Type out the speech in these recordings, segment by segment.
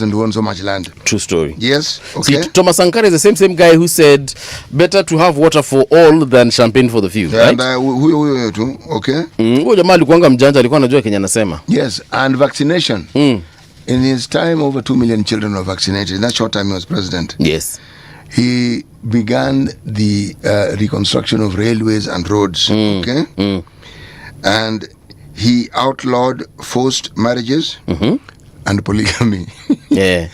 and own so much land. True story. Yes. Okay. See, Thomas Sankara is the same guy who said better to have water for all than champagne for the few. Yeah, right? And huyo tu. Okay. Huyo jamaa alikuwa mjanja, alikuwa anajua Kenya anasema. Yes, and vaccination. In his time, over 2 million children were vaccinated. In that short time he was president. Yes. He began the reconstruction of railways and roads. Okay. And he outlawed forced marriages and polygamy. Yeah.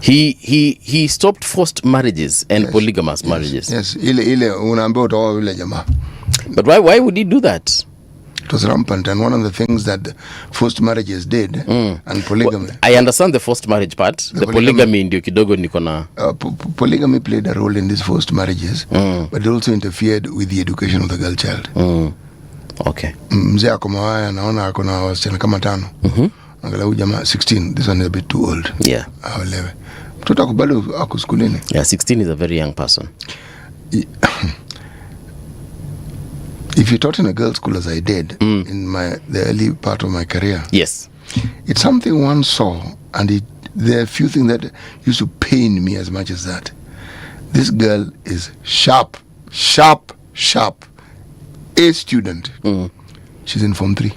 He stopped forced marriages and polygamous marriages. Yes. Ile unaambia utaoa yule jamaa. But why would he do that? It was rampant, and one of the things that forced marriages did and polygamy. Well, I understand the forced marriage part. The polygamy ndio kidogo niko na. Polygamy played a role in these forced marriages, but it also interfered with the education of the girl child. Okay. Mzee akomawaya anaona akona wasichana kama 5. Angalau jamaa 16. This one is a bit too old. Yeah. Aolewe. Mtoto akubali ako skulini. Yeah, 16 is a very young person. If you taught in a girls' school as I did in the early part of my career, yes, it's something one saw, and there are a few things that used to pain me as much as that. This girl is sharp, A student. She's in Form 3.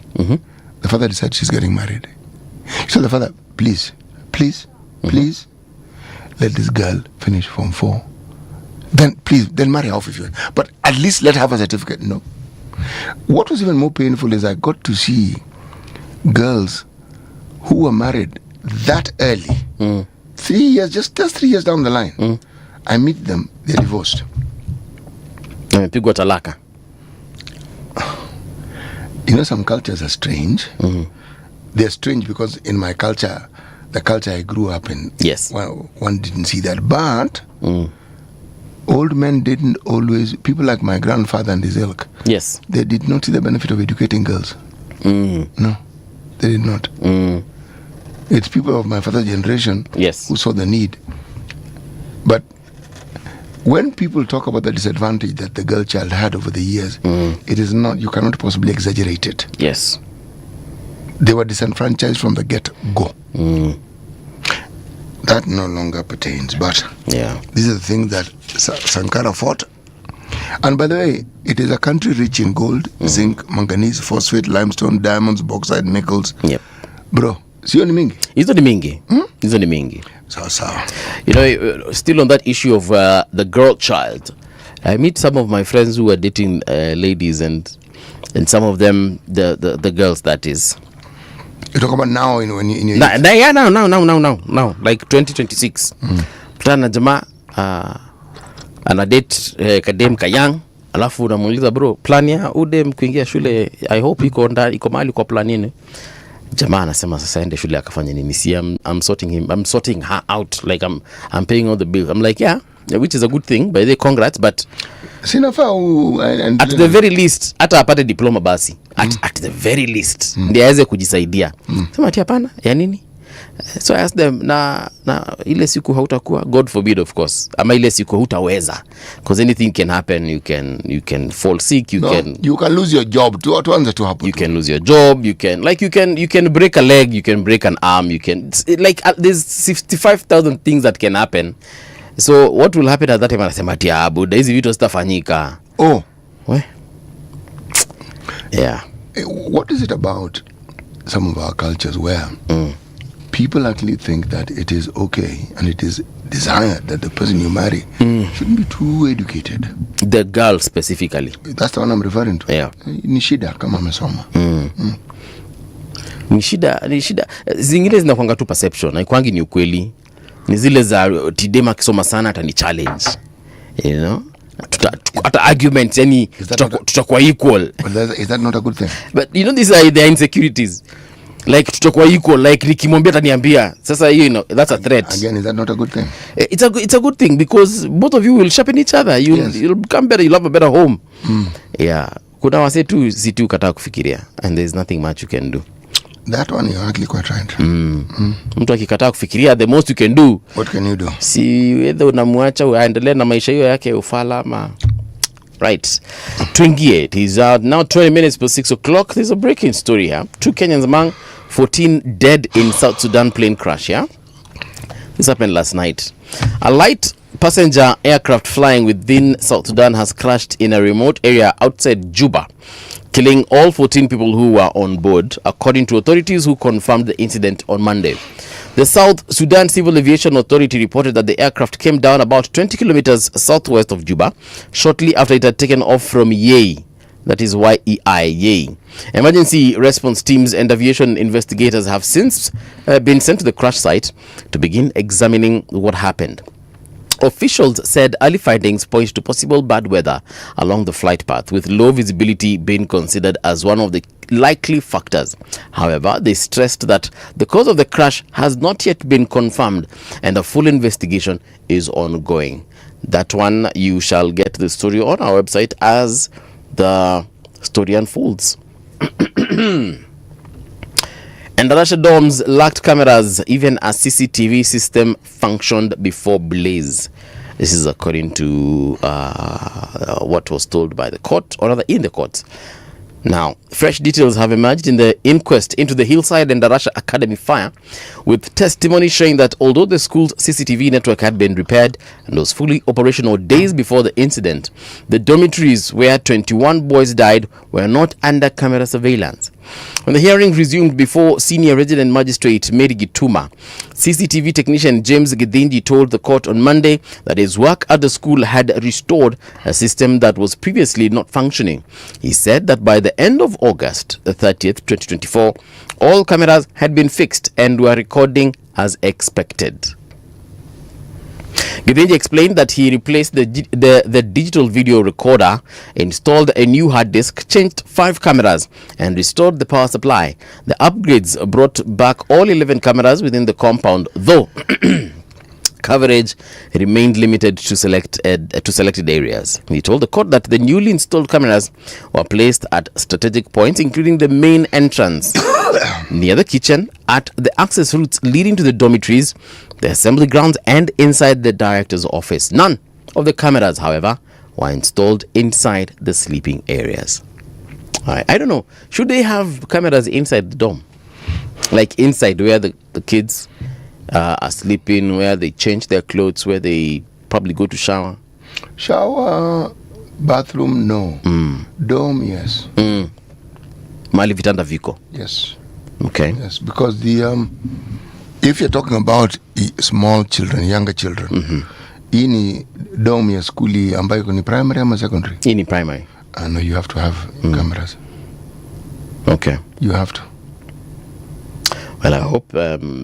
The father decides she's getting married. So the father, please, let this girl finish Form 4. Then marry her off if you want. But at least let her have a certificate. No. What was even more painful is I got to see girls who were married that early. 3 years, just 3 years down the line. I meet them, they're divorced. Pigwa talaka. You know, some cultures are strange. They're strange because in my culture, the culture I grew up in, yes, one didn't see that. But old men didn't always, people like my grandfather and his ilk, yes, they did not see the benefit of educating girls. No, they did not. It's people of my father's generation, yes, who saw the need. But when people talk about the disadvantage that the girl child had over the years, it is not, you cannot possibly exaggerate it. Yes. They were disenfranchised from the get-go. That no longer pertains, but yeah, these are the things that Sankara fought. And by the way, it is a country rich in gold, zinc, manganese, phosphate, limestone, diamonds, bauxite, nickels. Yep. Bro, sio ni mingi? Hizo ni mingi. Hizo ni mingi. Sawa. You know, still on that issue of the girl child, I meet some of my friends who are dating ladies, and some of them, the girls, that is. You talk about now in your now, like 2026. Plana jamaa ana date kadem kayang, alafu unamuuliza bro, plan ya udem kuingia shule, I hope iko mahali kwa plan nini? Jamaa anasema sasa ende shule akafanya nini? See, I'm sorting her out, like I'm paying all the bills. I'm like, yeah, which is a good thing, by the congrats, but at the very least hata apate diploma basi. At the very least ndiye aweze kujisaidia. Sema ati hapana ya nini? So I asked them, na ile siku hautakuwa, God forbid of course, ama ile siku hutaweza, because anything can happen. You can fall sick, you can lose your job. Tuanze tu hapo. You can lose your job, you can break a leg, you can break an arm, you can, like there's 65,000 things that can happen. So what will happen at that time? Anasema ati abuda hizi vitu zitafanyika. Yeah. What is it about some of our cultures where people actually think that it is okay and it is desired that the person you marry shouldn't be too educated? The girl specifically. That's the one I'm referring to. Yeah. Ni shida kama amesoma. Ni shida. Zingine zinakuanga tu perception. Haikwangi ni ukweli. Ni zile za tidema kisoma sana hata ni challenge. You know? Hata arguments, yani tutakuwa equal. Is that not a good thing? But you know, these are the insecurities. Like tutakuwa equal, like nikimwambia ataniambia. Sasa you know, that's a threat. Again, is that not a good thing? It's a good thing because both of you will sharpen each other. You'll become better, you'll have a better home. Yeah. Kuna wase tu si tu kataa kufikiria, and there's nothing much you can do. That one you're actually quite right. Mtu akikataa kufikiria, the most you can do. What can you do? Si whether unamwacha aendelee na maisha hiyo yake ufala ama Right. Twingie, it is now 20 minutes past 6 o'clock. There's a breaking story here. 2 Kenyans among 14 dead in South Sudan plane crash, yeah? This happened last night. A light passenger aircraft flying within South Sudan has crashed in a remote area outside Juba, killing all 14 people who were on board, according to authorities who confirmed the incident on Monday. The South Sudan Civil Aviation Authority reported that the aircraft came down about 20 kilometers southwest of Juba shortly after it had taken off from Yei. That is Y-E-I, Yei. Emergency response teams and aviation investigators have since been sent to the crash site to begin examining what happened. Officials said early findings point to possible bad weather along the flight path, with low visibility being considered as one of the likely factors. However, they stressed that the cause of the crash has not yet been confirmed and a full investigation is ongoing. That one, you shall get the story on our website as the story unfolds. And the Russia dorms lacked cameras. Even a CCTV system functioned before blaze. This is according to what was told by the court, or rather in the court. Now, fresh details have emerged in the inquest into the Hillside and Darasha Academy fire, with testimony showing that although the school's CCTV network had been repaired and was fully operational days before the incident, the dormitories where 21 boys died were not under camera surveillance. When the hearing resumed before Senior Resident Magistrate Mary Gituma, CCTV technician James Gidinji told the court on Monday that his work at the school had restored a system that was previously not functioning. He said that by the end of August the 30th, 2024, all cameras had been fixed and were recording as expected. Gidinji explained that he replaced the digital video recorder, installed a new hard disk, changed 5 cameras, and restored the power supply. The upgrades brought back all 11 cameras within the compound, though coverage remained limited to selected areas. He told the court that the newly installed cameras were placed at strategic points, including the main entrance, near the kitchen, at the access routes leading to the dormitories, the assembly grounds, and inside the director's office. None of the cameras, however, were installed inside the sleeping areas. I don't know. Should they have cameras inside the dorm? Like inside where the kids are sleeping, where they change their clothes, where they probably go to shower? Shower, bathroom, no. Dorm, yes. Mali vitanda viko? Yes. Okay. Yes, because the if you're talking about small children, younger children, hii ni dorm ya skuli ambayo ni primary ama secondary? Hii ni primary. No, you have to have cameras. Okay. You have to. Well, I hope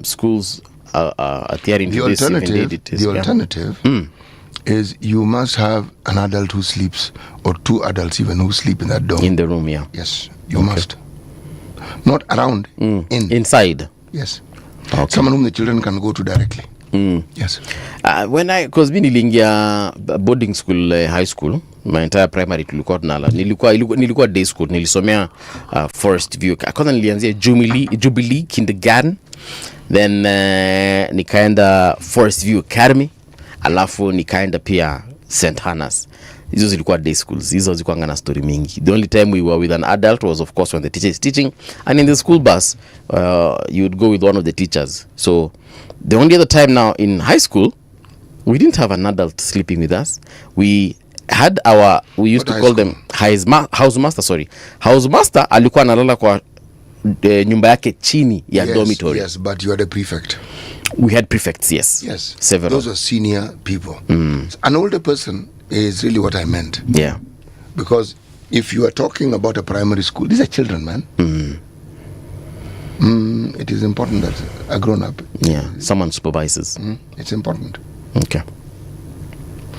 schools are adhering to this. The alternative is you must have an adult who sleeps, or 2 adults even, who sleep in that dorm. In the room, yeah. Yes, you must. Not around, inside. Yes. Okay. Someone whom the children can go to directly. Yes. Because mimi niliingia boarding school, high school, my entire primary tulikuwa tunala. Nilikuwa day school, nilisomea Forest View. Kwanza nilianzia Jubilee Kindergarten, then nikaenda Forest View Academy, alafu nikaenda pia St. Hannah's. Hizo zilikuwa day schools. Hizo zilikuwa ngana story mingi. The only time we were with an adult was, of course, when the teacher is teaching, and in the school bus you would go with one of the teachers. So the only other time now in high school, we didn't have an adult sleeping with us. We had we used to call them house master. House master alikuwa analala kwa nyumba yake chini ya dormitory. Yes, but you had a prefect. We had prefects, yes. Yes. Several. Those are senior people. An older person is really what I meant. Yeah. Because if you are talking about a primary school, these are children, man. It is important that a grown-up. Yeah, someone supervises. It's important. Okay.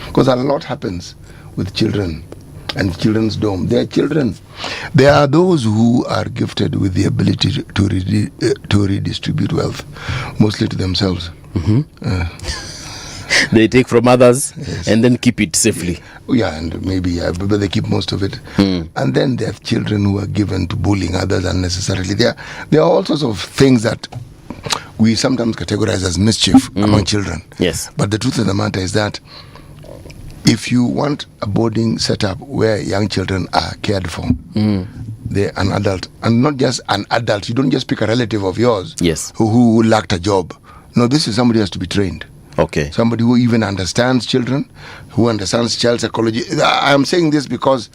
Because a lot happens with children and children's dorm. They are children. There are those who are gifted with the ability to redistribute wealth, mostly to themselves. They take from others, yes, and then keep it safely. Yeah, and maybe but they keep most of it. And then they have children who are given to bullying others unnecessarily. There are all sorts of things that we sometimes categorize as mischief among children. Yes. But the truth of the matter is that if you want a boarding setup where young children are cared for, they're an adult, and not just an adult. You don't just pick a relative of yours, yes, who lacked a job. No, this is somebody who has to be trained. Okay. Somebody who even understands children, who understands child psychology. I am saying this because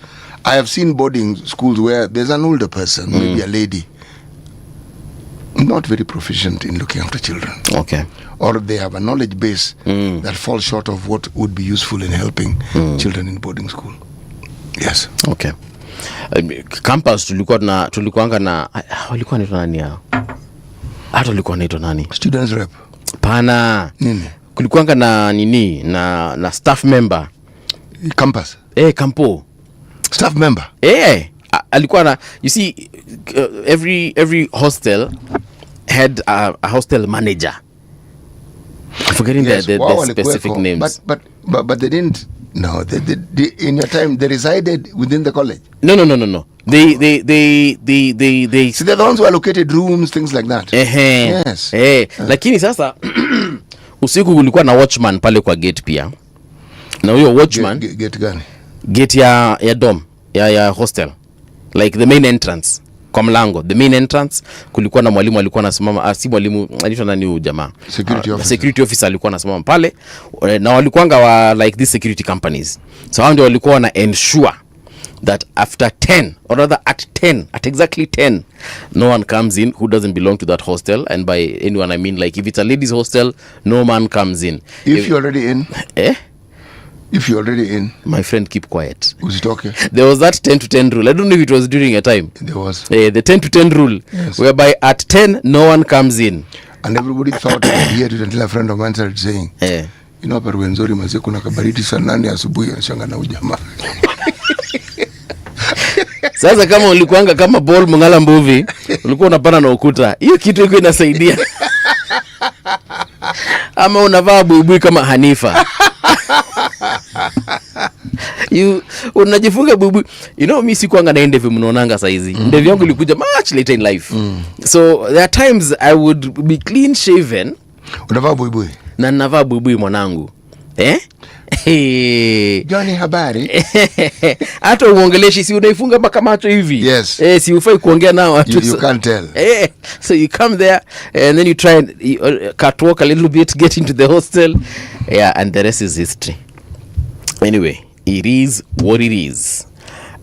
I have seen boarding schools where there's an older person, maybe a lady, not very proficient in looking after children. Okay. Or they have a knowledge base that falls short of what would be useful in helping children in boarding school. Yes. Okay. Campus tulikuanga na walikuwa naitwa nani hao? Hata walikuwa naitwa nani? Students rep. Pana. Nini? Kulikuanga na nini na staff member. Campus. Campo. Staff member. Alikuwa na, you see, every hostel had a hostel manager. I'm forgetting the specific names. But they didn't. No, they in your time they resided within the college. No. They See, they're the ones who allocated rooms, things like that. Yes. Lakini sasa usiku kulikuwa na watchman pale kwa gate pia. Na huyo watchman gate gani? Gate ya dom ya hostel. Like the main entrance. Kwa mlango, the main entrance, kulikuwa na mwalimu alikuwa anasimama, si mwalimu, anaitwa nani huyu jamaa? Security officer alikuwa anasimama pale, na walikuanga wa like these security companies. So hao ndio walikuwa wana ensure that after 10, or rather at exactly 10, no one comes in who doesn't belong to that hostel. And by anyone I mean, like, if it's a ladies hostel, no man comes in. If you're already in? If you're already in, my friend, keep quiet. Was it okay? There was that 10 to 10 rule. I don't know if it was during a time. There was. The 10 to 10 rule, yes. Whereby at 10, no one comes in. And everybody thought I would hear it until a friend of mine started saying, you know, pero wenzori maze kuna kabaridi saa 8 asubuhi anashanga na ujamaa. Sasa kama ulikuanga kama ball mngala mbuvi, ulikuwa unapana na ukuta. Hiyo kitu iko inasaidia. Ama unavaa buibui kama Hanifa. Unajifunga buibui. You know, mimi sikuanga na ndevu mnaonanga saizi. Ndevu yangu ilikuja much later in life. So there are times I would be clean shaven. Unavaa buibui? Na navaa buibui mwanangu. Johnny, habari? Hata uongeleshi si unaifunga mpaka macho hivi. Yes. Si ufai kuongea nao watu. You can't tell. So you come there and then you try and catwalk a little bit, get into the hostel. And the rest is history. Anyway, it is what it is.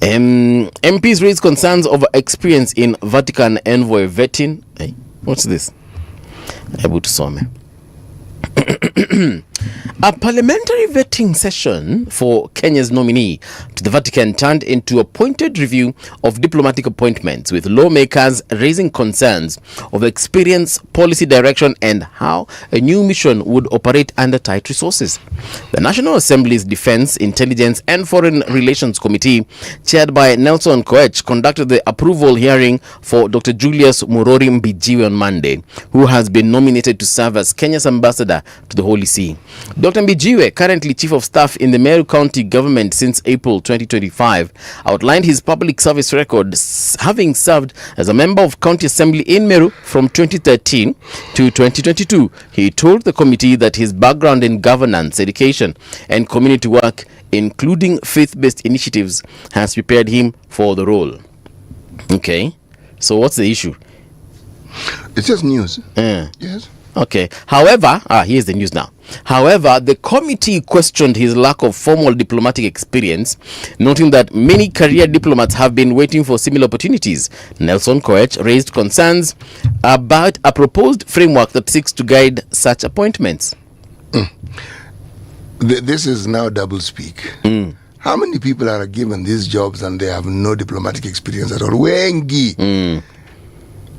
MPs raise concerns over experience in Vatican envoy vetting. Hey, what's this? Able to some. A parliamentary vetting session for Kenya's nominee to the Vatican turned into a pointed review of diplomatic appointments, with lawmakers raising concerns of experience, policy direction, and how a new mission would operate under tight resources. The National Assembly's Defense, Intelligence and Foreign Relations Committee, chaired by Nelson Koech, conducted the approval hearing for Dr. Julius Murori Mbijiwe on Monday, who has been nominated to serve as Kenya's ambassador to the Holy See. Dr. Mbijiwe, currently Chief of Staff in the Meru County government since April 2025, outlined his public service record, having served as a member of County Assembly in Meru from 2013 to 2022. He told the committee that his background in governance, education, and community work, including faith-based initiatives, has prepared him for the role. Okay, so what's the issue? It's just news. Yes. Okay. However, here's the news now. However, the committee questioned his lack of formal diplomatic experience, noting that many career diplomats have been waiting for similar opportunities. Nelson Koech raised concerns about a proposed framework that seeks to guide such appointments. This is now double speak. How many people are given these jobs and they have no diplomatic experience at all? Wengi.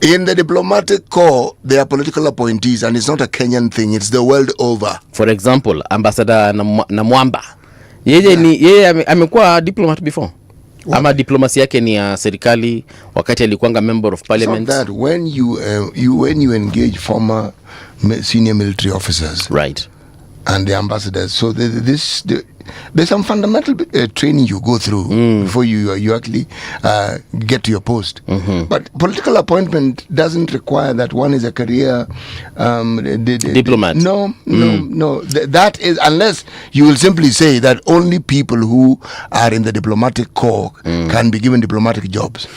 In the diplomatic corps, they are political appointees, and it's not a Kenyan thing, it's the world over. For example, Ambassador Namwamba. Yeye amekuwa diplomat before. What? Ama diplomacy yake ni ya serikali wakati alikuanga member of parliament. So that when you engage former senior military officers, right, and the ambassadors. So there's some fundamental training you go through before you actually get to your post. But political appointment doesn't require that one is a career diplomat. No. That is, unless you will simply say that only people who are in the diplomatic corps can be given diplomatic jobs.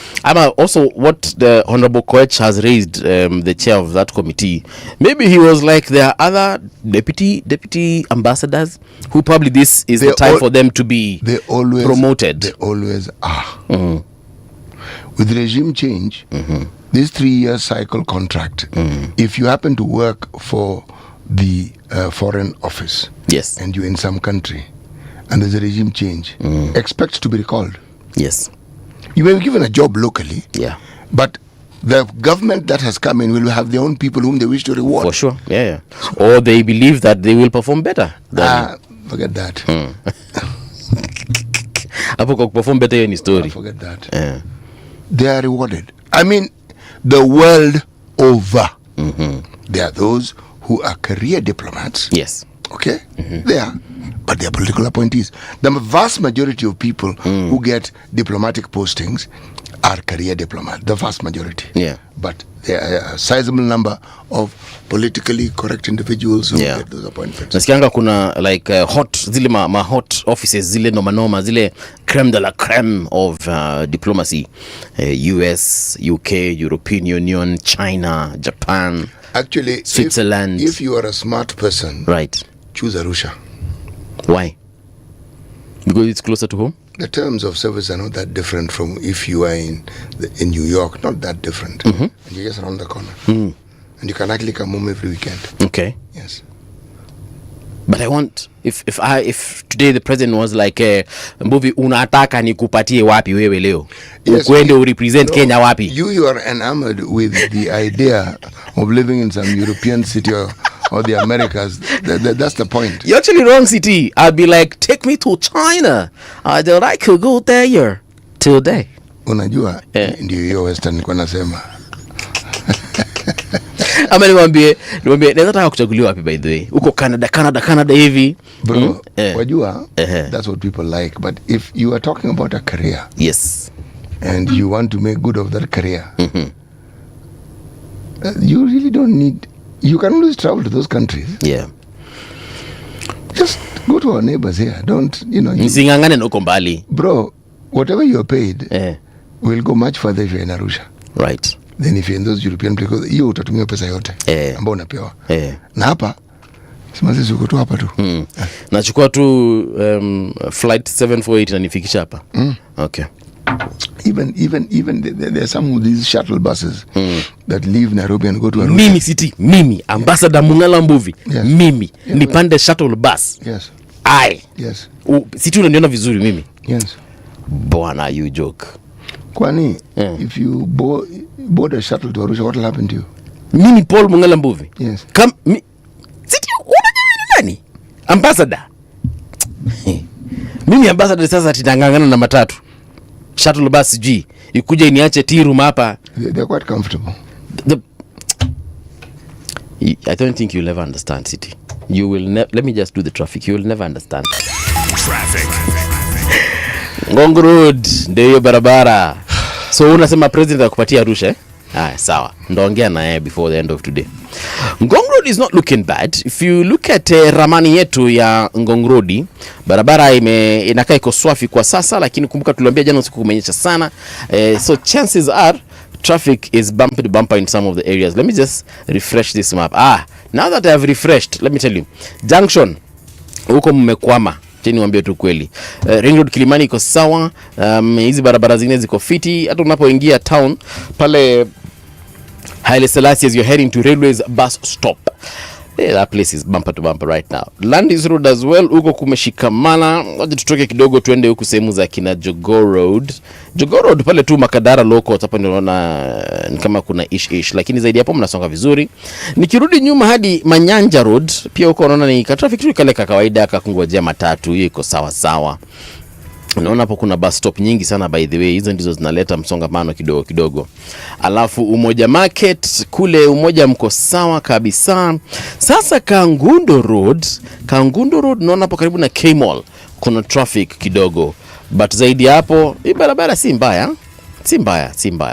Also, what the Honorable Koech has raised, the chair of that committee, maybe he was like, there are other deputy ambassadors who probably this is the time for them to be promoted. They always are. With regime change, this 3-year cycle contract, if you happen to work for the foreign office, yes, and you're in some country and there's a regime change, expect to be recalled. Yes. You may be given a job locally, but the government that has come in will have their own people whom they wish to reward. For sure, yeah. Or they believe that they will perform better. Forget that. Perform better in story. Forget that. They are rewarded. I mean, the world over. There are those who are career diplomats. Yes. Okay? They are. But they are political appointees. The vast majority of people who get diplomatic postings are career diplomats. The vast majority. Yeah. But there are a sizable number of politically correct individuals who get those appointments. Nasikianga kuna like hot zile ma hot offices, zile noma zile creme de la creme of diplomacy, US, UK, European Union, China, Japan, actually Switzerland. If you are a smart person, right, choose Arusha. Why? Because it's closer to home. The terms of service are not that different from if you are in New York. Not that different. And you're just around the corner. And you can actually come home every weekend. Okay. Yes. But I want, if today the president was like, Mbuvi unataka nikupatie wapi wewe leo? Ukwende urepresent Kenya wapi? You are enamored with the idea of living in some European city or the Americas. That's the point. You're actually wrong, CT. I'd be like, take me to China. I don't like to go there today. Unajua, ndio hiyo Western nilikuwa nasema. Ama niwaambie nataka kuchaguliwa wapi by the way? Uko Canada hivi. Bro, wajua, that's what people like. But if you are talking about a career, yes, and you want to make good of that career, you really don't need. You can always travel to those countries. Yeah. Just go to our neighbors here. Don't, Msingangane na uko mbali. Bro, whatever you're paid will go much further if you're in Arusha. Right. Then if you're in those European places, hiyo utatumia pesa yote ambao unapewa. Na hapa simasi uko tu hapa tu. Nachukua tu flight 748 na nifikisha hapa. Okay. Even there are some of these shuttle buses that leave Nairobi and go to Arusha. Mimi Ambassador Mungala Mbuvi. Yes. Nipande shuttle bus. Yes. Yes. City unaniona vizuri mimi. Yes. Bwana, you joke. Kwani if you board a shuttle to Arusha, what will happen to you? Mimi Paul Mungala Mbuvi. Yes. City unajua nani? Ambassador. Mimi ambassador sasa titangangana na matatu. Shuttle bus G. Ikuja iniache T-room hapa. They're quite comfortable. I don't think you'll ever understand, City. You will let me just do the traffic. You will never understand. Traffic. Ngong Road ndio hiyo barabara. So unasema president akupatia Arusha? Sawa. Ndaongea naye before the end of today. Ngong Road is not looking bad. If you look at ramani yetu ya Ngong Road, barabara inakaa iko swafi kwa sasa, lakini kumbuka tuliambia jana usiku kumenyesha sana. So chances are traffic is bumper to bumper in some of the areas. Let me just refresh this map. Now that I have refreshed, let me tell you. Junction huko mmekwama. Chini waambie tu kweli. Ring Road Kilimani iko sawa. Hizi barabara zingine ziko fiti. Hata unapoingia town pale Haile Selassie as you're heading to Railways bus stop. That place is bumper to bumper right now. Landis Road as well, huko kumeshikamana. Waje tutoke kidogo tuende huku sehemu za kina Jogoo Road. Jogoo Road pale tu Makadara loko hapo ndio unaona ni kama kuna ish, lakini zaidi hapo mnasonga vizuri. Nikirudi nyuma hadi Manyanja Road, pia huko unaona ni traffic tu kale kawaida kakungojea matatu, hiyo iko sawa sawa. Unaona hapo kuna bus stop nyingi sana by the way, hizo ndizo zinaleta msongamano kidogo kidogo. Alafu Umoja Market kule Umoja mko sawa kabisa. Sasa Kangundo Road naona hapo karibu na K-Mall kuna traffic kidogo, but zaidi hapo hii barabara si mbaya.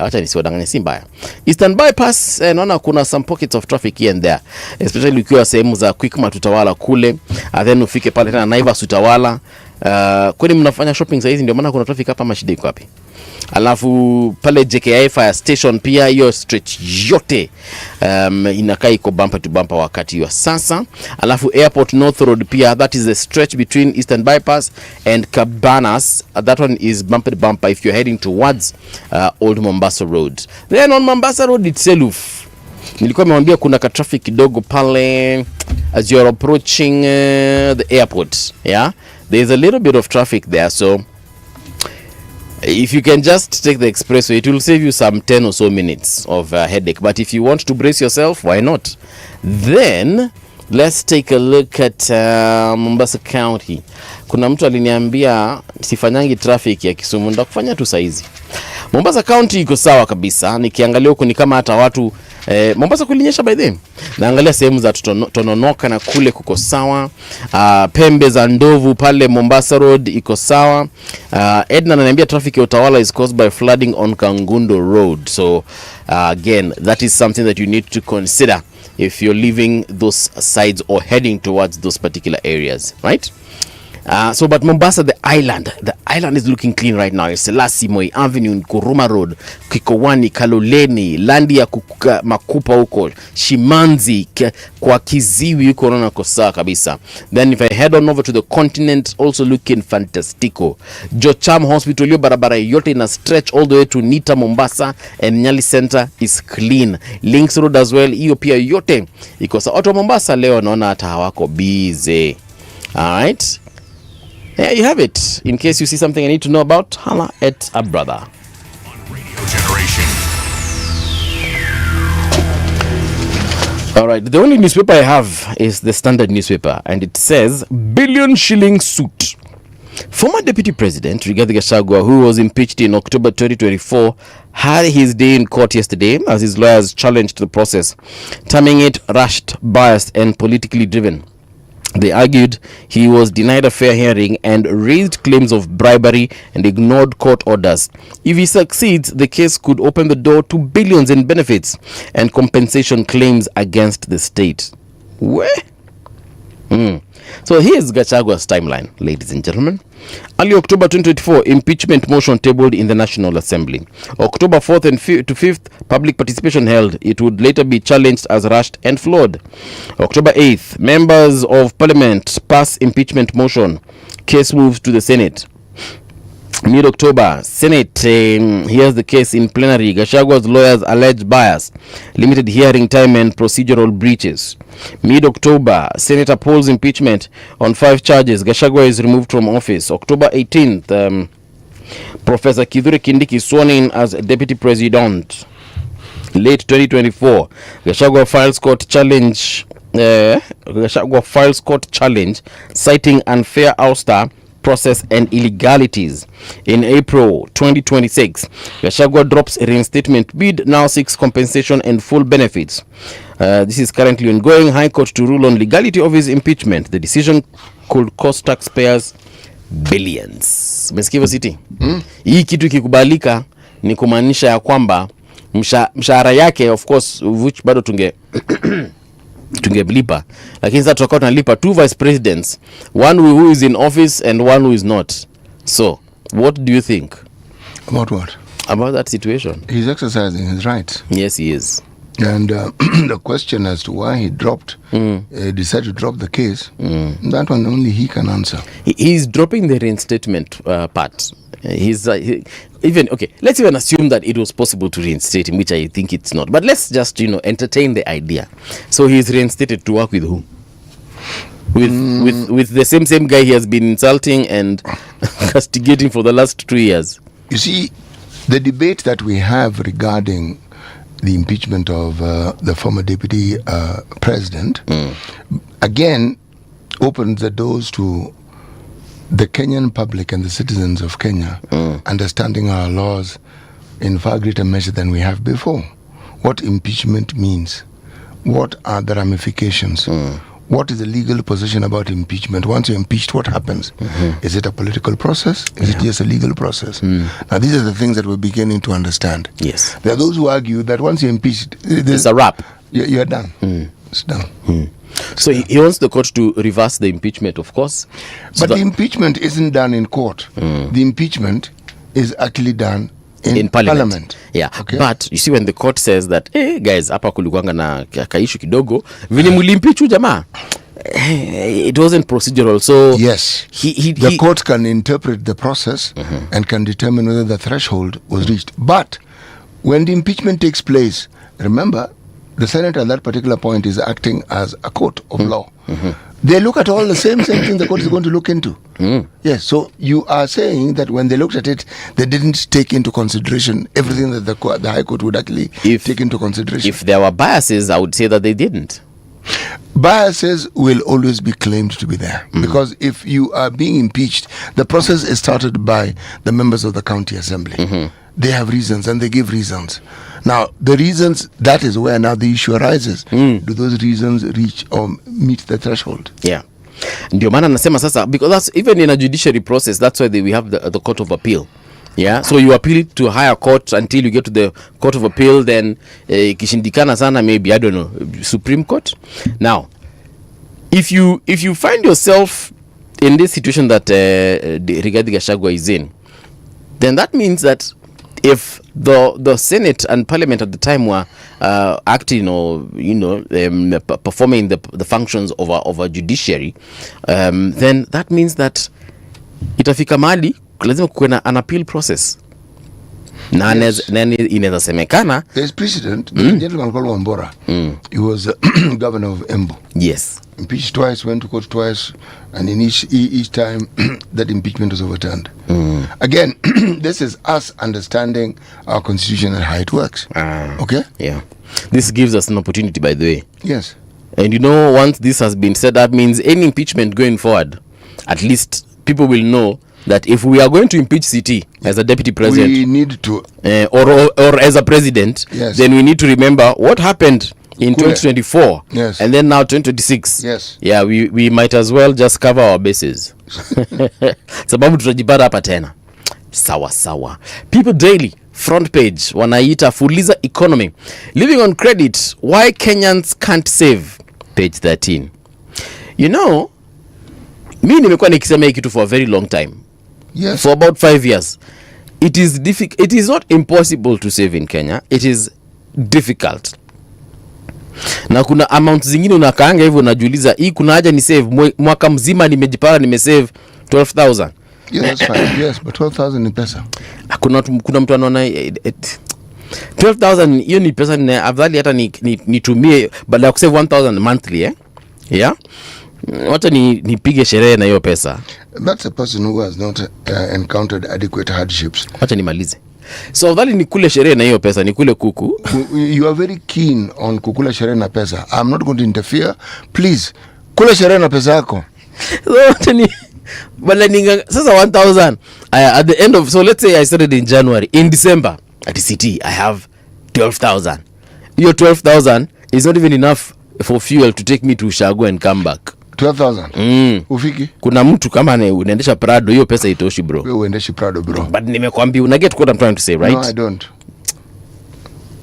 Acha nisiwadanganye, si mbaya. Eastern Bypass naona kuna some pockets of traffic here and there, especially ukiwa sehemu za Quickmart Utawala kule, then ufike pale tena Naivas Utawala. Kwani mnafanya shopping saa hizi ndio maana kuna traffic hapa, mashida iko wapi? Alafu pale JKI Fire Station pia hiyo stretch yote inakaa iko bumper to bumper wakati wa sasa. Alafu Airport North Road pia, that is the stretch between Eastern Bypass and Cabanas. That one is bumper to bumper if you're heading towards Old Mombasa Road. Then on Mombasa Road itself, nilikuwa nimewambia kuna ka traffic kidogo pale as you're approaching the airport. Yeah, there's a little bit of traffic there, so if you can just take the expressway, it will save you some 10 or so minutes of headache. But if you want to brace yourself, why not? Then let's take a look at Mombasa County. Kuna mtu aliniambia sifanyangi traffic ya Kisumu, ndio kufanya tu saizi. Mombasa County iko sawa kabisa. Nikiangalia huko ni kama hata watu Mombasa kulinyesha by then. Naangalia sehemu za Tononoka na kule kuko sawa. Pembe za Ndovu pale Mombasa Road iko sawa. Edna ananiambia traffic ya Utawala is caused by flooding on Kangundo Road. So again, that is something that you need to consider if you're leaving those sides or heading towards those particular areas, right? But Mombasa, the island is looking clean right now. It's Selassie Moi Avenue, Nkuruma Road, Kikowani, Kaloleni, Landi ya Makupa huko, Shimanzi, kwa Kiziwi huko naona kosa kabisa. Then if I head on over to the continent, also looking fantastico. Jocham Hospital, hiyo barabara yote ina stretch all the way to Nita Mombasa, and Nyali Center is clean. Links Road as well, hiyo pia yote iko sawa. Watu wa Mombasa leo naona hata hawako busy. All right. There you have it. In case you see something I need to know about, holla at a brother. On Radio Generation. All right. The only newspaper I have is the Standard newspaper, and it says billion shilling suit. Former Deputy President Rigathi Gachagua, who was impeached in October 2024, had his day in court yesterday as his lawyers challenged the process, terming it rushed, biased, and politically driven. They argued he was denied a fair hearing and raised claims of bribery and ignored court orders. If he succeeds, the case could open the door to billions in benefits and compensation claims against the state. Where? So here's Gachagua's timeline, ladies and gentlemen. Early October 2024, impeachment motion tabled in the National Assembly. October 4th and to 5th, public participation held. It would later be challenged as rushed and flawed. October 8th, members of parliament pass impeachment motion. Case moves to the Senate. Mid-October, Senate hears the case in plenary. Gachagua's lawyers allege bias, limited hearing time and procedural breaches. Mid-October, Senate upholds impeachment on 5 charges. Gachagua is removed from office. October 18th, Professor Kithure Kindiki sworn in as Deputy President. Late 2024, Gachagua files court challenge citing unfair ouster process and illegalities. In April 2026, Gachagua drops reinstatement bid, now seeks compensation and full benefits. This is currently ongoing. High Court to rule on legality of his impeachment. The decision could cost taxpayers billions. Mesikiva City. Hii kitu kikubalika ni kumaanisha ya kwamba mshahara yake, of course, which bado tungemlipa, lakini sasa tutakuwa tunalipa 2 vice presidents, one who is in office and one who is not. So what do you think about what? About that situation? He's exercising his rights. Yes, he is. And the question as to why he decided to drop the case, that one only he can answer. He's dropping the reinstatement part. Let's even assume that it was possible to reinstate him, which I think it's not. But let's just, entertain the idea. So he's reinstated to work with who? With the same guy he has been insulting and castigating for the last 2 years. You see, the debate that we have regarding the impeachment of the former deputy president, again, opens the doors to the Kenyan public and the citizens of Kenya understanding our laws in far greater measure than we have before. What impeachment means. What are the ramifications? What is the legal position about impeachment? Once you're impeached, what happens? Is it a political process? Is it just a legal process? Now, these are the things that we're beginning to understand. Yes. There are those who argue that once you're impeached, it's a wrap. You're done. It's done. So he wants the court to reverse the impeachment, of course. But the impeachment isn't done in court. The impeachment is actually done in parliament. Yeah. Okay. But you see, when the court says that, hey guys, hapa kulikuanga na kaishu kidogo, vile mulimpichu jamaa, it wasn't procedural. So yes, the court can interpret the process and can determine whether the threshold was reached. But when the impeachment takes place, remember, the Senate at that particular point is acting as a court of law. They look at all the same thing the court is going to look into. Yes, so you are saying that when they looked at it, they didn't take into consideration everything that the High Court would actually take into consideration. If there were biases, I would say that they didn't. Biases will always be claimed to be there, because if you are being impeached, the process is started by the members of the county assembly. They have reasons and they give reasons. Now, the reasons, that is where now the issue arises. Do those reasons reach or meet the threshold? Yeah. Ndio maana nasema sasa, because that's even in a judiciary process, that's why we have the court of appeal. Yeah, so you appeal to a higher court until you get to the court of appeal, then kishindikana sana, maybe, I don't know, Supreme Court. Now, if you find yourself in this situation that Rigathi Gachagua is in, then that means that if the Senate and Parliament at the time were acting or performing the functions of a judiciary, then that means that itafika mahali lazima kuwe na an appeal process. Na inaweza semekana there's precedent. The gentleman called Wambora, he was governor of Embu. Yes. Impeached twice, went to court twice, and in each time that impeachment was overturned. Again, this is us understanding our constitution and how it works. Okay? Yeah. This gives us an opportunity, by the way. Yes. And once this has been set up, means any impeachment going forward, at least people will know that if we are going to impeach CT as a deputy president, we need to or as a president, then we need to remember what happened in 2024, and then now 2026. Yes. Yeah, we might as well just cover our bases. Sababu tutajipata hapa tena. Sawa. People Daily front page wanaita Fuliza economy. Living on credit, why Kenyans can't save. Page 13. Mimi nimekuwa nikisema hiki kitu for a very long time. Yes. For about 5 years. It is not impossible to save in Kenya. It is difficult. Na kuna amount zingine unakaanga hivyo unajiuliza, hii kuna haja ni save mwaka mzima nimejipanga nimesave 12,000. Yes, that's fine. Yes, but 12,000 ni pesa. Kuna mtu anaona 12,000 hiyo ni pesa, ni afadhali hata nitumie badala ya kusave 1,000 monthly, yeah. Wacha nipige sherehe na hiyo pesa. That's a person who has not encountered adequate hardships. Wacha nimalize. So afadhali nikule sherehe na hiyo pesa, nikule kuku. You are very keen on kukula sherehe na pesa. I'm not going to interfere. Please, kula sherehe na pesa yako. Sasa 1,000 at the end of, so let's say I started in January, in December at CT I have 12,000. Your 12,000 is not even enough for fuel to take me to Shago and come back. 12,000. Ufiki? Kuna mtu kama unaendesha Prado, hiyo pesa itoshi bro. Wewe uendeshi Prado bro. But nimekwambia una get what I'm trying to say, right? No, I don't.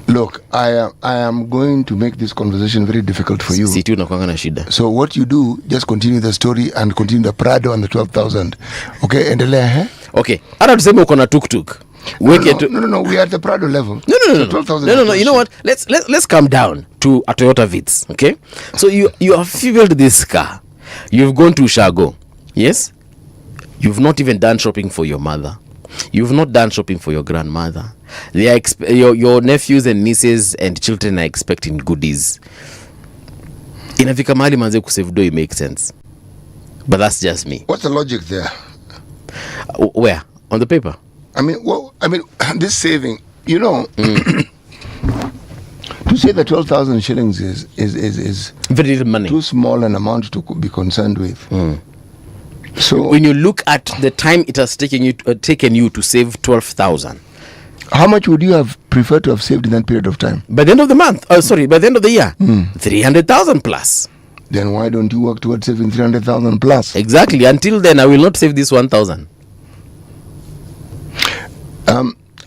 Look, I am going to make this conversation very difficult for you. CT unakuanga na shida. So what you do, just continue the story and continue the Prado and the 12,000. Okay, endelea, Okay. Hata tuseme uko na tuk-tuk. No, we are at the Prado level. No. So 12,000. No. You know what? Let's come down to a Toyota Vitz, okay? So you have fueled this car. You've gone to Shago. Yes? You've not even done shopping for your mother. You've not done shopping for your grandmother. They are your nephews and nieces and children are expecting goodies. Inafika mahali manze kusave do, it makes sense. But that's just me. What's the logic there? Where? On the paper? I mean, this saving, to say that 12,000 shillings is very little money, too small an amount to be concerned with. So when you look at the time it has taken you to save 12,000, how much would you have preferred to have saved in that period of time? by the end of the month, by the end of the year, 300,000 plus. Then why don't you work towards saving 300,000 plus? Exactly. Until then, I will not save this 1,000.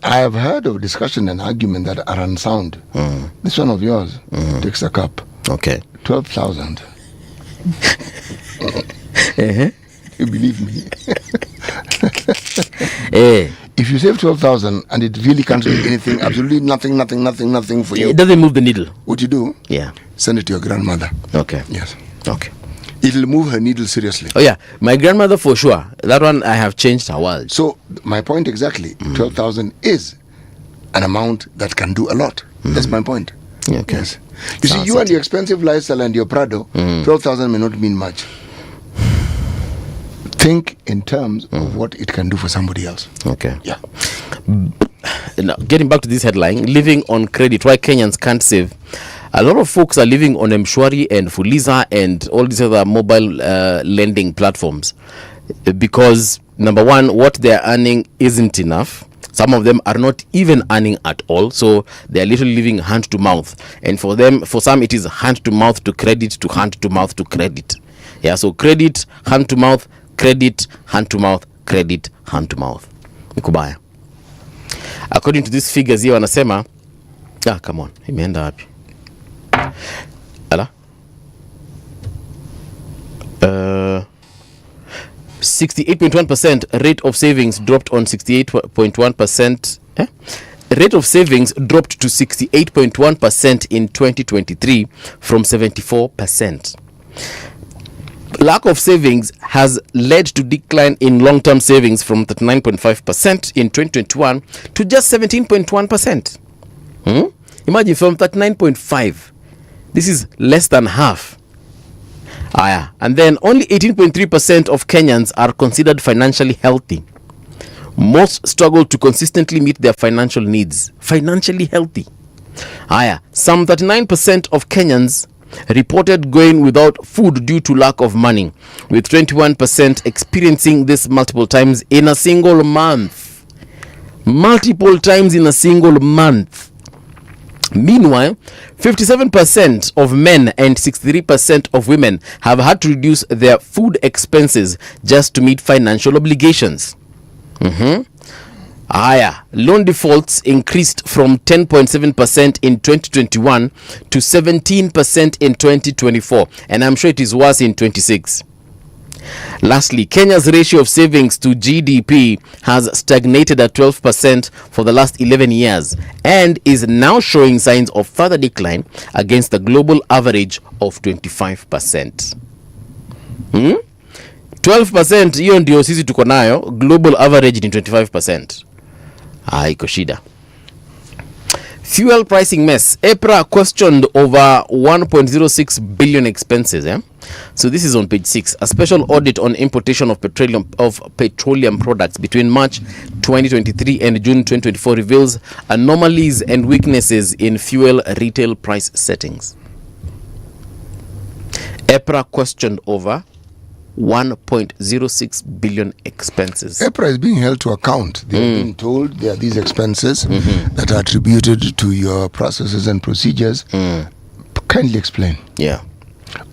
I have heard of discussion and argument that are unsound. This one of yours takes a cup. Okay. 12,000. You believe me? If you save 12,000 and it really can't do anything, absolutely nothing for you, it doesn't move the needle. What you do? Yeah. Send it to your grandmother. Okay. Yes. Okay. It'll move her needle seriously. Oh yeah, my grandmother for sure. That one I have changed her world. So my point exactly, 12,000 is an amount that can do a lot. That's my point. Okay. Yes. You see, you and your expensive lifestyle and your Prado, 12,000 may not mean much. Think in terms of what it can do for somebody else. Okay. Yeah. Now, getting back to this headline, living on credit, why Kenyans can't save. A lot of folks are living on Mshwari and Fuliza and all these other mobile lending platforms because, number one, what they're earning isn't enough. Some of them are not even earning at all, so they're literally living hand to mouth. And for some, it is hand to mouth to credit to hand to mouth to credit. Yeah, so credit, hand to mouth, credit, hand to mouth, credit, hand to mouth. Nikubaya. According to these figures here, wanasema, come on, imeenda wapi? Ala? 68.1% rate of savings dropped on 68.1%. Rate of savings dropped to 68.1% in 2023 from 74%. Lack of savings has led to decline in long-term savings from 39.5% in 2021 to just 17.1%. Imagine from 39.5. This is less than half. And then only 18.3% of Kenyans are considered financially healthy. Most struggle to consistently meet their financial needs. Financially healthy. Some 39% of Kenyans reported going without food due to lack of money, with 21% experiencing this multiple times in a single month. Multiple times in a single month. Meanwhile, 57% of men and 63% of women have had to reduce their food expenses just to meet financial obligations. Loan defaults increased from 10.7% in 2021 to 17% in 2024, and I'm sure it is worse in 26. Lastly, Kenya's ratio of savings to GDP has stagnated at 12% for the last 11 years and is now showing signs of further decline against the global average of 25%. 12% hiyo ndio sisi tuko nayo, global average ni 25%. Iko shida. Fuel pricing mess. EPRA questioned over 1.06 billion expenses. So this is on page 6. A special audit on importation of petroleum products between March 2023 and June 2024 reveals anomalies and weaknesses in fuel retail price settings. EPRA questioned over 1.06 billion expenses. EPRA is being held to account. They are being told there are these expenses that are attributed to your processes and procedures. Kindly explain. Yeah.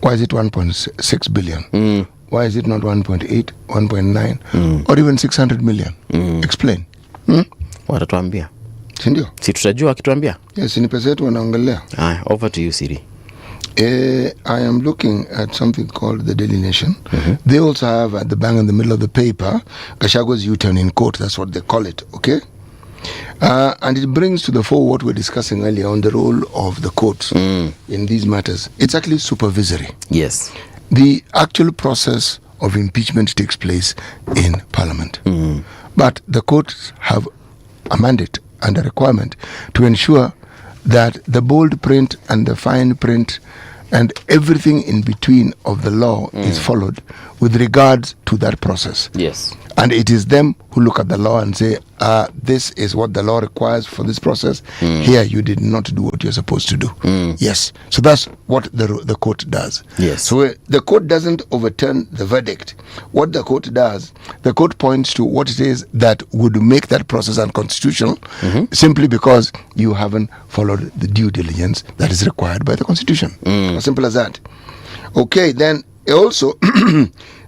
Why is it 1.6 billion? Why is it not 1.8, 1.9, or even 600 million? Explain. Watatuambia. Sindio? Si tutajua akituambia. Yes, ni pesa yetu wanaongelea. Over to you, Siri. I am looking at something called the Daily Nation. They also have at the bang in the middle of the paper, Gachagwa's U-turn in court. That's what they call it, okay? And it brings to the fore what we were discussing earlier on the role of the courts in these matters. It's actually supervisory. Yes. The actual process of impeachment takes place in Parliament. But the courts have a mandate and a requirement to ensure that the bold print and the fine print and everything in between of the law is followed with regards to that process. Yes. And it is them who look at the law and say, this is what the law requires for this process. Here, you did not do what you're supposed to do. Yes. So that's what the court does. Yes. So the court doesn't overturn the verdict. What the court does, the court points to what it is that would make that process unconstitutional, simply because you haven't followed the due diligence that is required by the Constitution. As simple as that. Okay, then also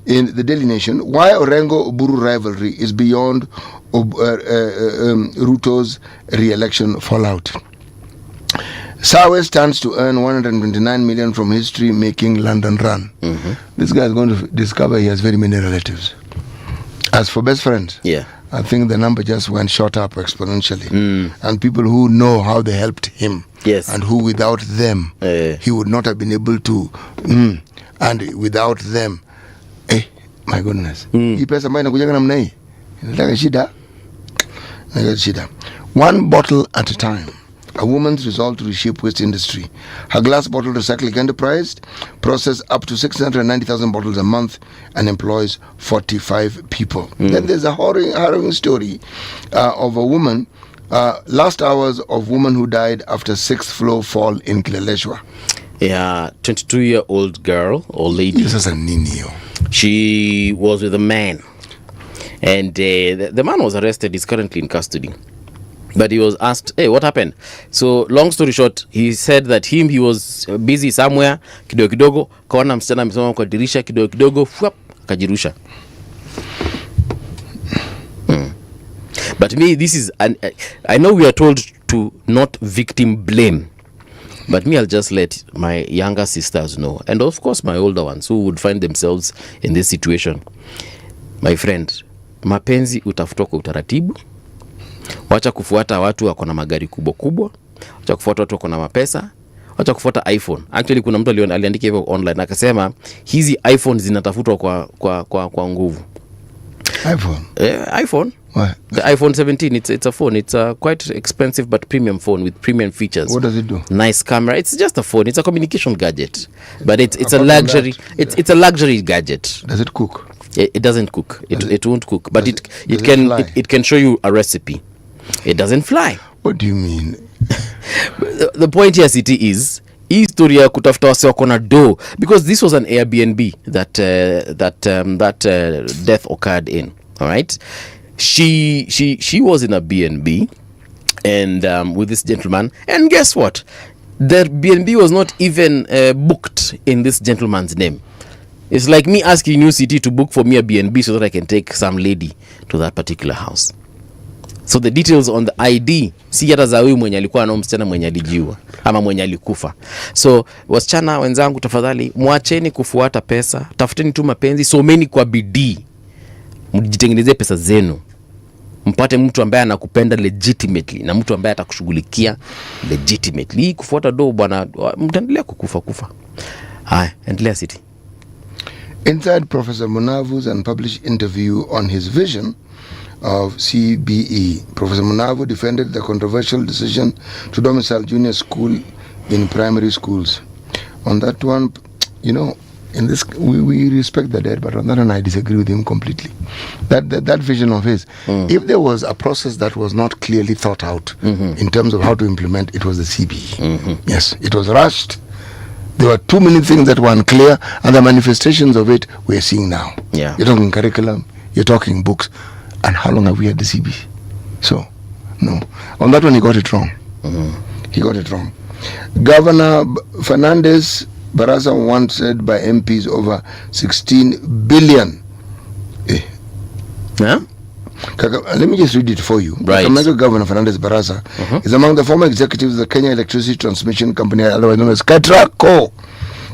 in the Daily Nation, why Orengo-Oburu rivalry is beyond Ruto's re-election fallout. Sawe stands to earn 129 million from history-making London run. This guy is going to discover he has very many relatives. As for best friends, I think the number just went shot up exponentially. And people who know how they helped him, and who without them, he would not have been able to, and without them, my goodness. Hii pesa ambayo inakuja namna hii inataka shida. One bottle at a time. A woman's resolve to reshape waste industry. Her glass bottle recycling enterprise processes up to 690,000 bottles a month and employs 45 people. Then there's a harrowing story of a woman, last hours of woman who died after 6th floor fall in Kileleshwa. Yeah, 22-year-old girl or lady. This is a ninio. She was with a man, and the man was arrested. He's currently in custody, but he was asked, hey, what happened? So long story short, he said that he was busy somewhere, kidogo kidogo kaona msichana amesimama kwa dirisha, kidogo kidogo akajirusha. But me, this is I know we are told to not victim blame, but me, I'll just let my younger sisters know, and of course my older ones who would find themselves in this situation. My friend, mapenzi utafutwa kwa utaratibu. Wacha kufuata watu wako na magari kubwa kubwa. Wacha kufuata watu wako na mapesa. Wacha kufuata iPhone. Actually kuna mtu aliandika hivyo online akasema hizi iPhone zinatafutwa kwa nguvu. iPhone? iPhone. What? The iPhone 17, it's a phone. It's a quite expensive but premium phone with premium features. What does it do? Nice camera. It's just a phone. It's a communication gadget, but it's a luxury. It's a luxury gadget. Does it cook? It doesn't cook. It won't cook, but it can show you a recipe. It doesn't fly. What do you mean? The point here, City, is history ya kutafuta wase wako na do, because this was an Airbnb that death occurred in. All right. She was in a B&B and with this gentleman, and guess what, the B&B was not even booked in this gentleman's name. It's like me asking New City to book for me a B&B so that I can take some lady to that particular house. So the details on the ID si hata za huyu mwenye alikuwa na msichana mwenye alijiua ama mwenye alikufa. So wasichana wenzangu, tafadhali mwacheni kufuata pesa, tafuteni tu mapenzi, someni kwa bidii, mjitengenezee pesa zenu, mpate mtu ambaye anakupenda legitimately na mtu ambaye atakushughulikia legitimately. Kufuata do bwana, mtaendelea kufa. Haya, endelea City. Inside Professor Munavu's unpublished interview on his vision of CBE, Professor Munavu defended the controversial decision to domicile junior school in primary schools. On that one, you know, in this we respect the dead, but on that one I disagree with him completely. That vision of his, if there was a process that was not clearly thought out in terms of how to implement, it was the CBE. Yes, it was rushed. There were too many things that were unclear, and the manifestations of it we're seeing now. Yeah. You're talking curriculum, you're talking books, and how long have we had the CBE? So, no. On that one, he got it wrong. He got it wrong. Governor Fernandez Barasa wanted by MPs over 16 billion. Yeah? Let me just read it for you. Right. Kakamega Governor Fernandez Barasa is among the former executives of the Kenya Electricity Transmission Company, otherwise known as KETRACO,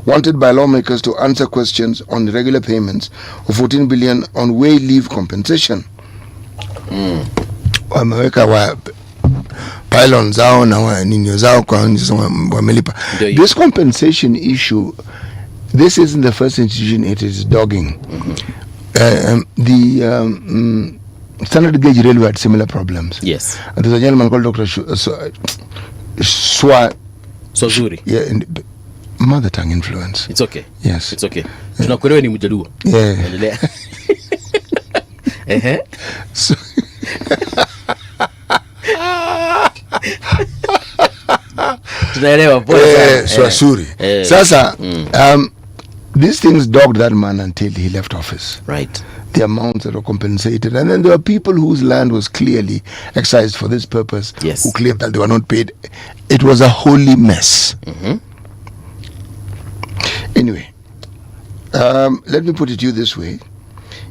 wanted by lawmakers to answer questions on regular payments of 14 billion on way leave compensation. Wameweka wa pylon zao na ninyo zao kwa wamelipa. This compensation issue, this isn't the first institution it is dogging. The Standard Gauge Railway had similar problems. Yes. And there's a gentleman called Dr. Swazuri. Yeah, mother tongue influence. It's okay. Yes. It's okay. Tunakuelewa ni Mjaluo. Yeah. Endelea. So, tunaelewa poa. Swasuri. Sasa these things dogged that man until he left office. Right. The amounts that were compensated, and then there were people whose land was clearly excised for this purpose, yes, who claimed that they were not paid. It was a holy mess. Anyway, let me put it to you this way.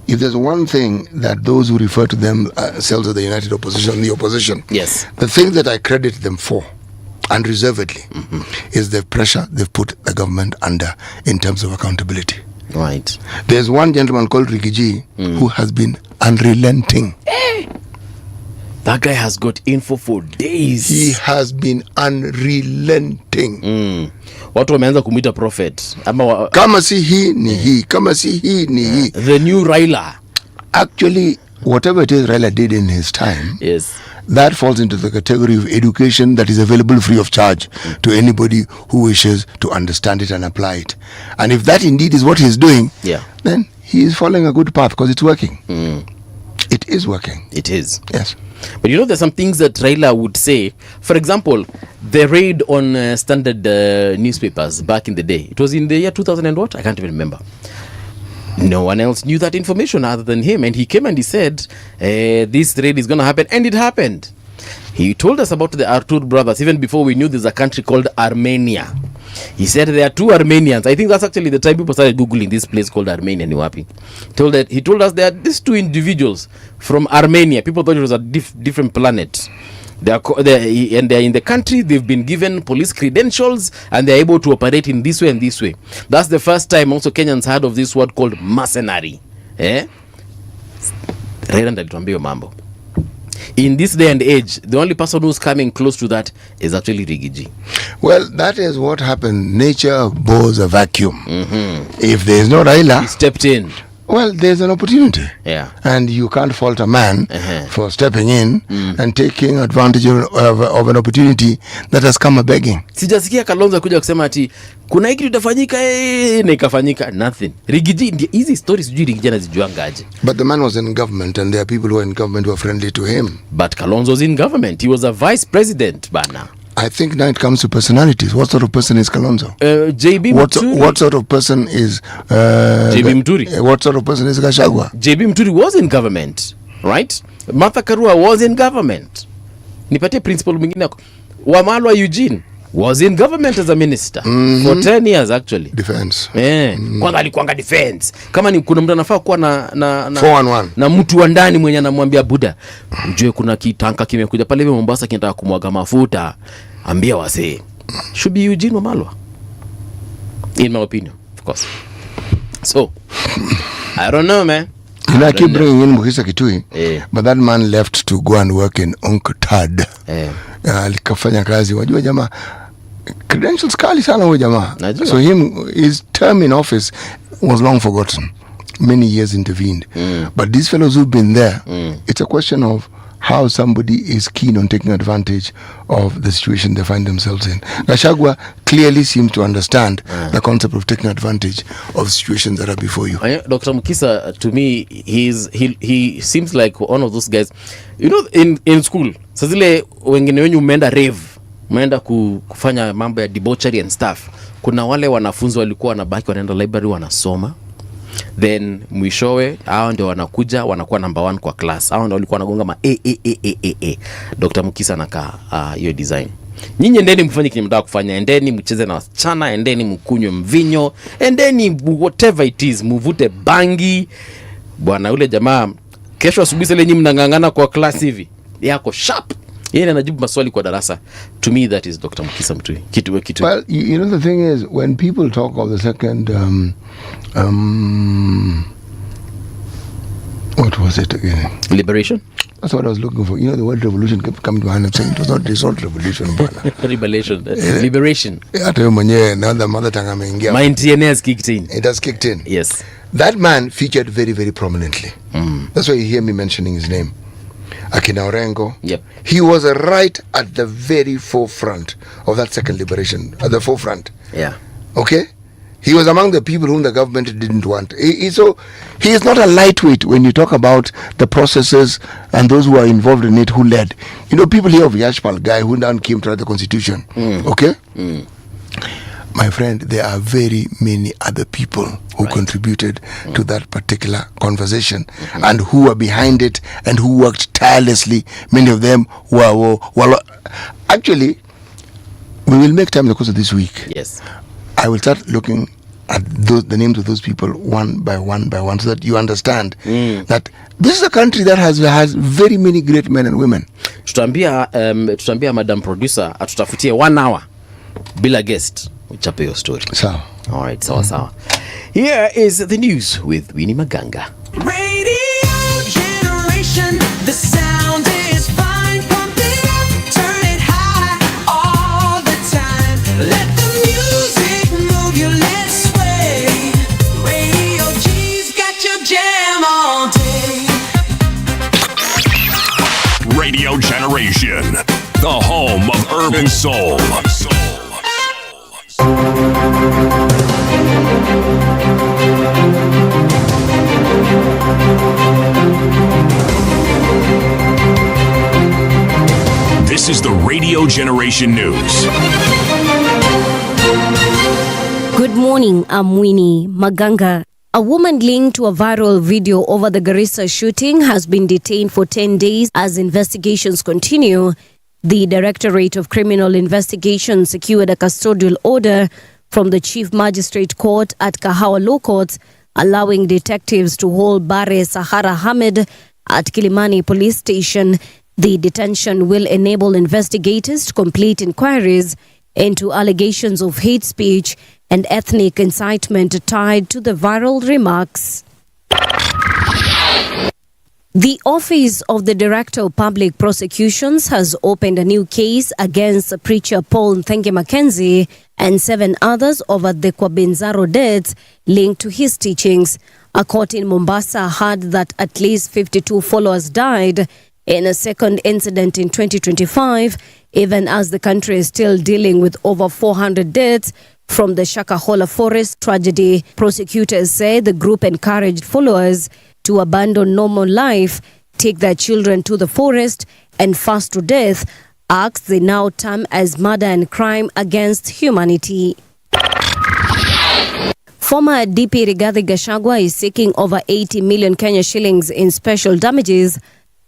If there's one thing that those who refer to themselves as the United Opposition, the opposition, yes, the thing that I credit them for, unreservedly, is the pressure they've put the government under in terms of accountability. Right. There's one gentleman called Rigiji who has been unrelenting. That guy has got info for days. He has been unrelenting. Watu wameanza kumuita prophet. Kama si hii ni hii. Kama si hii ni hii. The new Raila. Actually, whatever it is Raila did in his time, yes, that falls into the category of education that is available free of charge to anybody who wishes to understand it and apply it. And if that indeed is what he's doing, then he is following a good path because it's working. It is working. It is. Yes. But you know, there's some things that Raila would say. For example, the raid on standard newspapers back in the day. It was in the year 2000 and what? I can't even remember. No one else knew that information other than him. And he came and he said, this raid is going to happen. And it happened. He told us about the Artur brothers, even before we knew there's a country called Armenia. He said there are two Armenians. I think that's actually the time people started Googling this place called Armenia. He told us there are these two individuals from Armenia. People thought it was a different planet. They're in the country. They've been given police credentials and they're able to operate in this way and this way. That's the first time also Kenyans heard of this word called mercenary. Mambo. In this day and age, the only person who's coming close to that is actually Rigiji. Well, that is what happened. Nature bores a vacuum. If there is no Raila, he stepped in. Well, there's an opportunity. Yeah. And you can't fault a man for stepping in and taking advantage of an opportunity that has come a begging. Sijasikia Kalonzo kuja kusema ati kuna hiki tutafanyika na ikafanyika nothing. Rigiji, hizi stories sijui Rigiji anazijuanga aje. But the man was in government and there are people who are in government who are friendly to him. But Kalonzo's in government. He was a vice president, bana. I think now it comes to personalities. What sort of person is Kalonzo? JB Muturi. What sort of person is JB Muturi? What sort of person is Gachagua? JB Muturi was in government, right? Martha Karua was in government. Nipatie principal mwingine. Wamalwa Eugene was in government as a minister for 10 years actually. Defense. Kwanza alikuanga defense. Kama ni kuna mtu anafaa kuwa na mtu wa ndani mwenye anamwambia Buda, unjue kuna kitanka kimekuja pale Mombasa kinataka kumwaga mafuta. Ambia wase. Should be Eugene Wamalwa. In my opinion, of course. So, I don't know, man. I keep bringing in Mukisa Kitui, but that man left to go and work in UNCTAD. Alikafanya kazi. Wajua jamaa, credentials kali sana huyo jamaa. So his term in office was long forgotten. Many years intervened. But these fellows who've been there, it's a question of how somebody is keen on taking advantage of the situation they find themselves in. Gachagua clearly seems to understand the concept of taking advantage of situations that are before you. Dr. Mukisa, to me, he seems like one of those guys. You know, in school, sazile wengine wenyu umeenda rave, umeenda kufanya mambo ya debauchery and stuff. Kuna wale wanafunzi walikuwa wanabaki wanaenda library wanasoma. Then mwishowe hao ndio wanakuja wanakuwa number 1 kwa class. Hao ndio walikuwa wanagonga Dr. Mukisa anakaa hiyo design. Nyinyi endeni mfanye kile mtaka kufanya, endeni mcheze na wasichana, endeni mkunywe mvinyo, endeni whatever it is, mvute bangi. Bwana yule jamaa kesho asubuhi sele nyinyi mnangangana kwa class hivi. Yako sharp. Yeye anajibu maswali kwa darasa. To me that is Dr. Mukisa Mtui. Kitu. Well, you know the thing is when people talk of the second what was it again? Liberation? That's what I was looking for. You know, the word revolution kept coming to my mind. I'm saying it was not revolution. Revelation. Liberation. Hata yeye mwenyewe na the mother tongue ameingia. My TNA has kicked in. It has kicked in. Yes. That man featured very, very prominently. That's why you hear me mentioning his name. Akina Orengo. Yep. He was right at the very forefront of that second liberation. At the forefront. Yeah. Okay? He was among the people whom the government didn't want. So he is not a lightweight when you talk about the processes and those who are involved in it who led. You know, people hear of Yashpal, guy who now came to write the constitution. Okay? My friend, there are very many other people who contributed to that particular conversation and who were behind it and who worked tirelessly. Many of them were actually, we will make time in the course of this week. Yes. I will start looking at the names of those people one by one, so that you understand that this is a country that has very many great men and women. Tutambia Madam Producer atutafutie 1 hour bila guest uchape your story. Sawa. All right, sawa. Here is the news with Winnie Maganga. Radio generation, the sound is fine. Pump it up, turn it high all the time. Let the music move you, let's sway. Radio G's got your jam all day. Radio Generation, the home of urban soul. This is the Radio Generation News. Good morning, I'm Winnie Maganga. A woman linked to a viral video over the Garissa shooting has been detained for 10 days as investigations continue. The Directorate of Criminal Investigation secured a custodial order from the Chief Magistrate Court at Kahawa Law Court, allowing detectives to hold Bare Sahara Hamid at Kilimani Police Station. The detention will enable investigators to complete inquiries into allegations of hate speech and ethnic incitement tied to the viral remarks. The Office of the Director of Public Prosecutions has opened a new case against preacher Paul Nthenge Mackenzie and 7 others over the Kwabenzaro deaths linked to his teachings. A court in Mombasa heard that at least 52 followers died in a second incident in 2025, even as the country is still dealing with over 400 deaths from the Shakahola forest tragedy. Prosecutors say the group encouraged followers to abandon normal life, take their children to the forest, and fast to death, acts they now term as murder and crime against humanity. Former DP Rigathi Gachagua is seeking over 80 million Kenya shillings in special damages,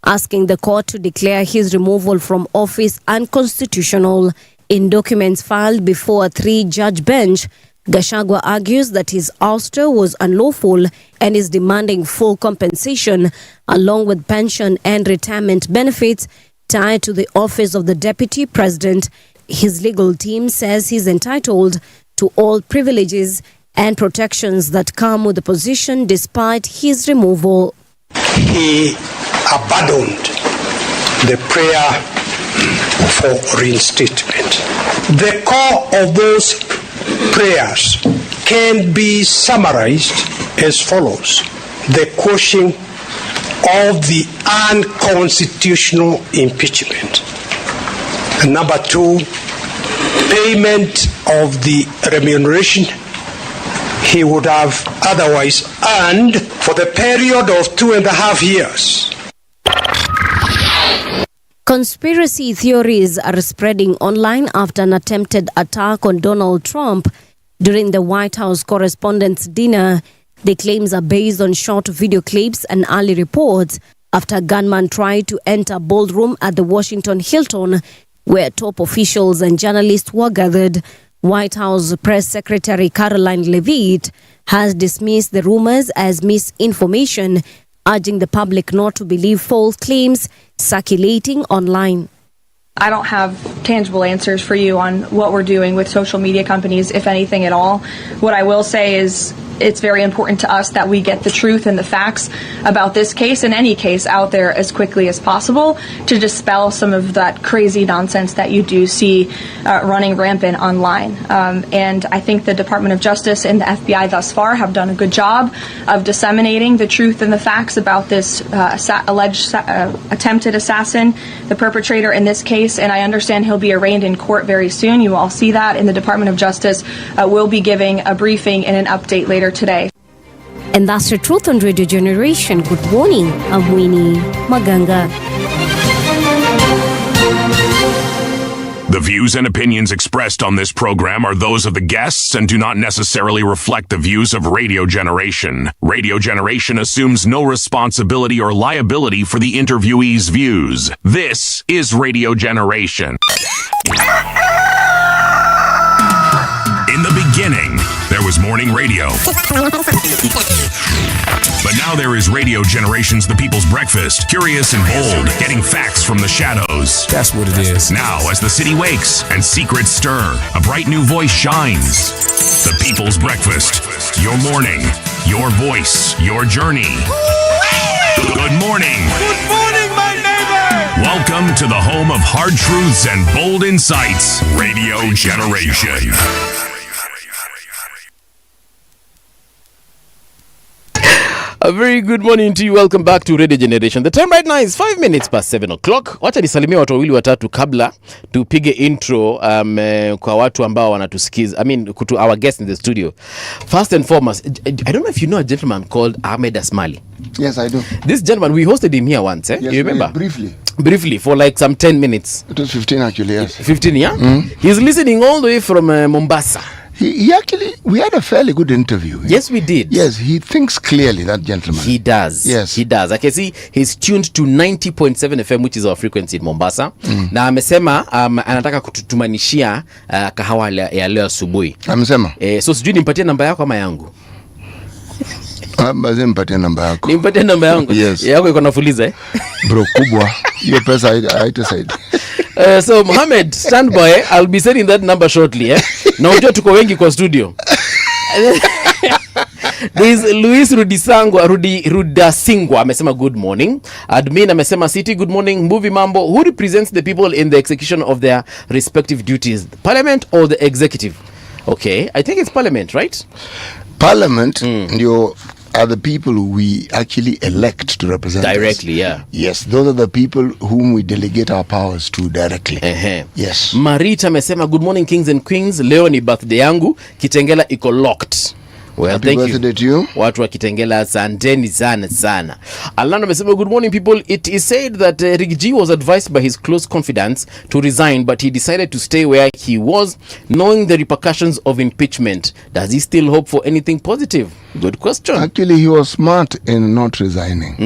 asking the court to declare his removal from office unconstitutional. In documents filed before a 3-judge bench, Gachagua argues that his ouster was unlawful and is demanding full compensation along with pension and retirement benefits tied to the office of the deputy president. His legal team says he's entitled to all privileges and protections that come with the position despite his removal. He abandoned the prayer for reinstatement. The core of those prayers can be summarized as follows: the quashing of the unconstitutional impeachment. Number 2, payment of the remuneration he would have otherwise earned for the period of 2.5 years. Conspiracy theories are spreading online after an attempted attack on Donald Trump during the White House Correspondents' Dinner. The claims are based on short video clips and early reports after a gunman tried to enter a ballroom at the Washington Hilton, where top officials and journalists were gathered. White House Press Secretary Caroline Leavitt has dismissed the rumors as misinformation, urging the public not to believe false claims circulating online. I don't have tangible answers for you on what we're doing with social media companies, if anything at all. What I will say is it's very important to us that we get the truth and the facts about this case and any case out there as quickly as possible to dispel some of that crazy nonsense that you do see running rampant online. And I think the Department of Justice and the FBI thus far have done a good job of disseminating the truth and the facts about this alleged attempted assassin, the perpetrator in this case, and I understand he'll be arraigned in court very soon. You all see that, and the Department of Justice will be giving a briefing and an update later today. And that's the truth on Radio Generation. Good morning. I'm Winnie Maganga. The views and opinions expressed on this program are those of the guests and do not necessarily reflect the views of Radio Generation. Radio Generation assumes no responsibility or liability for the interviewee's views. This is Radio Generation. In the beginning, there was morning radio. But now there is Radio Generation's The People's Breakfast, curious and bold, getting facts from the shadows. That's what it is. Now, as the city wakes and secrets stir, a bright new voice shines. The People's Breakfast. Your morning, your voice, your journey. Good morning. Good morning, my neighbor! Welcome to the home of hard truths and bold insights. Radio Generation. A very good morning to you. Welcome back to Radio Generation. The time right now is 5 minutes past 7 o'clock. Wacha nisalimia watu wawili watatu kabla tupige intro kwa watu ambao wanatusikiza. To our guests in the studio. First and foremost, I don't know if you know a gentleman called Ahmed Asmali. Yes, I do. This gentleman, we hosted him here once, eh? Yes, You remember? Briefly, for like some 10 minutes. It was 15 actually, yes. 15, yeah? He's listening all the way from Mombasa. He actually, we had a fairly good interview. Yes, we did. Yes, he thinks clearly, that gentleman. He does. Yes. He does. I can see he's tuned to 90.7 FM, which is our frequency in Mombasa. Na amesema anataka kututumanishia kahawa ya leo asubuhi. Amesema? So sijui nimpatie namba yako ama yangu? Basi nimpatie namba yako. Nimpatie namba yangu? Yes. Yako iko nafuliza, eh? Bro, kubwa. Hiyo pesa haitasaidi. So Mohammed, stand by. I'll be sending that number shortly, eh? Na unajua tuko wengi kwa studio. There is Luis Rudasingwa amesema good morning. Admin amesema City good morning. Movie Mambo, who represents the people in the execution of their respective duties? Parliament or the executive? Okay, I think it's Parliament, right? Parliament are the people who we actually elect to represent directly us. Yeah. Yes, those are the people whom we delegate our powers to directly. Yes. Marita amesema good morning kings and queens, leo ni birthday yangu, Kitengela iko locked. Well, happy thank birthday to you. Watu wa Kitengela, asanteni sana. Alana amesema good morning people. It is said that Rick G was advised by his close confidants to resign, but he decided to stay where he was, knowing the repercussions of impeachment. Does he still hope for anything positive? Good question. Actually, he was smart in not resigning.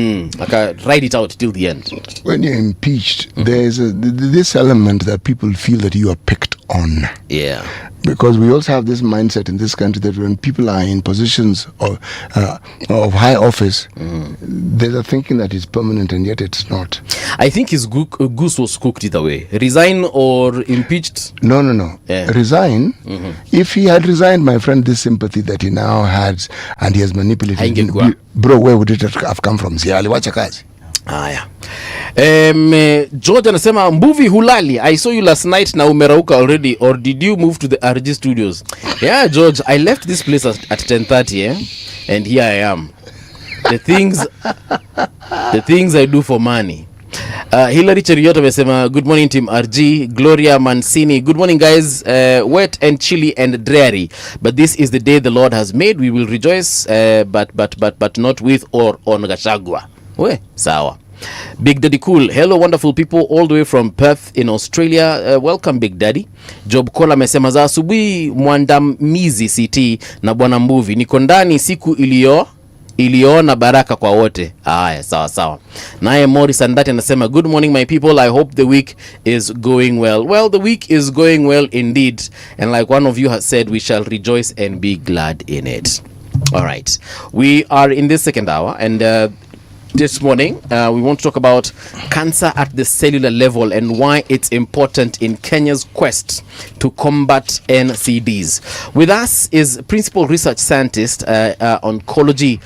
Ride it out till the end. When you're impeached, there is this element that people feel that you are picked on. Yeah. Because we also have this mindset in this country that when people are in positions of high office, they're thinking that it's permanent, and yet it's not. I think his goose was cooked either way. Resign or impeached? No. Yeah. Resign. If he had resigned, my friend, this sympathy that he now has and he has manipulated, bro, where would it have come from? Aliwacha kazi. Haya. George anasema Mbuvi hulali, I saw you last night na umerauka already, or did you move to the RG studios? Yeah, George, I left this place at 10:30, and here I am. The things I do for money. Hilary Cheriota amesema good morning team RG. Gloria Mancini, good morning guys. Wet and chilly and dreary, but this is the day the Lord has made. We will rejoice, but not with or on Gachagua. We sawa. Big Daddy Cool, hello wonderful people all the way from Perth in Australia. Welcome Big Daddy. Job Kola amesema za asubuhi mwandamizi CT na bwana Mbuvi, niko ndani siku iliona baraka kwa wote. Haya, sawa. Naye Morris Andati anasema good morning my people, I hope the week is going well. Well, the week is going well indeed, and like one of you has said, we shall rejoice and be glad in it. All right, we are in this second hour, and this morning. We want to talk about cancer at the cellular level and why it's important in Kenya's quest to combat NCDs. With us is Principal Research Scientist, Oncology,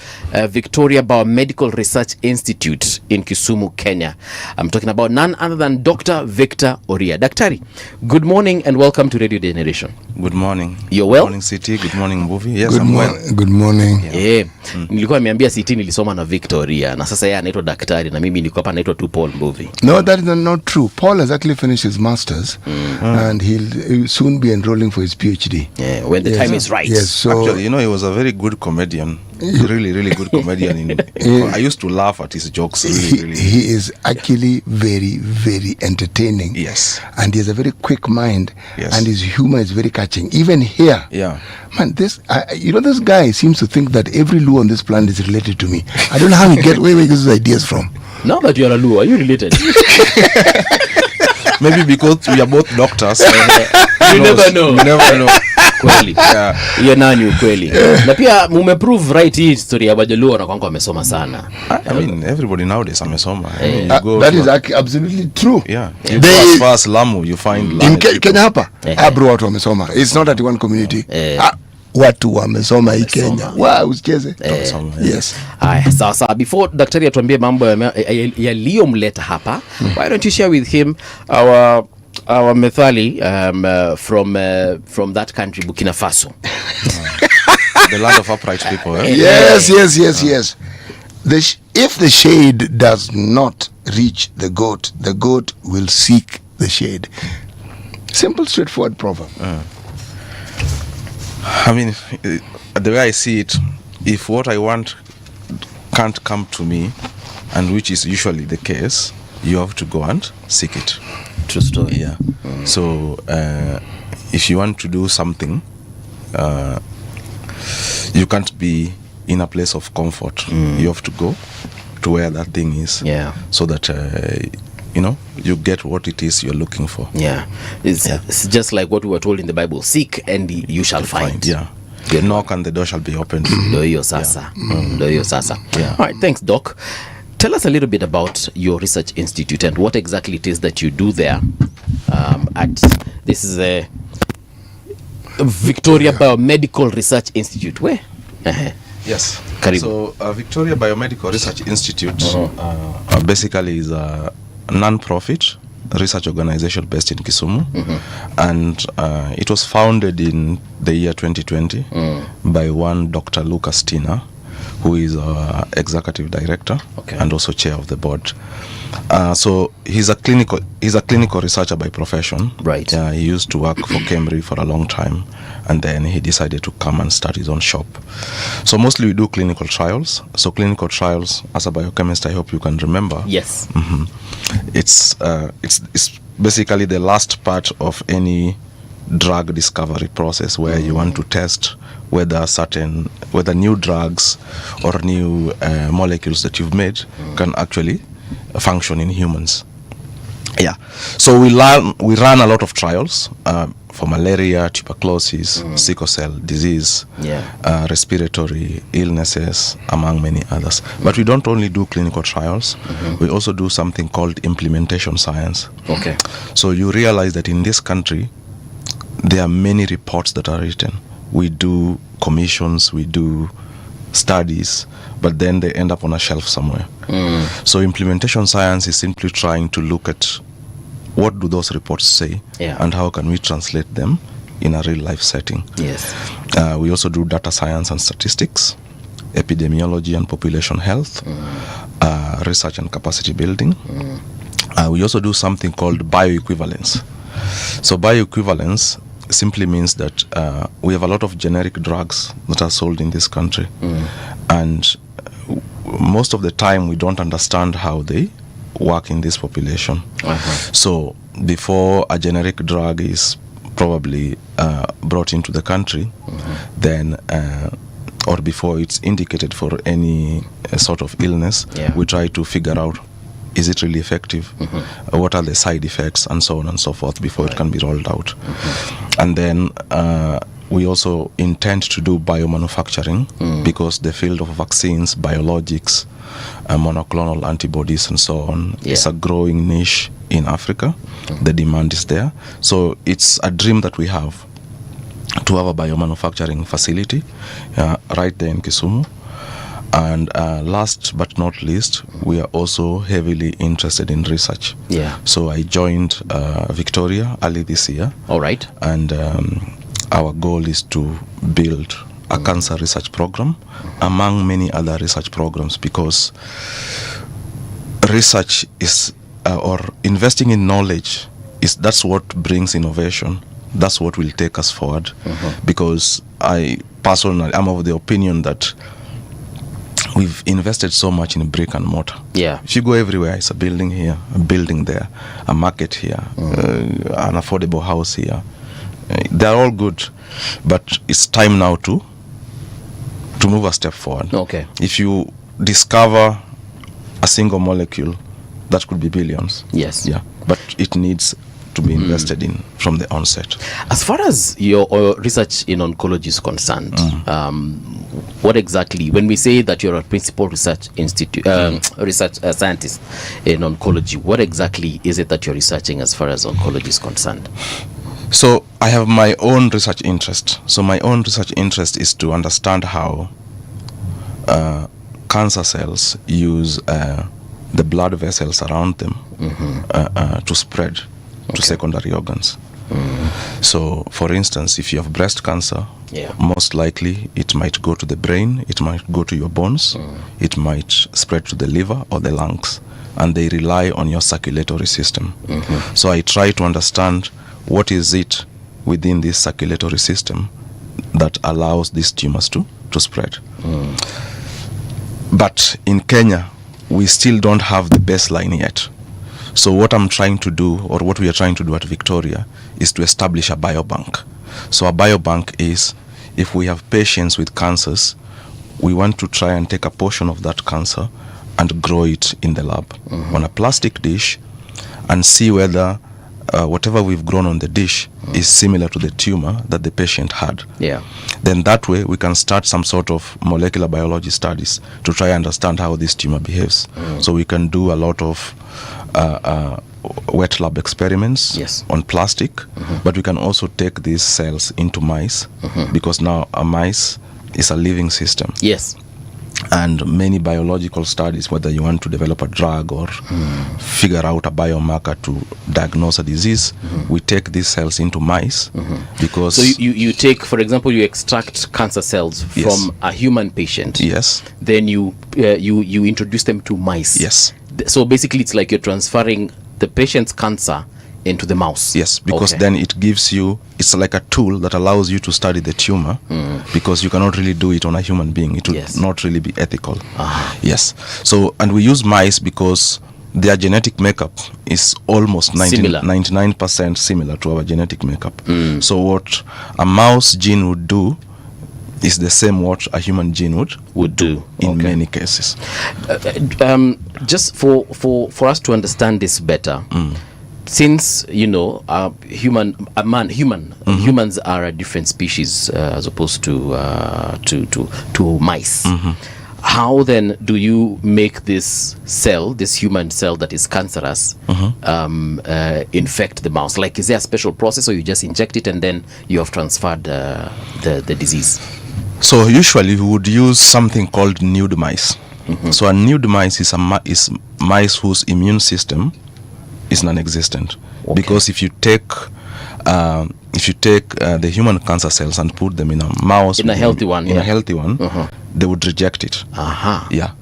Victoria Biomedical Research Institute in Kisumu, Kenya. I'm talking about none other than Dr. Victor Oria. Daktari, good morning and welcome to Radio Generation. Good morning. You're well? Good morning, City. Good morning, Mbuvi. Yes, Good, I'm well. good morning. Yeah. Nilikuwa nimeambia City nilisoma na Victoria na sasa yeye anaitwa daktari na mimi nilikuwa hapa naitwa tu Paul Mbuvi. No, that is not true. Paul has actually finished his masters and he'll soon be enrolling for his PhD. Yeah, when the Yes. time is right. Yes, so Actually, he was a very good comedian. Really good comedian. I used to laugh at his jokes. Really. he is actually very, very entertaining. Yes. And he has a very quick mind. Yes. And his humor is very catching. Even here. Yeah. Man, this guy seems to think that every Luo on this planet is related to me. I don't know how he where he gets his ideas from. Now that you are a Luo, are you related? Maybe because we are both doctors. You never know. You never know. Kweli. Yeah. Hiyo nani ukweli. Na pia mumeprove right hii story ya Wajaluo na kwangu wamesoma sana. I mean, everybody nowadays amesoma. You go That to is absolutely true. yeah. You go as far as Lamu, you find In learned people. Kenya hapa bro, watu wamesoma. It's not at one community. Watu wamesoma hii Kenya. Wow, usicheze. Yes. Aya, sawa. Before daktari atuambie mambo yaliyomleta hapa, why don't you share with him our methali from that country, Burkina Faso. The land of upright people. Eh? Yes. If the shade does not reach the goat will seek the shade. Simple, straightforward proverb. I mean, the way I see it, if what I want can't come to me, and which is usually the case, you have to go and seek it. True story. Yeah. So if you want to do something, you can't be in a place of comfort. You have to go to where that thing is. Yeah. So that you get what it is you're looking for. Yeah. It's just like what we were told in the Bible, seek and you shall find. Yeah. You knock and the door shall be opened. Ndio hiyo sasa. Yeah. All right, thanks Doc. Tell us a little bit about your research institute and what exactly it is that you do there. This is a Victoria Biomedical Research Institute. Where? Yes. Karibu. So Victoria Biomedical Research Institute basically is a non-profit research organization based in Kisumu, and it was founded in the year 2020 by one Dr. Lucas Tina, who is our executive director and also chair of the board. So he's a clinical researcher by profession. Right. He used to work for Cambridge for a long time, and then he decided to come and start his own shop. So mostly we do clinical trials. So clinical trials, as a biochemist, I hope you can remember. Yes. It's basically the last part of any drug discovery process where you want to test whether new drugs or new molecules that you've made can actually function in humans. Yeah. So we run a lot of trials for malaria, tuberculosis, sickle cell disease, respiratory illnesses, among many others. But we don't only do clinical trials. We also do something called implementation science. Okay. So you realize that in this country, there are many reports that are written. We do commissions, we do studies, but then they end up on a shelf somewhere. So implementation science is simply trying to look at what do those reports say and how can we translate them in a real life setting. Yes. We also do data science and statistics, epidemiology and population health, research and capacity building. We also do something called bioequivalence. So bioequivalence simply means that we have a lot of generic drugs that are sold in this country, and most of the time we don't understand how they work in this population. So before a generic drug is probably brought into the country, then or before it's indicated for any sort of illness, we try to figure out, is it really effective? What are the side effects, and so on and so forth, before it can be rolled out. And then we also intend to do biomanufacturing because the field of vaccines, biologics, monoclonal antibodies and so on is a growing niche in Africa. The demand is there. So it's a dream that we have to have a biomanufacturing facility right there in Kisumu. And last but not least, we are also heavily interested in research. Yeah. So I joined Victoria early this year. All right. And our goal is to build a cancer research program among many other research programs, because research is or investing in knowledge that's what brings innovation. That's what will take us forward. Because I personally am of the opinion that we've invested so much in brick and mortar. Yeah. If you go everywhere, it's a building here, a building there, a market here, an affordable house here. They're all good, but it's time now to move a step forward. Okay. If you discover a single molecule, that could be billions. Yes. Yeah, but it needs to be invested in from the onset. As far as your research in oncology is concerned, what exactly, when we say that you're a principal research research scientist in oncology, what exactly is it that you're researching as far as oncology is concerned? So I have my own research interest. So my own research interest is to understand how cancer cells use the blood vessels around them to spread to secondary organs. So, for instance, if you have breast cancer, most likely it might go to the brain, it might go to your bones, it might spread to the liver or the lungs, and they rely on your circulatory system. So I try to understand what is it within this circulatory system that allows these tumors to spread. But in Kenya, we still don't have the baseline yet. So what I'm trying to do, or what we are trying to do at Victoria, is to establish a biobank. So a biobank is, if we have patients with cancers, we want to try and take a portion of that cancer and grow it in the lab on a plastic dish, and see whether whatever we've grown on the dish is similar to the tumor that the patient had. Then that way we can start some sort of molecular biology studies to try and understand how this tumor behaves. So we can do a lot of wet lab experiments on plastic, but we can also take these cells into mice, because now a mice is a living system. And many biological studies, whether you want to develop a drug or figure out a biomarker to diagnose a disease, we take these cells into mice. Because so you take, for example, you extract cancer cells from a human patient. Then you introduce them to mice. So basically it's like you're transferring the patient's cancer into the mouse. Because then it gives you, it's like a tool that allows you to study the tumor, because you cannot really do it on a human being. It would not really be ethical. So, and we use mice because their genetic makeup is almost 99% similar to our genetic makeup. So what a mouse gene would do is the same what a human gene would do in many cases. Just for us to understand this better, since humans are a different species as opposed to mice. How then do you make this human cell that is cancerous, infect the mouse? Like, is there a special process, or you just inject it and then you have transferred the disease? So usually we would use something called nude mice. So a nude mice is mice whose immune system is non-existent. Because if you take the human cancer cells and put them in a mouse, in a healthy one, they would reject it.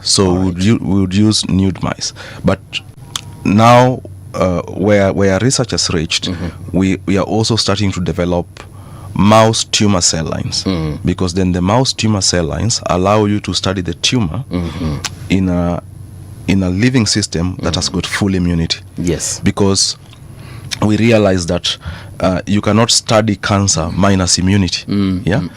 So we would use nude mice. But now where research has reached, we are also starting to develop mouse tumor cell lines, because then the mouse tumor cell lines allow you to study the tumor in a living system that has got full immunity. Because we realize that you cannot study cancer minus immunity.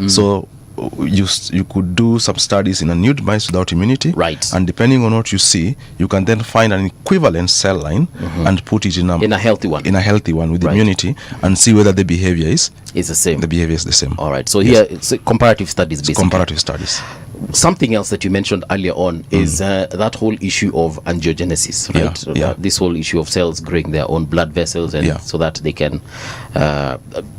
So you could do some studies in a nude mice without immunity, Right. and depending on what you see, you can then find an equivalent cell line and put it in In a healthy one. with Right. immunity, and see whether the behavior is It's the same. the same. All right. So here it's comparative studies, basically. Comparative studies. Something else that you mentioned earlier on is that whole issue of angiogenesis, right? Yeah. This whole issue of cells growing their own blood vessels, and Yeah. so that they can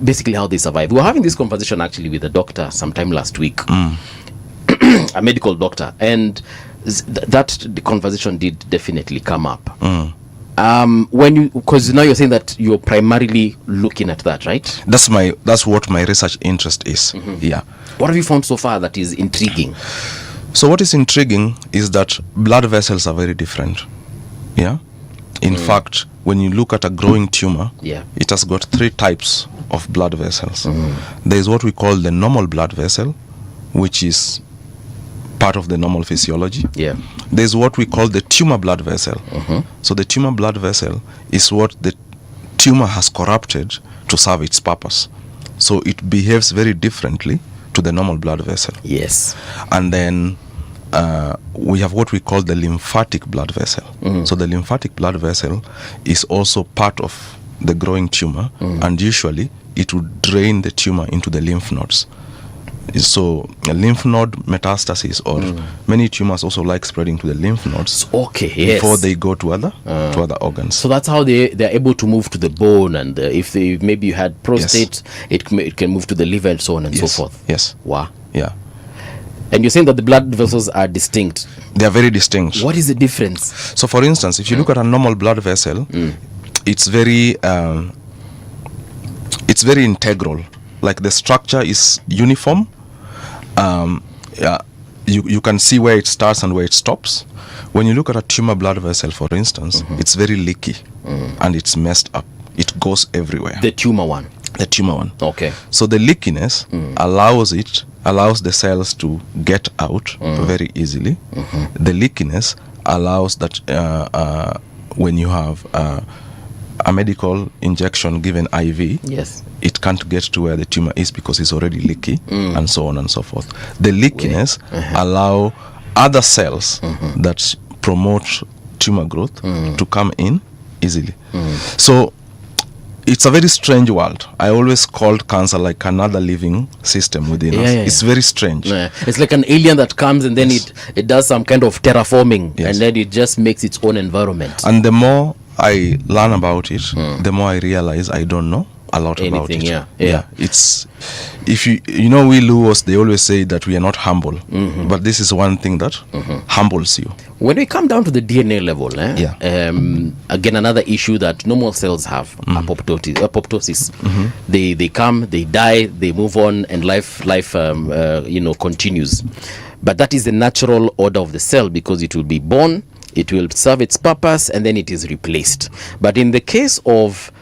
basically how they survive. We were having this conversation actually with a doctor sometime last week, a medical doctor, and the conversation did definitely come up. When you, because now you're saying that you're primarily looking at that, right? That's what my research interest is. Yeah. What have you found so far that is intriguing? So what is intriguing is that blood vessels are very different. Yeah. In fact, when you look at a growing tumor, Yeah. it has got 3 types of blood vessels. There is what we call the normal blood vessel, which is part of the normal physiology. Yeah. There's what we call the tumor blood vessel. So the tumor blood vessel is what the tumor has corrupted to serve its purpose. So it behaves very differently to the normal blood vessel. Yes. And then we have what we call the lymphatic blood vessel. So the lymphatic blood vessel is also part of the growing tumor, and usually it would drain the tumor into the lymph nodes. So a lymph node metastasis, or many tumors also like spreading to the lymph nodes Okay. Yes. before they go to other organs. So that's how they're able to move to the bone, and if they maybe you had prostate, it can move to the liver and so on and so Yes. forth. Yes. Wow. Yeah. And you're saying that the blood vessels are distinct. They are very distinct. What is the difference? So for instance, if you look at a normal blood vessel, it's very integral. Like the structure is uniform. You can see where it starts and where it stops. When you look at a tumor blood vessel, for instance, it's very leaky and it's messed up. It goes everywhere. The tumor one. The tumor one. Okay. So the leakiness allows the cells to get out very easily. The leakiness allows that when you have a medical injection given IV, Yes. it can't get to where the tumor is because it's already leaky, and so on and so forth. The leakiness allow other cells that promote tumor growth to come in easily. So it's a very strange world. I always called cancer like another living system within us. It's very strange. Yeah. It's like an alien that comes and then it does some kind of terraforming, Yes. and then it just makes its own environment. And the more I learn about it, the more I realize I don't know a lot about Anything, it. yeah. It's, if we Luos, they always say that we are not humble, but this is one thing that humbles you. When we come down to the DNA level, Yeah. Again, another issue that normal cells have, apoptosis. They come, they die, they move on, and life continues. But that is the natural order of the cell, because it will be born, it will serve its purpose, and then it is replaced. But in the case of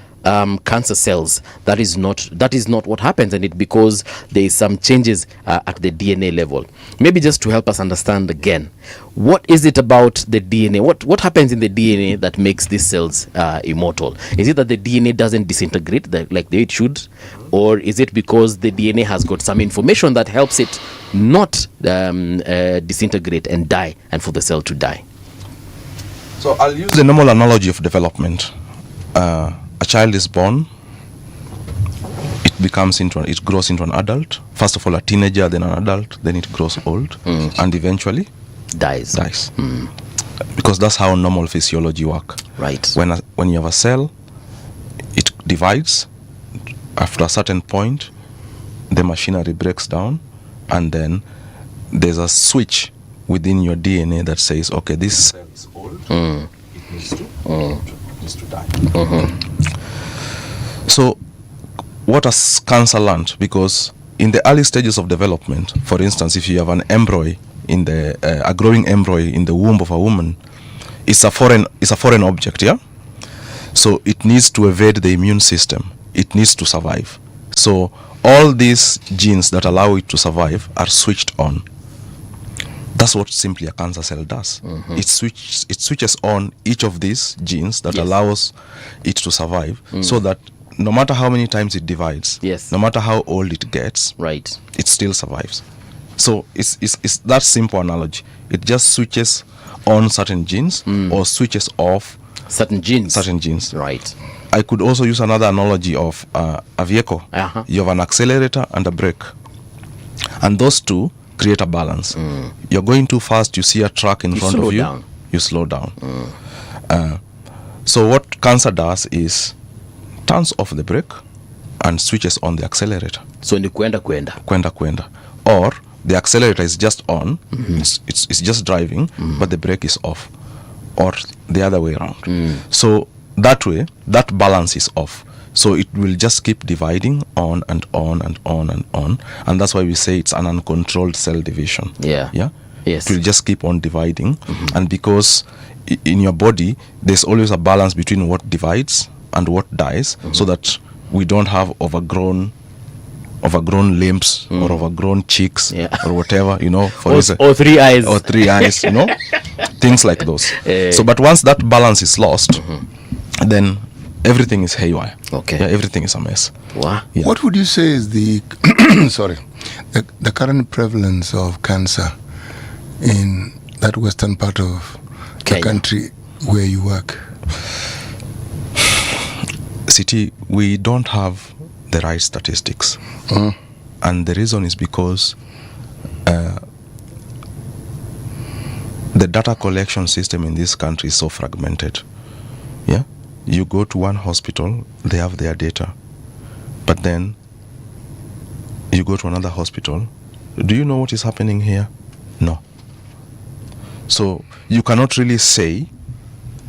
cancer cells, that is not what happens, and it because there is some changes at the DNA level. Maybe just to help us understand again, what is it about the DNA? What happens in the DNA that makes these cells immortal? Is it that the DNA doesn't disintegrate like it should, or is it because the DNA has got some information that helps it not disintegrate and die, and for the cell to die? So I'll use the normal analogy of development. A child is born, it grows into an adult. First of all, a teenager, then an adult, then it grows old, and eventually Dies. Because that's how normal physiology works. Right. When you have a cell, it divides. After a certain point, the machinery breaks down, and then there's a switch within your DNA that says, okay, this cell is old, it needs to die. So what has cancer learned? Because in the early stages of development, for instance, if you have an embryo in a growing embryo in the womb of a woman, it's a foreign object, yeah? So it needs to evade the immune system. It needs to survive. So all these genes that allow it to survive are switched on. That's what simply a cancer cell does. It switches on each of these genes that allows it to survive, so that no matter how many times it divides, Yes. no matter how old it gets, Right. it still survives. So it's that simple analogy. It just switches on certain genes or switches off Certain genes. Right. I could also use another analogy of a vehicle. You have an accelerator and a brake, and those two create a balance. You're going too fast, you see a truck in front of you, you slow down. So what cancer does is turns off the brake and switches on the accelerator. So ni kwenda. Or the accelerator is just on, it's just driving, but the brake is off, or the other way around. So that way, that balance is off. So it will just keep dividing on and on and on and on, and that's why we say it's an uncontrolled cell division. Yeah. Yes. It will just keep on dividing, and because in your body there's always a balance between what divides and what dies, so that we don't have overgrown limbs or overgrown cheeks or whatever, or 3 eyes or 3 eyes, things like those. So but once that balance is lost, then everything is haywire. Okay. Yeah, everything is a mess. Wow. Yeah. What would you say is the the current prevalence of cancer in that western part of the country where you work? City, we don't have the right statistics, and the reason is because the data collection system in this country is so fragmented. Yeah, you go to one hospital, they have their data, but then you go to another hospital, do you know what is happening here? No. So you cannot really say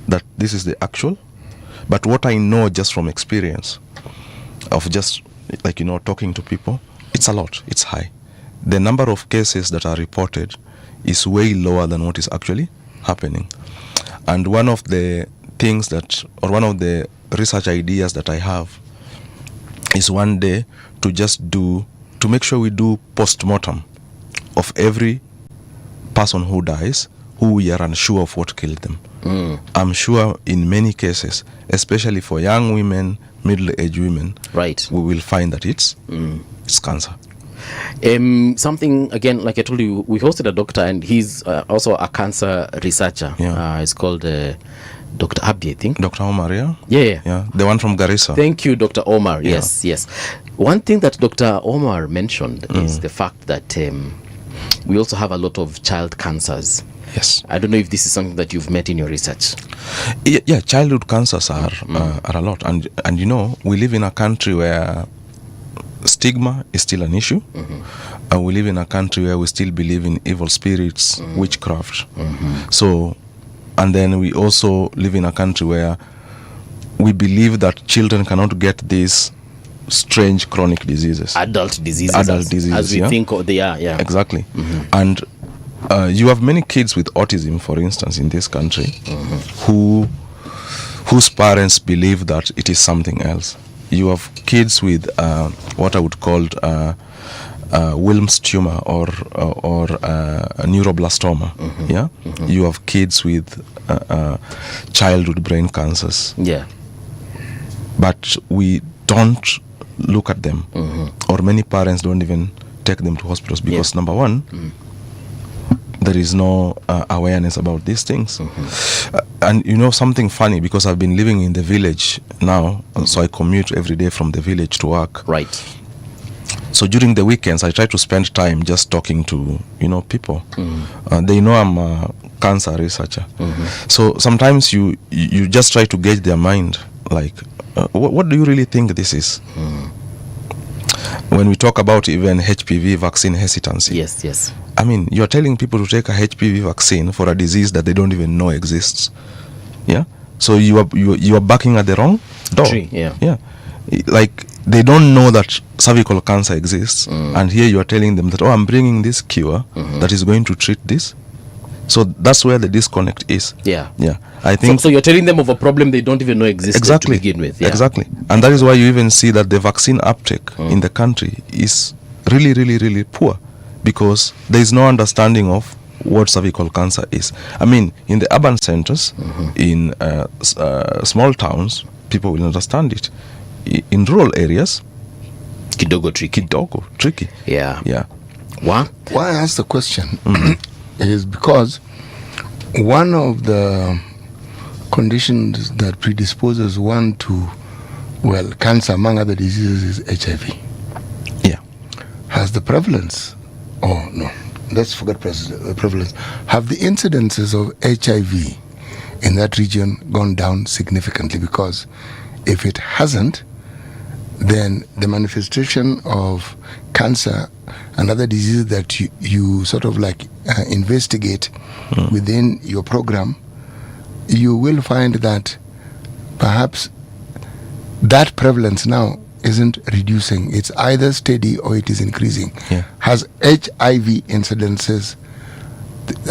that this is the actual, but what I know just from experience of just talking to people, it's a lot, it's high. The number of cases that are reported is way lower than what is actually happening. And one of the things one of the research ideas that I have is one day to make sure we do post-mortem of every person who dies, who we are unsure of what killed them. I'm sure in many cases, especially for young women, middle-aged women, right, we will find that it's cancer. Something, again, like I told you, we hosted a doctor, and he's also a cancer researcher. It's called Dr. Abdi, I think. Dr. Omar, yeah? Yeah. The one from Garissa. Thank you, Dr. Omar. Yes. One thing that Dr. Omar mentioned is the fact that we also have a lot of child cancers. Yes. I don't know if this is something that you've met in your research. Yeah, childhood cancers are a lot. And we live in a country where stigma is still an issue. We live in a country where we still believe in evil spirits, witchcraft. So, and then we also live in a country where we believe that children cannot get these strange chronic diseases. Adult diseases. As we think they are, yeah. Exactly. And you have many kids with autism, for instance, in this country, whose parents believe that it is something else. You have kids with what I would call Wilms tumor or neuroblastoma. You have kids with childhood brain cancers. Yeah. But we don't look at them, or many parents don't even take them to hospitals because number one, there is no awareness about these things. And something funny, because I've been living in the village now, so I commute every day from the village to work. Right. So during the weekends, I try to spend time just talking to people. They know I'm a cancer researcher. So sometimes you just try to gauge their mind, like, what do you really think this is? When we talk about even HPV vaccine hesitancy. Yes. I mean, you're telling people to take a HPV vaccine for a disease that they don't even know exists. Yeah. So you are backing at the wrong door. Tree, yeah. Like, they don't know that cervical cancer exists, and here you are telling them that, I'm bringing this cure that is going to treat this. So that's where the disconnect is. Yeah. I think so. You're telling them of a problem they don't even know existed exactly to begin with. Yeah. Exactly, and that is why you even see that the vaccine uptake in the country is really, really, really poor, because there is no understanding of what cervical cancer is. I mean, in the urban centers, in small towns, people will understand it. In rural areas, Kidogo tricky. tricky. Yeah. Wow. Why I ask the question is because one of the conditions that predisposes one to, well, cancer among other diseases is HIV. Yeah. Has the prevalence, oh no, let's forget prevalence, have the incidences of HIV in that region gone down significantly? Because if it hasn't, then the manifestation of cancer and other diseases that you sort of like investigate within your program, you will find that perhaps that prevalence now isn't reducing. It's either steady or it is increasing. Yeah. Has HIV incidences,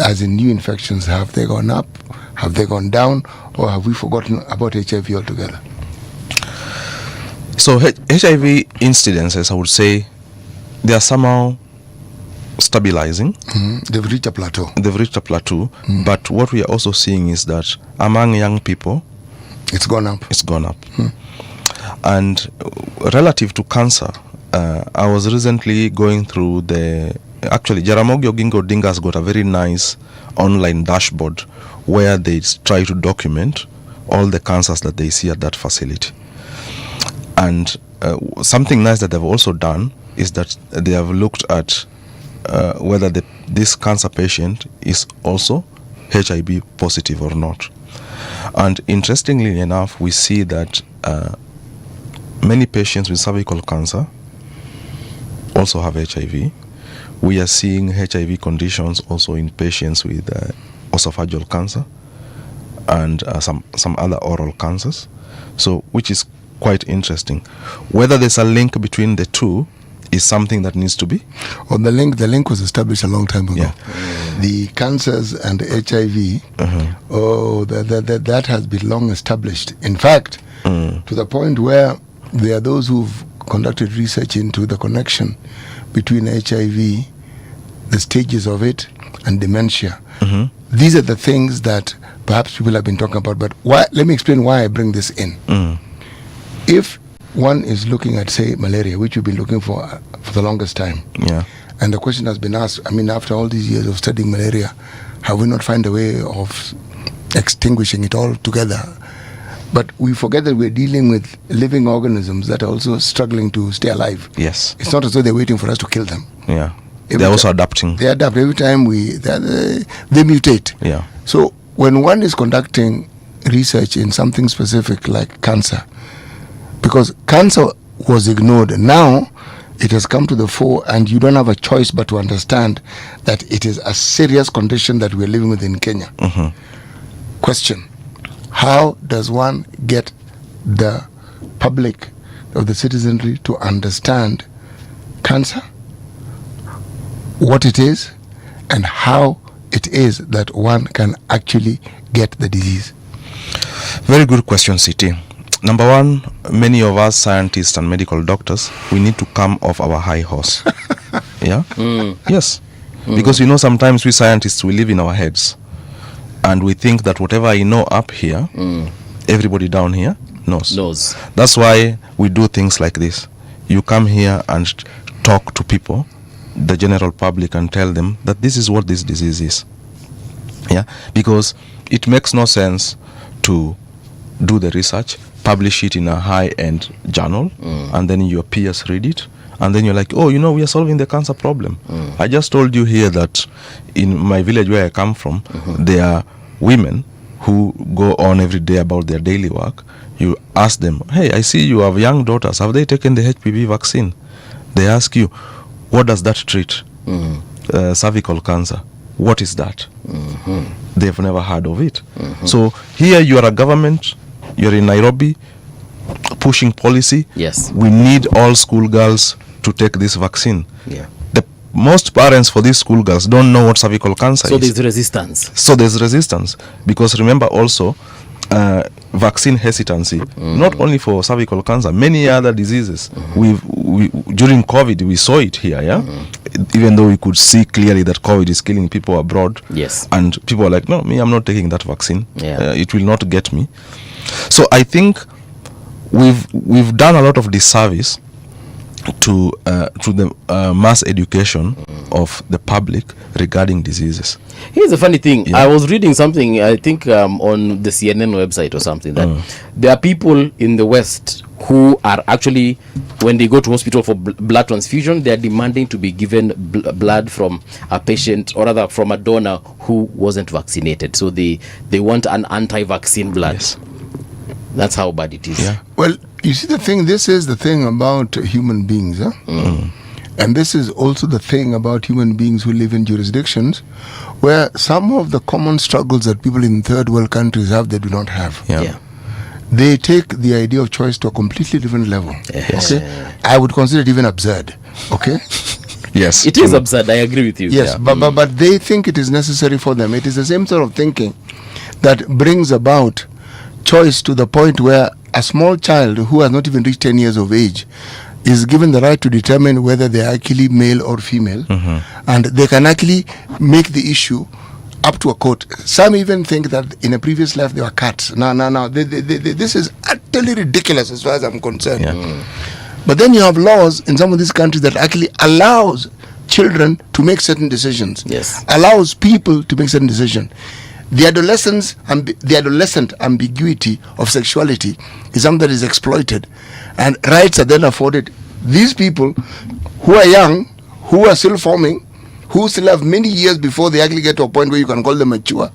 as in new infections, have they gone up, have they gone down, or have we forgotten about HIV altogether? So HIV incidences, I would say, they are somehow stabilizing. They've reached a plateau. But what we are also seeing is that among young people, It's gone up. it's gone up. And relative to cancer, I was recently going through actually Jaramogi Oginga Odinga has got a very nice online dashboard where they try to document all the cancers that they see at that facility. And something nice that they've also done is that they have looked at whether this cancer patient is also HIV positive or not. And interestingly enough, we see that many patients with cervical cancer also have HIV. We are seeing HIV conditions also in patients with esophageal cancer and some other oral cancers. So, which is quite interesting. Whether there's a link between the two is something that needs to be. Well, the link was established a long time ago. Yeah. The cancers and HIV, that has been long established. In fact, to the point where there are those who've conducted research into the connection between HIV, the stages of it, and dementia. These are the things that perhaps people have been talking about. But let me explain why I bring this in. If one is looking at, say, malaria, which we've been looking for the longest time, and the question has been asked, I mean, after all these years of studying malaria, have we not found a way of extinguishing it altogether? But we forget that we're dealing with living organisms that are also struggling to stay alive. Yes. It's not as though they're waiting for us to kill them. Yeah. They're also adapting. They adapt. Every time they mutate. Yeah. So when one is conducting research in something specific like cancer, because cancer was ignored, now it has come to the fore, and you don't have a choice but to understand that it is a serious condition that we're living with in Kenya. Question: how does one get the public of the citizenry to understand cancer, what it is, and how it is that one can actually get the disease? Very good question, CT. Number one, many of us scientists and medical doctors, we need to come off our high horse. Yeah? Yes. Because sometimes we scientists, we live in our heads. And we think that whatever I know up here, everybody down here knows. That's why we do things like this. You come here and talk to people, the general public, and tell them that this is what this disease is. Yeah? Because it makes no sense to do the research, publish it in a high-end journal, and then your peers read it, and then you're like, we are solving the cancer problem. I just told you here that in my village where I come from, there are women who go on every day about their daily work. You ask them, hey, I see you have young daughters. Have they taken the HPV vaccine? They ask you, what does that treat? Cervical cancer. What is that? They've never heard of it. So here you are a government, you're in Nairobi, pushing policy. Yes. We need all schoolgirls to take this vaccine. Yeah. Most parents for these schoolgirls don't know what cervical cancer So is. there's resistance. So there's resistance. Because remember also, vaccine hesitancy, not only for cervical cancer, many other diseases. We during COVID, we saw it here, even though we could see clearly that COVID is killing people abroad. Yes. And people are like, no, I'm not taking that vaccine. Yeah. It will not get me. So I think we've done a lot of disservice to the mass education of the public regarding diseases. Here's a funny thing. Yeah. I was reading something, I think on the CNN website or something, that there are people in the West who are actually, when they go to hospital for blood transfusion, they are demanding to be given blood from a patient, or rather from a donor who wasn't vaccinated. So they want an anti-vaccine blood. Yes. That's how bad it is. Yeah. Well, you see, this is the thing about human beings, huh? And this is also the thing about human beings who live in jurisdictions where some of the common struggles that people in third world countries have, they do not have. Yeah. They take the idea of choice to a completely different level. Yes. Okay? I would consider it even absurd. Okay? Yes. It is absurd. I agree with you. Yes, Yeah. but they think it is necessary for them. It is the same sort of thinking that brings about choice to the point where a small child who has not even reached 10 years of age is given the right to determine whether they are actually male or female, and they can actually make the issue up to a court. Some even think that in a previous life they were cats. No. This is utterly ridiculous as far as I'm concerned. Yeah. But then you have laws in some of these countries that actually allows children to make certain decisions. Yes. Allows people to make certain decisions. The adolescent ambiguity of sexuality is something that is exploited, and rights are then afforded. These people who are young, who are still forming, who still have many years before they actually get to a point where you can call them mature,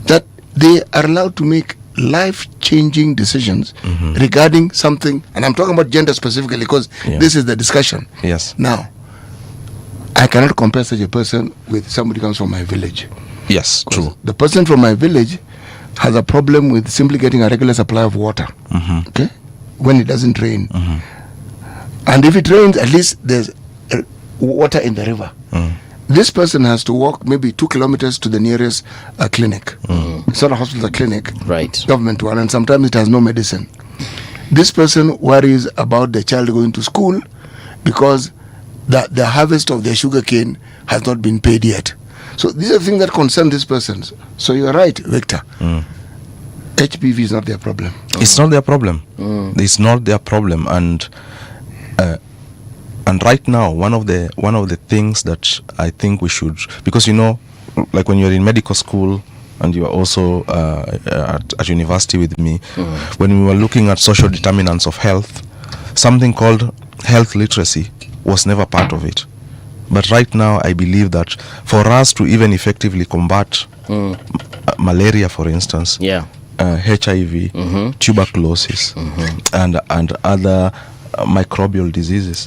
that they are allowed to make life-changing decisions regarding something, and I'm talking about gender specifically because this is the discussion. Yes. Now, I cannot compare such a person with somebody who comes from my village. Yes, true. The person from my village has a problem with simply getting a regular supply of water. Okay, when it doesn't rain, and if it rains, at least there's water in the river. This person has to walk maybe 2 kilometers to the nearest clinic. It's not a hospital, a clinic, Right. government one, and sometimes it has no medicine. This person worries about the child going to school because the harvest of their sugar cane has not been paid yet. So these are things that concern these persons. So you're right, Victor. HPV is not their problem. It's not their problem. It's not their problem, and right now one of the things that I think we should, because like when you're in medical school and you are also at university with me, when we were looking at social determinants of health, something called health literacy was never part of it. But right now I believe that for us to even effectively combat malaria, for instance, HIV, tuberculosis, and other microbial diseases,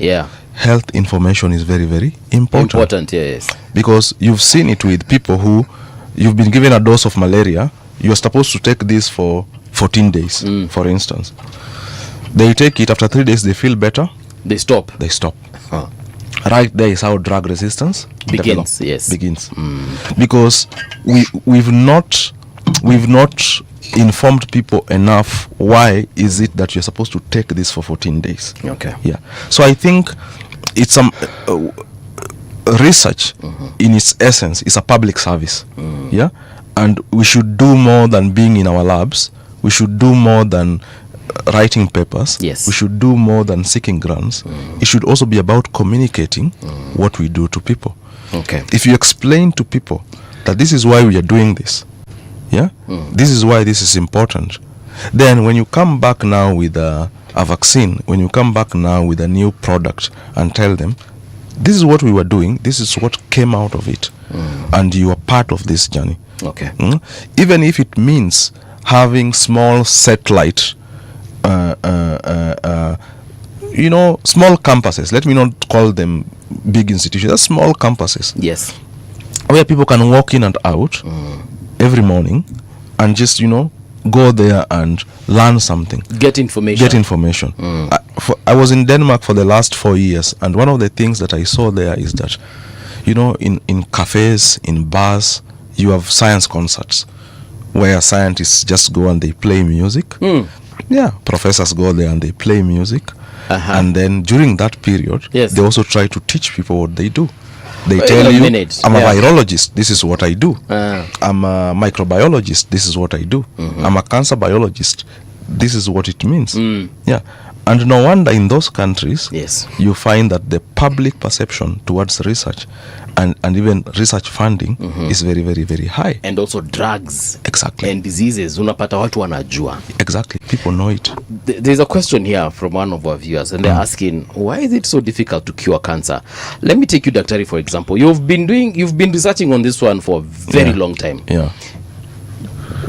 health information is very, very important. Yes. Because you've seen it with people who you've been given a dose of malaria, you're supposed to take this for 14 days, for instance. They take it, after 3 days they feel better, They stop. Right there is how drug resistance Begins. develops. Yes. Begins. Because we've not informed people enough why is it that you're supposed to take this for 14 days. Okay. Yeah. So I think it's some research in its essence is a public service. Yeah. And we should do more than being in our labs. We should do more than writing papers. Yes. We should do more than seeking grants. It should also be about communicating what we do to people. Okay. If you explain to people that this is why we are doing this, this is why this is important, then when you come back now with a vaccine, when you come back now with a new product and tell them this is what we were doing, this is what came out of it, and you are part of this journey. Okay. Even if it means having small satellite small campuses, let me not call them big institutions, they're small campuses. Yes. Where people can walk in and out every morning and just, go there and learn something. Get information. I was in Denmark for the last 4 years, and one of the things that I saw there is that, in cafes, in bars, you have science concerts where scientists just go and they play music. Yeah, professors go there and they play music. And then during that period, they also try to teach people what they do. They tell you, I'm a virologist, this is what I do. I'm a microbiologist, this is what I do. I'm a cancer biologist, this is what it means. Yeah. And no wonder in those countries, Yes. you find that the public perception towards research and even research funding is very, very, very high. And also drugs. Exactly. And diseases. Unapata watu wanajua. Exactly. People know it. There's a question here from one of our viewers, and they're asking, why is it so difficult to cure cancer? Let me take you, Daktari, for example. You've been researching on this one for a very long time. Yeah.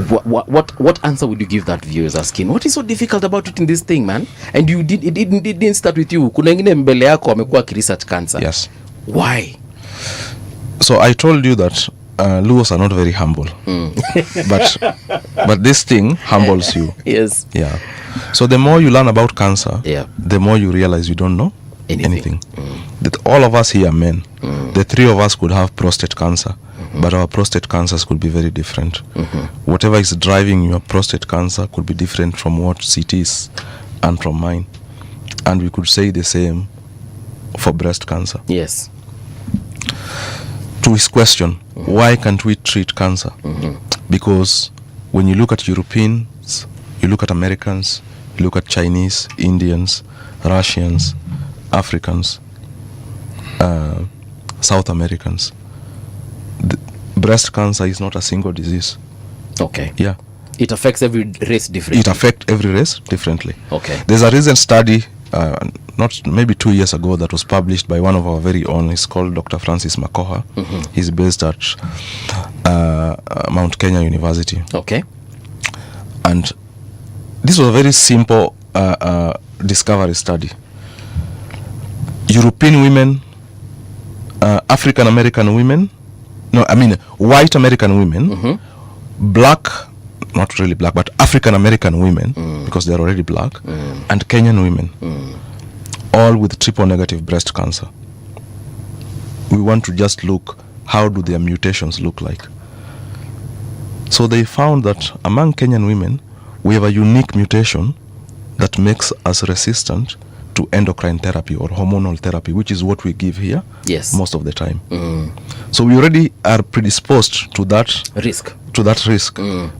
What answer would you give that viewer is asking? What is so difficult about it in this thing, man? And it didn't start with you. Kuna wengine mbele yako wamekuwa research cancer. Yes. Why? So I told you that Luos are not very humble, but this thing humbles you. Yes. Yeah. So the more you learn about cancer, Yeah. the more you realize you don't know anything. Mm. That all of us here are men. The three of us could have prostate cancer, but our prostate cancers could be very different. Whatever is driving your prostate cancer could be different from what it is and from mine. And we could say the same for breast cancer. Yes. To his question, why can't we treat cancer? Because when you look at Europeans, you look at Americans, you look at Chinese, Indians, Russians, Africans, South Americans, breast cancer is not a single disease. Okay. Yeah. It affects every race differently. It affects every race differently. Okay. There's a recent study, not maybe 2 years ago, that was published by one of our very own. He's called Dr. Francis Makoha. He's based at Mount Kenya University. Okay. And this was a very simple discovery study. European women, African American women, white American women, black, not really black, but African American women, because they're already black, and Kenyan women, all with triple negative breast cancer. We want to just look, how do their mutations look like? So they found that among Kenyan women, we have a unique mutation that makes us resistant to endocrine therapy or hormonal therapy, which is what we give here. Yes. Most of the time. So we already are predisposed to that Risk.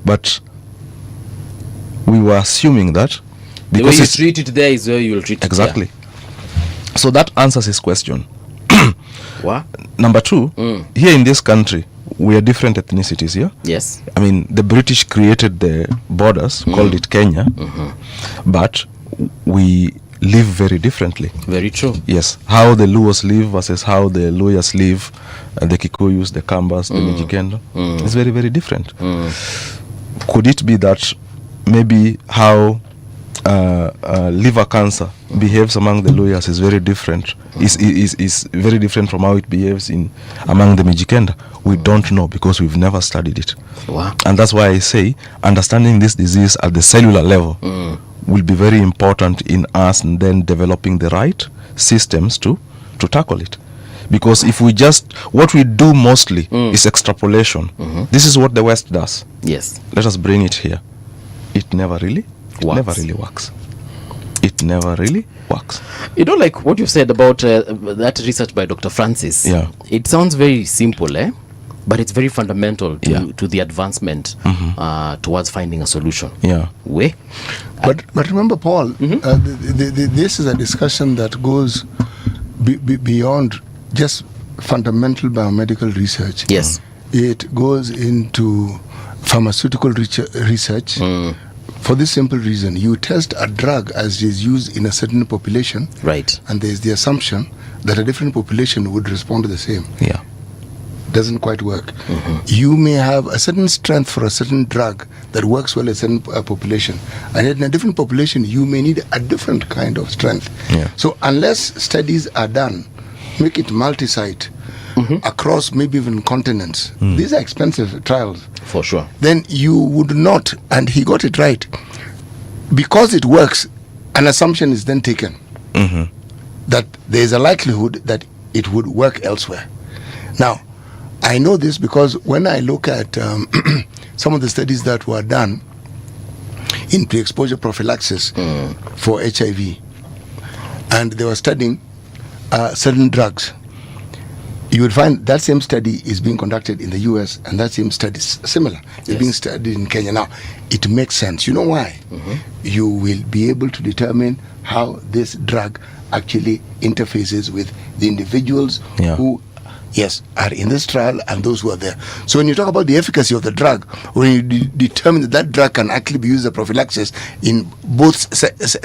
But we were assuming that The way because you it's treat it there is where you will treat exactly. it So that answers his question. there. What? Number two, here in this country, we are different ethnicities here. Yes. I mean, the British created the borders, called it Kenya, but we live very differently. Very true. Yes, how the Luos live versus how the Luyas live, the Kikuyus, the Kambas, the Mijikenda, is very, very different. Could it be that maybe how liver cancer behaves among the Luyas is very different, is very different from how it behaves among the Mijikenda? We don't know, because we've never studied it. Wow. And that's why I say understanding this disease at the cellular level will be very important in us, and then developing the right systems to tackle it. Because if we just, what we do mostly is extrapolation. This is what the West does. Yes. Let us bring it here. It never really works. It never really works. You know, like what you said about that research by Dr. Francis. Yeah. It sounds very simple, but it's very fundamental to, Yeah. to the advancement towards finding a solution. Yeah. But remember, Paul, this is a discussion that goes beyond just fundamental biomedical research. Yes. It goes into pharmaceutical research. For this simple reason, you test a drug as is used in a certain population, Right. and there's the assumption that a different population would respond to the same. Yeah. Doesn't quite work. You may have a certain strength for a certain drug that works well in a certain population, and yet in a different population you may need a different kind of strength. Yeah. So unless studies are done, make it multi-site across maybe even continents, these are expensive trials. For sure. Then you would not, and he got it right, because it works, an assumption is then taken that there is a likelihood that it would work elsewhere. Now, I know this because when I look at some of the studies that were done in pre-exposure prophylaxis for HIV, and they were studying certain drugs, you would find that same study is being conducted in the US, and that same study is similar. It's being studied in Kenya. Now, it makes sense. You know why? You will be able to determine how this drug actually interfaces with the individuals who, yes, are in this trial and those who are there. So when you talk about the efficacy of the drug, when you determine that drug can actually be used as prophylaxis in both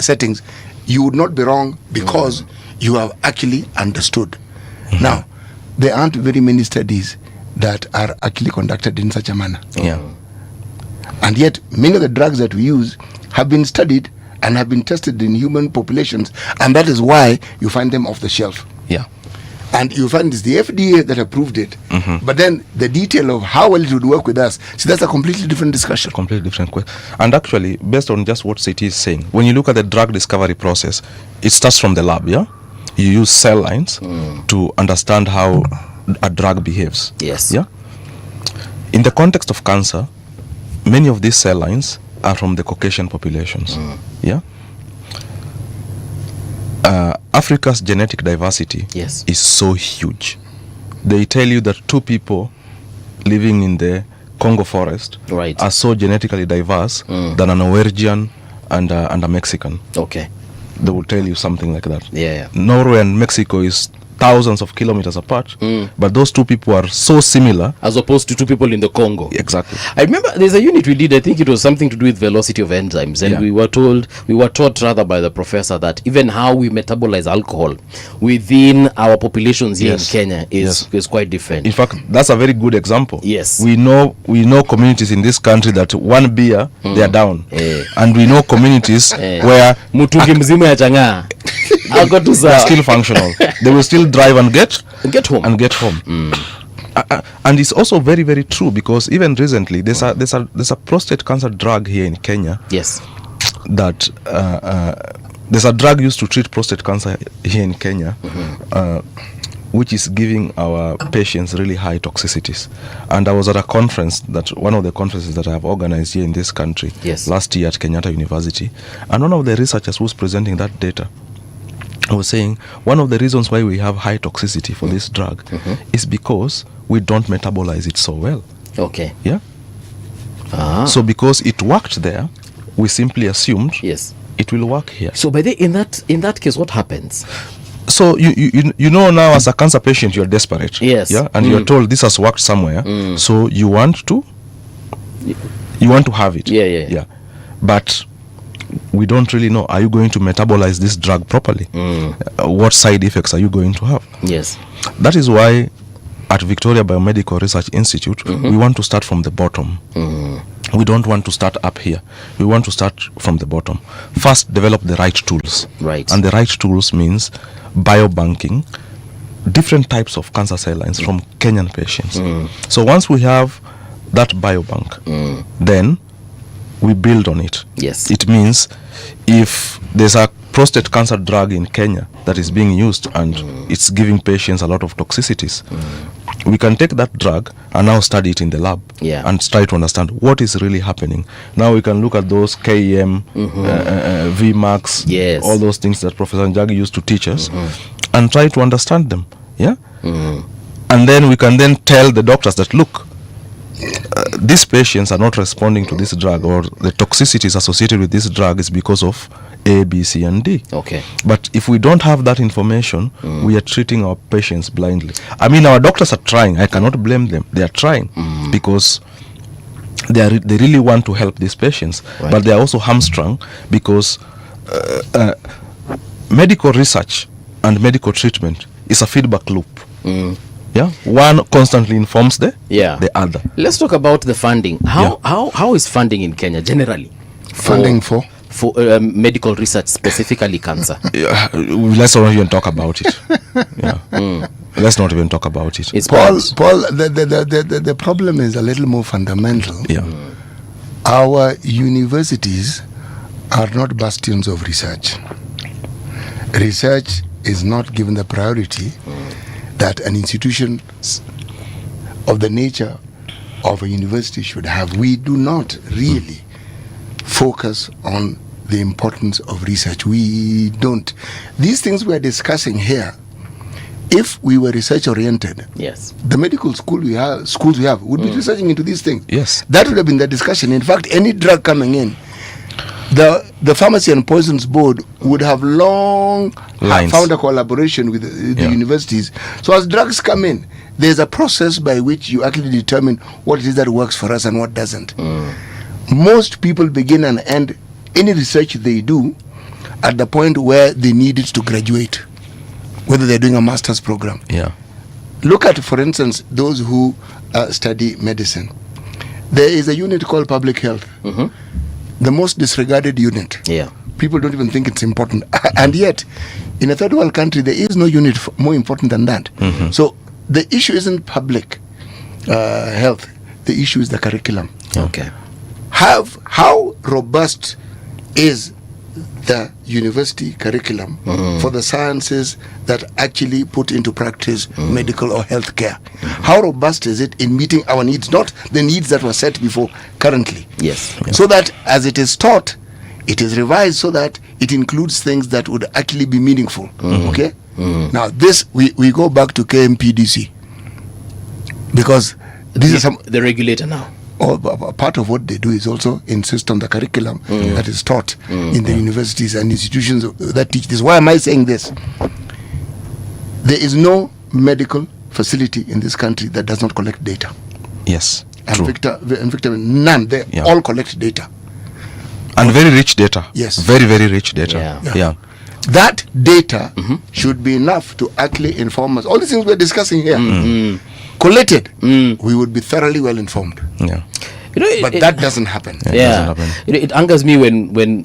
settings, you would not be wrong, because you have actually understood. Now, there aren't very many studies that are actually conducted in such a manner. And yet, many of the drugs that we use have been studied and have been tested in human populations, and that is why you find them off the shelf. And you find it's the FDA that approved it, but then the detail of how well it would work with us, see, that's a completely different discussion. Completely different question. And actually, based on just what Seti is saying, when you look at the drug discovery process, it starts from the lab, You use cell lines to understand how a drug behaves. In the context of cancer, many of these cell lines are from the Caucasian populations. Africa's genetic diversity is so huge. They tell you that 2 people living in the Congo forest are so genetically diverse than a Norwegian and a Mexican. They will tell you something like that. Norway and Mexico is thousands of kilometers apart, but those 2 people are so similar, as opposed to 2 people in the Congo. Exactly. I remember there's a unit we did, I think it was something to do with velocity of enzymes, and we were taught rather by the professor that even how we metabolize alcohol within our populations here in Kenya is quite different. In fact, that's a very good example. We know communities in this country that 1 beer they are down, and we know communities where mutungi mzima ya changa they're still functional. They will still drive and get home. And it's also very, very true, because even recently there's a prostate cancer drug here in Kenya. That there's a drug used to treat prostate cancer here in Kenya, which is giving our patients really high toxicities. And I was at a conference, one of the conferences that I have organized here in this country last year at Kenyatta University, and one of the researchers who was presenting that data was saying one of the reasons why we have high toxicity for this drug is because we don't metabolize it so well. So because it worked there, we simply assumed it will work here. So by in that case, what happens? So you know now, as a cancer patient, you're desperate. And you're told this has worked somewhere, so you want to have it. But we don't really know, are you going to metabolize this drug properly? What side effects are you going to have? That is why at Victoria Biomedical Research Institute, we want to start from the bottom. We don't want to start up here. We want to start from the bottom. First, develop the right tools. And the right tools means biobanking different types of cancer cell lines from Kenyan patients. So once we have that biobank, then we build on it. It means if there's a prostate cancer drug in Kenya that is being used and it's giving patients a lot of toxicities, we can take that drug and now study it in the lab and try to understand what is really happening. Now we can look at those KEM, VMAX, all those things that Professor Njagi used to teach us, and try to understand them. And then we can then tell the doctors that, look, these patients are not responding to this drug, or the toxicities associated with this drug is because of A, B, C, and D. But if we don't have that information, we are treating our patients blindly. I mean, our doctors are trying. I cannot blame them. They are trying because they really want to help these patients, but they are also hamstrung because medical research and medical treatment is a feedback loop. One constantly informs the other. Let's talk about the funding. How is funding in Kenya generally? Funding for medical research, specifically cancer. Let's not even talk about it. Let's not even talk about it. Paul, the problem is a little more fundamental. Our universities are not bastions of research. Research is not given the priority that an institution of the nature of a university should have. We do not really focus on the importance of research. We don't. These things we're discussing here, if we were research oriented, Yes. the medical schools we have would be researching into these things. Yes. That would have been the discussion. In fact, any drug coming in, the Pharmacy and Poisons Board would have long Lines. found a collaboration with the universities. So as drugs come in, there's a process by which you actually determine what it is that works for us and what doesn't. Most people begin and end any research they do at the point where they need it to graduate, whether they're doing a master's program. Yeah. Look at, for instance, those who study medicine. There is a unit called public health, the most disregarded unit. Yeah. People don't even think it's important. And yet, in a third world country, there is no unit more important than that. So the issue isn't public health. The issue is the curriculum. Okay. How robust is the university curriculum for the sciences that actually put into practice medical or health care? How robust is it in meeting our needs, not the needs that were set before currently? Yes. So that as it is taught, it is revised so that it includes things that would actually be meaningful. Okay? Now this, we go back to KMPDC, because this is some The regulator now. part of what they do is also insist on the curriculum that is taught in the universities and institutions that teach this. Why am I saying this? There is no medical facility in this country that does not collect data. Yes. And True. Victor, none. They Yeah. all collect data. And very rich data. Yes. Very, very rich data. Yeah. Yeah. That data should be enough to actually inform us. All these things we're discussing here, collated, we would be thoroughly well informed. Yeah. You know, But that doesn't happen. It yeah, doesn't happen. you know, it angers me when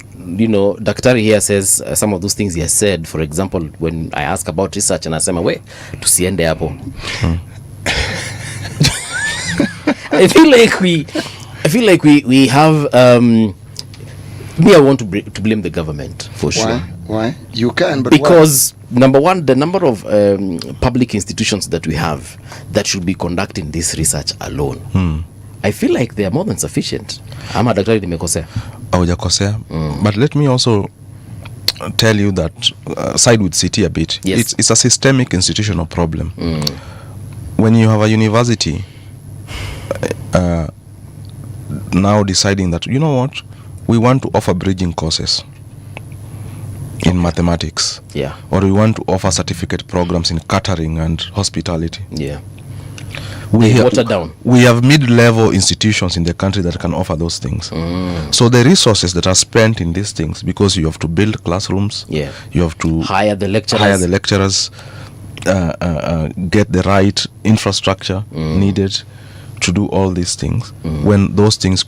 Daktari here says some of those things he has said. For example, when I ask about research and asema we tusiende hapo. I feel like we have me, I want to blame the government for sure. Why? You can, but Because number one, the number of public institutions that we have that should be conducting this research alone, I feel like they are more than sufficient. Ama daktari nimekosea. Haujakosea. But let me also tell you that side with city a bit. Yes. It's a systemic institutional problem. When you have a university now deciding that, you know what, we want to offer bridging courses in mathematics, Yeah. or we want to offer certificate programs in catering and hospitality. Yeah. We They water down. We have mid-level institutions in the country that can offer those things. So the resources that are spent in these things, because you have to build classrooms, Yeah. you have to Hire the lecturers. get the right infrastructure needed to do all these things. When those things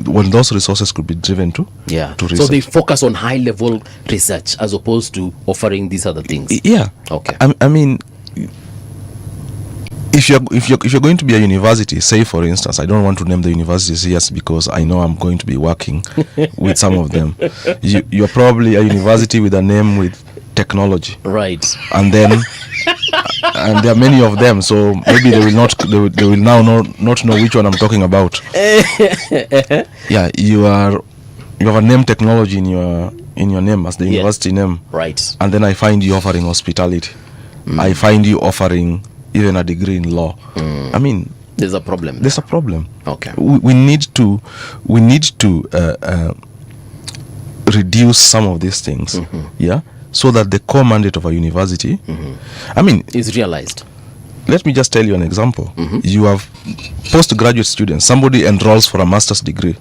when those resources could be driven to Yeah. to So research. they focus on high level research as opposed to offering these other things. Yeah. Okay. I mean, if you're going to be a university, say for instance, I don't want to name the universities here because I know I'm going to be working with some of them. You're probably a university with a name with technology, Right. and then and there are many of them, so maybe they will now not know which one I'm talking about. Yeah, you have a name technology in your name as the university name, Right. and then I find you offering hospitality. I find you offering even a degree in law. I mean, There's a problem. there's a problem. Okay. We need to reduce some of these things, yeah, so that the core mandate of a university, I mean, Is realized. let me just tell you an example. You have postgraduate students. Somebody enrolls for a master's degree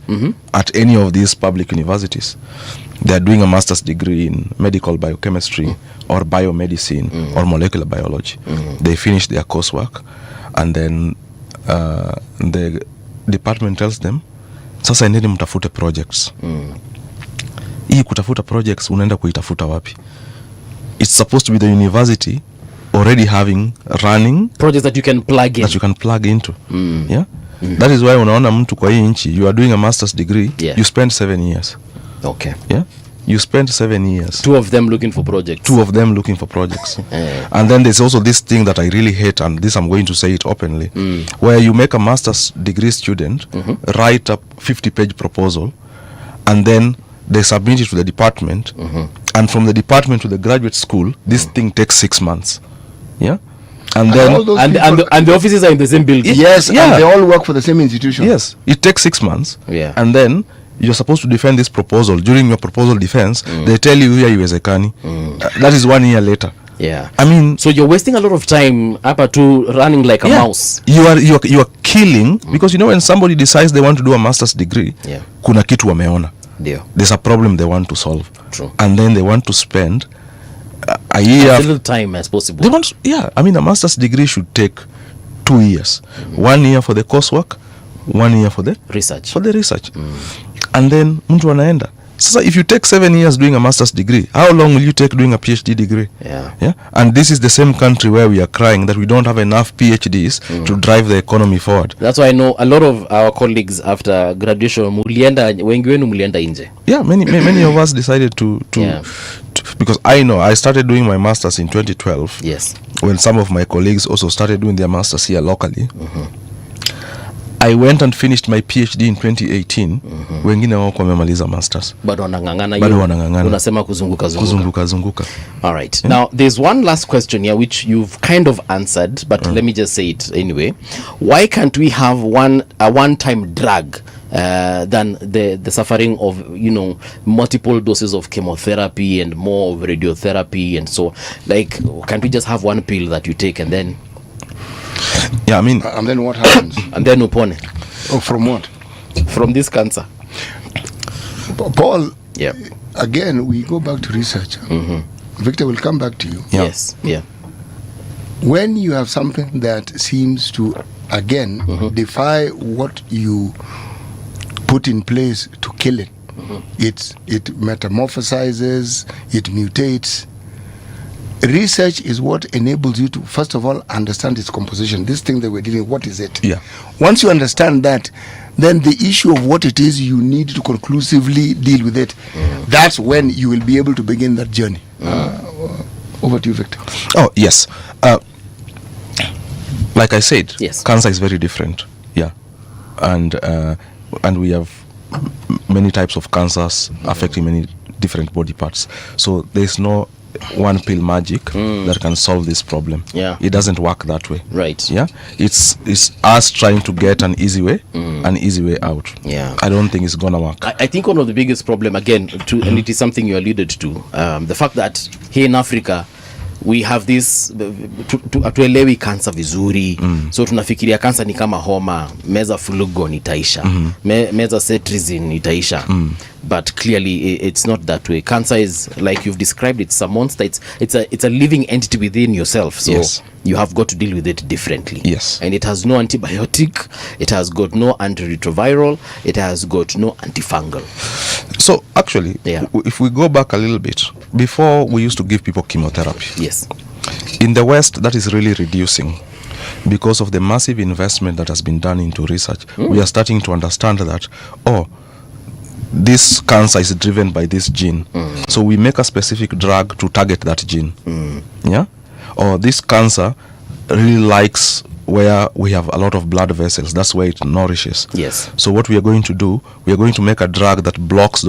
at any of these public universities. They are doing a master's degree in medical biochemistry or biomedicine or molecular biology. They finish their coursework, and then the department tells them, sasa endeni mtafute projects. Hii kutafuta projects unaenda kuitafuta wapi? It's supposed to be the university already having running Projects that you can plug in. that you can plug into. Yeah. That is why unaona mtu kwa hii nchi, you are doing a master's degree, Yeah. you spend 7 years. Okay. Yeah. You spend 7 years. Two of them looking for projects. Two of them looking for projects. And then there's also this thing that I really hate, and this I'm going to say it openly, where you make a master's degree student write a 50-page proposal, and then they submit it to the department, and from the department to the graduate school, this thing takes 6 months. Yeah, and then all those And people- the offices are in the same building. Yes, Yeah. and they all work for the same institution. yes, it takes 6 months. Yeah. And then you're supposed to defend this proposal. During your proposal defense, they tell you here iwezekani. That is 1 year later. Yeah. I mean, So you're wasting a lot of time up to running like a yeah, mouse. you are killing, because you know when somebody decides they want to do a master's degree, Yeah. kuna kitu wameona. Deal. There's a problem they want to solve. True. And then they want to spend a year. As little time as possible. They want, yeah. I mean, a master's degree should take 2 years. 1 year for the coursework, 1 year for the Research. research. And then mtu anaenda. So if you take 7 years doing a master's degree, how long will you take doing a PhD degree? Yeah. And this is the same country where we are crying that we don't have enough PhDs to drive the economy forward. That's why I know a lot of our colleagues after graduation wengi wenu mulienda nje. Yeah, many of us decided to Yeah. because I know I started doing my masters in 2012. Yes. When some of my colleagues also started doing their masters here locally. I went and finished my PhD in 2018. Wengine wako wamemaliza masters. Bado wanang'ang'ana Bado hiyo. wanang'ang'ana. Unasema kuzunguka. Zunguka. All right. Now, there's one last question here which you've kind of answered, but let me just say it anyway. Why can't we have a one-time drug than the suffering of, multiple doses of chemotherapy and more of radiotherapy and so? Like, can't we just have one pill that you take and then Yeah, I mean, And then what happens? upone Oh, from what? from this cancer? Paul, Yeah. again, we go back to research. Victor will come back to you. Yeah. Yes. Yeah. When you have something that seems to, again, defy what you put in place to kill it, it metamorphosizes, it mutates. Research is what enables you to, first of all, understand its composition. This thing that we're dealing with, what is it? Yeah. Once you understand that, then the issue of what it is you need to conclusively deal with it, that's when you will be able to begin that journey. Over to you, Victor. oh yes. Like I said, Yes. cancer is very different. Yeah, and we have many types of cancers affecting many different body parts. So there's no one pill magic that can solve this problem. Yeah. It doesn't work that way. Right. Yeah, it's us trying to get an easy way out. Yeah. I don't think it's gonna work. I think one of the biggest problem again, and it is something you alluded to, the fact that here in Africa we have this hatuelewi kansa vizuri, so tunafikiria kansa ni kama homa, meza flugon itaisha, meza cetirizine itaisha, but clearly it's not that way. Cancer is, like you've described, it's a monster. It's a living entity within yourself, so Yes. you have got to deal with it differently. Yes. And it has no antibiotic, it has got no antiretroviral, it has got no antifungal. So actually, Yeah. if we go back a little bit, before we used to give people chemotherapy. Yes. In the West, that is really reducing because of the massive investment that has been done into research. We are starting to understand that, this cancer is driven by this gene. So we make a specific drug to target that gene. Yeah? Or this cancer really likes where we have a lot of blood vessels. That's where it nourishes. Yes. So what we are going to do, we are going to make a drug that blocks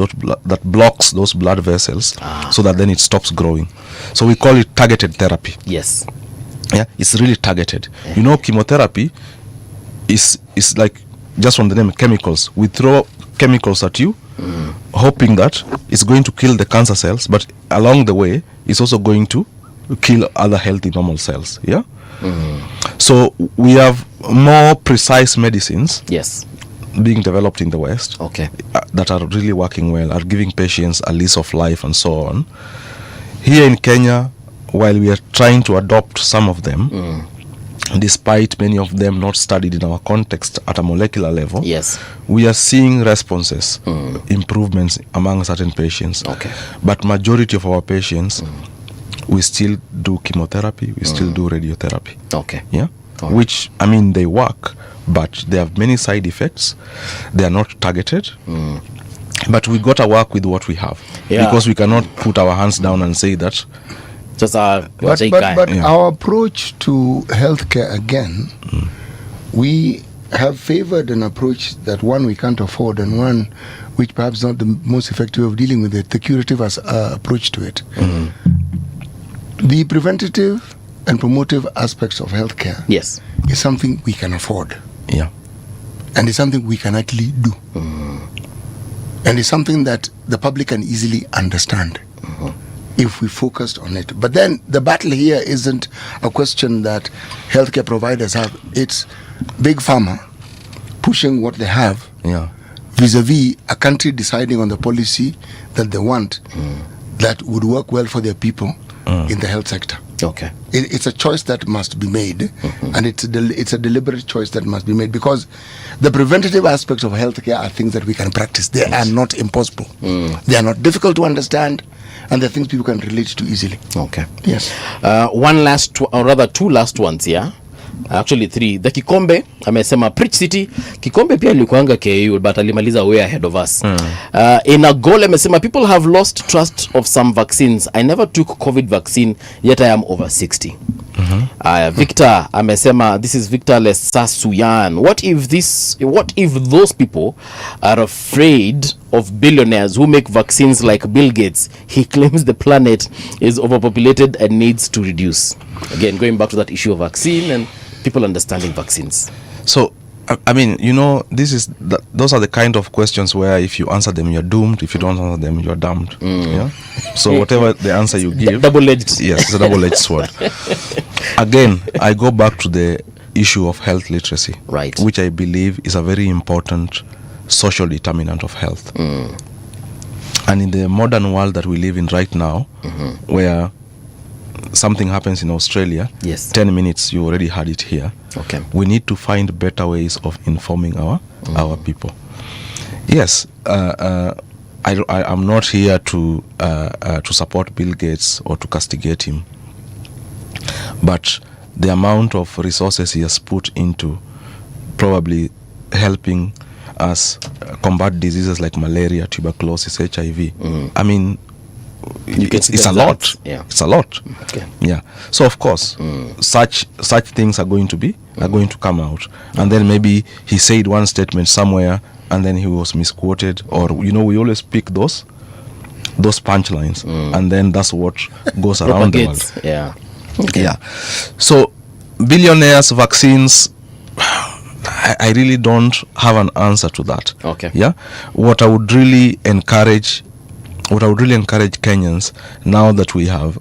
those blood vessels, so that then it stops growing. So we call it targeted therapy. Yes. Yeah, it's really targeted. You know, chemotherapy is like, just from the name, chemicals. We throw chemicals at you, hoping that it's going to kill the cancer cells, but along the way, it's also going to kill other healthy normal cells. Yeah. So we have more precise medicines Yes. being developed in the West. Okay. That are really working well, are giving patients a lease of life and so on. Here in Kenya, while we are trying to adopt some of them, despite many of them not studied in our context at a molecular level, Yes. we are seeing responses, improvements among certain patients. Okay. But majority of our patients, we still do chemotherapy, we still do radiotherapy. Okay. Yeah, Alright. which, I mean, they work, but they have many side effects. They are not targeted. But we got to work with what we have, Yeah. because we cannot put our hands down and say that. Just But Yeah. our approach to healthcare, again, we have favored an approach that one we can't afford and one which perhaps not the most effective of dealing with it, the curative approach to it. The preventative and promotive aspects of healthcare Yes. is something we can afford, Yeah. and it's something we can actually do, and it's something that the public can easily understand if we focused on it. But then the battle here isn't a question that healthcare providers have, it's big pharma pushing what they have Yeah. vis-a-vis a country deciding on the policy that they want that would work well for their people in the health sector. Okay. It's a choice that must be made, and it's a deliberate choice that must be made, because the preventative aspects of healthcare are things that we can practice. They are not impossible. They are not difficult to understand, and they're things people can relate to easily. Okay. Yes. One last, or rather two last ones here. Actually three. The Kikombe amesema Preach City. Kikombe pia alikuanga KU but alimaliza way ahead of us. In a goal amesema people have lost trust of some vaccines. I never took COVID vaccine yet I am over 60. Victor amesema, this is Victor Lesasuyan. What if those people are afraid of billionaires who make vaccines like Bill Gates? He claims the planet is overpopulated and needs to reduce. Again, going back to that issue of vaccine and people understanding vaccines. So, I mean, you know, those are the kind of questions where if you answer them, you're doomed. If you don't answer them, you're damned. Yeah. So whatever the answer you give, Double-edged. yes, it's a double-edged sword. Again, I go back to the issue of health literacy, Right. which I believe is a very important social determinant of health. And in the modern world that we live in right now, where something happens in Australia, Yes. 10 minutes you already had it here. Okay. We need to find better ways of informing our people. Yes, I'm not here to support Bill Gates or to castigate him, but the amount of resources he has put into probably helping us combat diseases like malaria, tuberculosis, HIV. I mean, it's a lot. Yeah. It's a lot. Okay. Yeah. So of course, such things are going to come out, and then maybe he said one statement somewhere, and then he was misquoted, or we always pick those punchlines, and then that's what goes around the world. Propagates. Yeah. Okay. Yeah. So billionaires, vaccines, I really don't have an answer to that. Okay. Yeah. What I would really encourage Kenyans, now that we have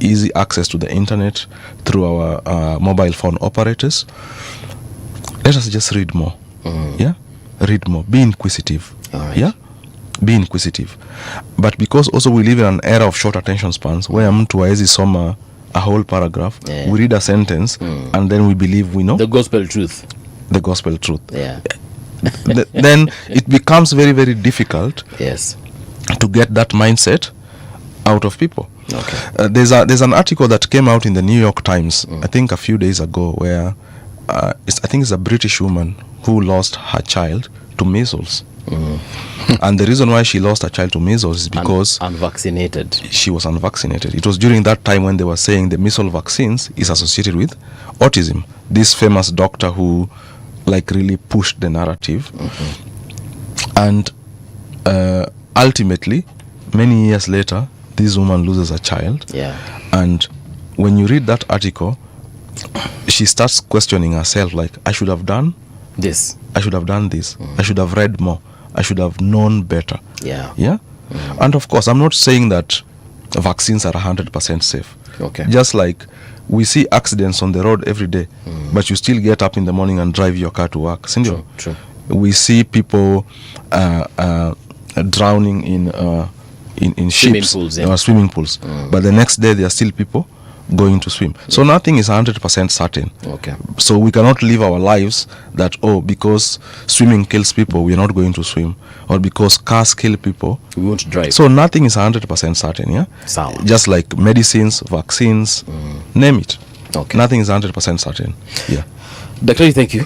easy access to the internet through our mobile phone operators, let us just read more. Yeah. Read more. Be inquisitive. All right. Yeah. Be inquisitive. But because also we live in an era of short attention spans where mtu haezi soma a whole paragraph, Yeah. we read a sentence and then we believe we know The gospel truth. the gospel truth. Yeah. Then it becomes very, very difficult Yes. to get that mindset out of people. Okay. There's an article that came out in the New York Times, I think a few days ago, where I think it's a British woman who lost her child to measles. And the reason why she lost her child to measles is because Unvaccinated. she was unvaccinated. It was during that time when they were saying the measles vaccines is associated with autism. This famous doctor who really pushed the narrative. And ultimately, many years later, this woman loses a child. Yeah. And when you read that article, she starts questioning herself, like, I should have done This. I should have done this. I should have read more. I should have known better. Yeah. Yeah. And of course, I'm not saying that vaccines are 100% safe. Okay. Just like we see accidents on the road every day, but you still get up in the morning and drive your car to work. Sindio? True. We see people drowning in Swimming ships, pools, yeah. swimming pools. But the next day, there are still people going to swim. So nothing is 100% certain. Okay. So we cannot live our lives that, because swimming kills people, we are not going to swim. Or because cars kill people, We won't drive. so nothing is 100% certain, yeah? Sawa. Just like medicines, vaccines, name it. Okay. Nothing is 100% certain. Yeah. Daktari, thank you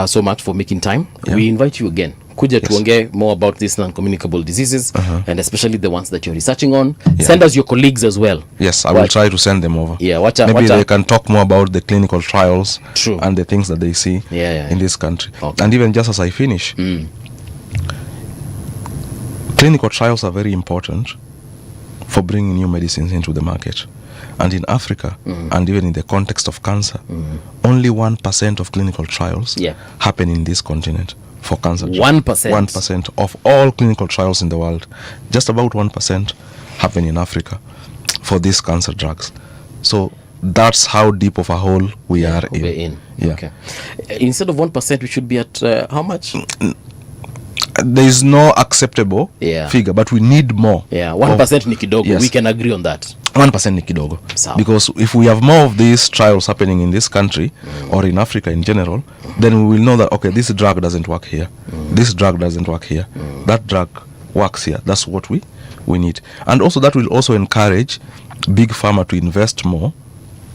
so much for making time. Yeah. We invite you again kuja tuongee more about these non-communicable diseases and especially the ones that you're researching on. Send us your colleagues as well. Yes, I will try to send them over. Yeah, maybe they can talk more about the clinical trials. True. And the things that they see in this country. And even just as I finish, clinical trials are very important for bringing new medicines into the market. And in Africa, and even in the context of cancer, only 1% of clinical trials happen in this continent for cancer. 1%? 1% of all clinical trials in the world. Just about 1% happen in Africa for these cancer drugs. So that's how deep of a hole we are in. Yeah. Okay. Instead of 1%, we should be at how much? There is no acceptable figure, but we need more. 1% ni kidogo. Yes. We can agree on that. 1% ni kidogo. Because if we have more of these trials happening in this country or in Africa in general, then we will know that, okay, this drug doesn't work here. This drug doesn't work here. That drug works here. That's what we need. And also that will also encourage big pharma to invest more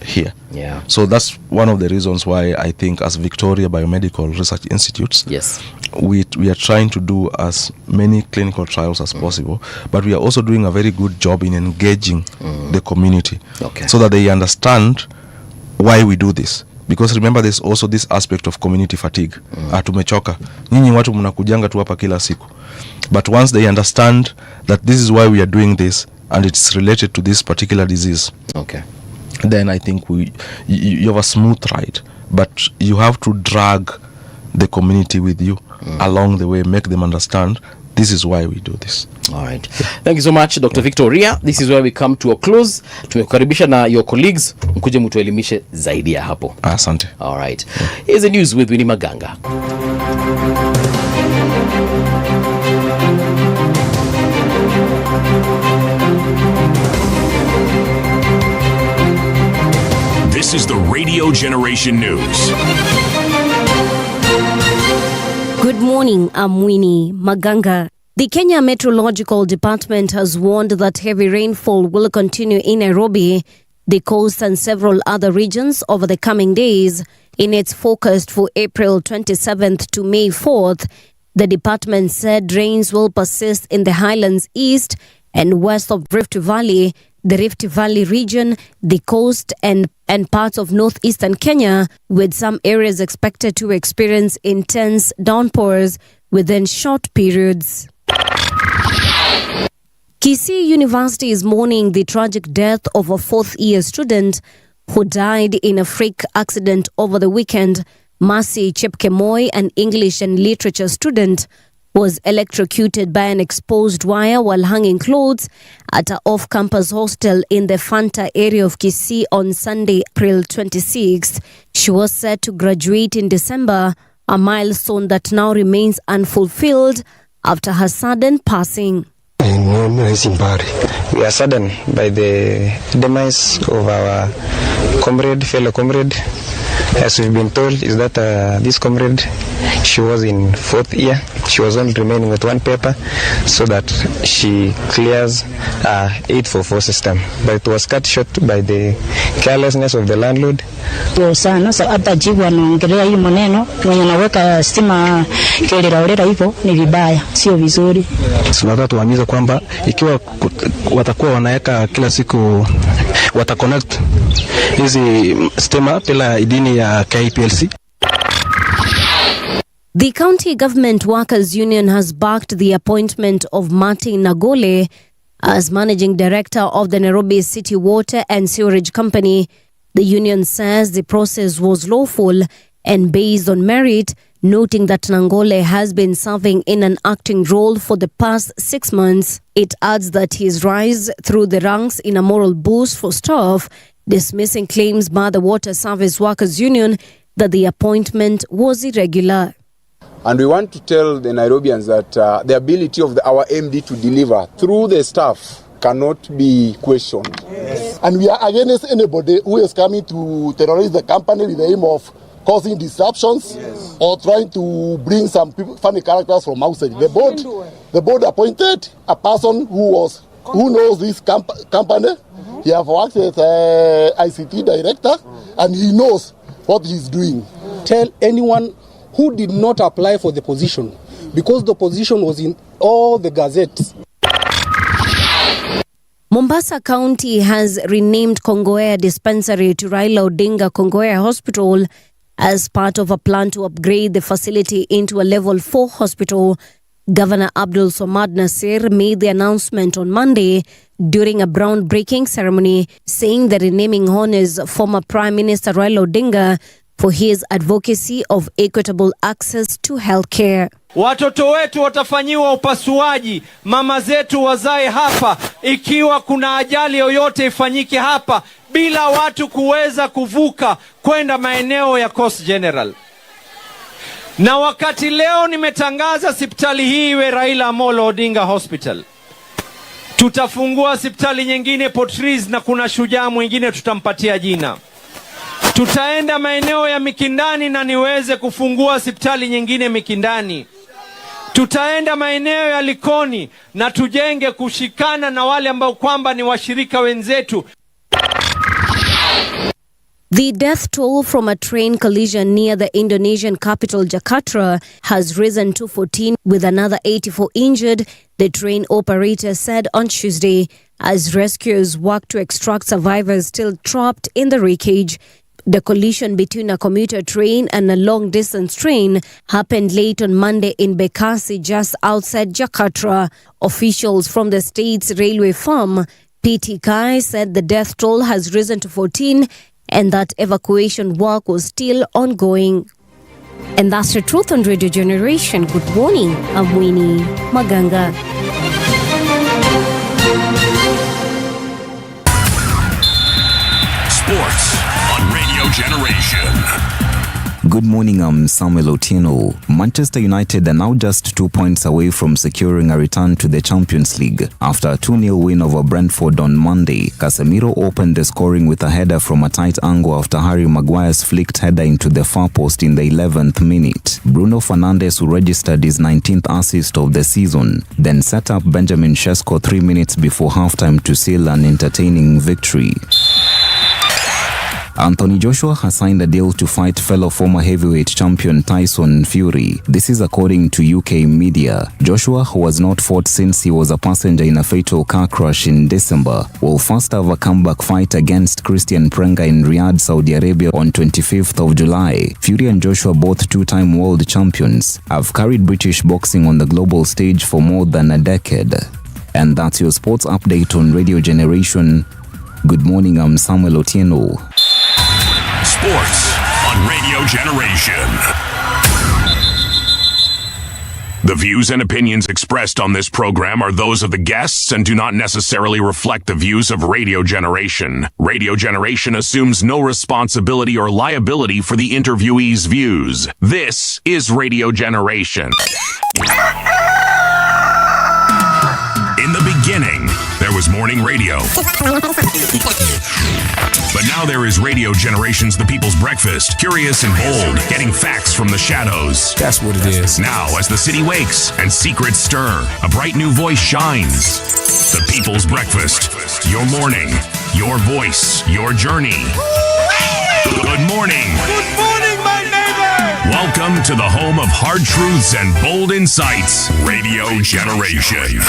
here. Yeah. So that's one of the reasons why I think as Victoria Biomedical Research Institutes, we are trying to do as many clinical trials as possible, but we are also doing a very good job in engaging the community so that they understand why we do this. Because remember, there's also this aspect of community fatigue. Tumechoka. Nyinyi watu mnakujanga tu hapa kila siku. But once they understand that this is why we are doing this and it's related to this particular disease, then I think you have a smooth ride. But you have to drag the community with you along the way, make them understand this is why we do this. All right. Thank you so much, Dr. Victoria. This is where we come to a close. Tumekukaribisha na your colleagues, mkuje mtuelimishe zaidi ya hapo. Asante. All right. Here's the news with Winnie Maganga. This is the Radio Generation News. Good morning, I'm Winnie Maganga. The Kenya Meteorological Department has warned that heavy rainfall will continue in Nairobi, the coast and several other regions over the coming days. In its forecast for April 27th to May 4th, the department said rains will persist in the highlands east and west of Rift Valley, the Rift Valley region, the coast and parts of northeastern Kenya, with some areas expected to experience intense downpours within short periods. Kisii University is mourning the tragic death of a fourth-year student who died in a freak accident over the weekend. Mercy Chepkemoi, an English and literature student, was electrocuted by an exposed wire while hanging clothes at an off-campus hostel in the Fanta area of Kisii on Sunday, April 26th. She was set to graduate in December, a milestone that now remains unfulfilled after her sudden passing. We are saddened by the demise of our fellow comrade. As we've been told, is that this comrade, she was in fourth year. She was only remaining with one paper so that she clears 844 system. But it was cut short by the carelessness of the landlord. Sana hata jibu anaongelea hii maneno mwenye naweka stima kelera hivyo ni vibaya, sio vizuri. Tunataka tuamize kwamba ikiwa watakuwa wanaweka kila siku wataconnect hizi stima bila idini ya KPLC. The County Government Workers Union has backed the appointment of Martin Nagole as Managing Director of the Nairobi City Water and Sewerage Company. The union says the process was lawful and based on merit, noting that Nangole has been serving in an acting role for the past 6 months. It adds that his rise through the ranks in a moral boost for staff, dismissing claims by the Water Service Workers Union that the appointment was irregular. And we want to tell the Nairobians that the ability of our MD to deliver through the staff cannot be questioned. Yes. And we are against anybody who is coming to terrorize the company with the aim of causing disruptions or trying to bring some people, funny characters from outside. The board appointed a person who knows this company. He has worked as ICT director and he knows what he's doing. Tell anyone who did not apply for the position because the position was in all the gazettes. Mombasa County has renamed Kongowea Dispensary to Raila Odinga Kongowea Hospital as part of a plan to upgrade the facility into a level 4 hospital. Governor Abdul Somad Nasir made the announcement on Monday during a groundbreaking ceremony, saying the renaming honors former Prime Minister Raila Odinga for his advocacy of equitable access to healthcare. Watoto wetu watafanyiwa upasuaji, mama zetu wazae hapa, ikiwa kuna ajali yoyote ifanyike hapa bila watu kuweza kuvuka kwenda maeneo ya Coast General. Na wakati leo nimetangaza hospitali hii iwe Raila Amolo Odinga Hospital, tutafungua hospitali nyingine Port Reitz na kuna shujaa mwingine tutampatia jina. Tutaenda maeneo ya Mikindani na niweze kufungua hospitali nyingine Mikindani. Tutaenda maeneo ya Likoni na tujenge kushikana na wale ambao kwamba ni washirika wenzetu. The death toll from a train collision near the Indonesian capital Jakarta has risen to 14, with another 84 injured, the train operator said on Tuesday, as rescuers work to extract survivors still trapped in the wreckage. The collision between a commuter train and a long-distance train happened late on Monday in Bekasi, just outside Jakarta. Officials from the state's railway firm, PT Kai, said the death toll has risen to 14 and that evacuation work was still ongoing. And that's the truth on Radio Generation. Good morning, I'm Winnie Maganga. Sports on Radio Generation. Good morning, I'm Samuel Otieno. Manchester United are now just 2 points away from securing a return to the Champions League. After a 2-0 win over Brentford on Monday, Casemiro opened the scoring with a header from a tight angle after Harry Maguire's flicked header into the far post in the 11th minute. Bruno Fernandes, who registered his 19th assist of the season, then set up Benjamin Sesko 3 minutes before halftime to seal an entertaining victory. Anthony Joshua has signed a deal to fight fellow former heavyweight champion Tyson Fury. This is according to UK media. Joshua, who has not fought since he was a passenger in a fatal car crash in December, will first have a comeback fight against Christian Prenga in Riyadh, Saudi Arabia on 25th of July. Fury and Joshua, both two-time world champions, have carried British boxing on the global stage for more than a decade. And that's your sports update on Radio Generation. Good morning, I'm Samuel Otieno. Sports on Radio Generation. The views and opinions expressed on this program are those of the guests and do not necessarily reflect the views of Radio Generation. Radio Generation assumes no responsibility or liability for the interviewee's views. This is Radio Generation. In the beginning, there was morning radio. But now there is Radio Generation's The People's Breakfast, curious and bold, getting facts from the shadows. That's what it is. Now, as the city wakes and secrets stir, a bright new voice shines. The People's Breakfast, your morning, your voice, your journey. Good morning. Good morning, my neighbor. Welcome to the home of hard truths and bold insights, Radio Generation.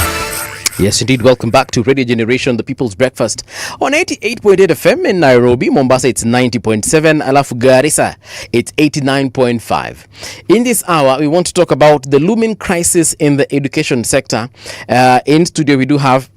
Yes, indeed. Welcome back to Radio Generation, the People's Breakfast on 88.8 FM in Nairobi. Mombasa, it's 90.7. Alafu Garissa, it's 89.5. In this hour, we want to talk about the looming crisis in the education sector. In studio, we do have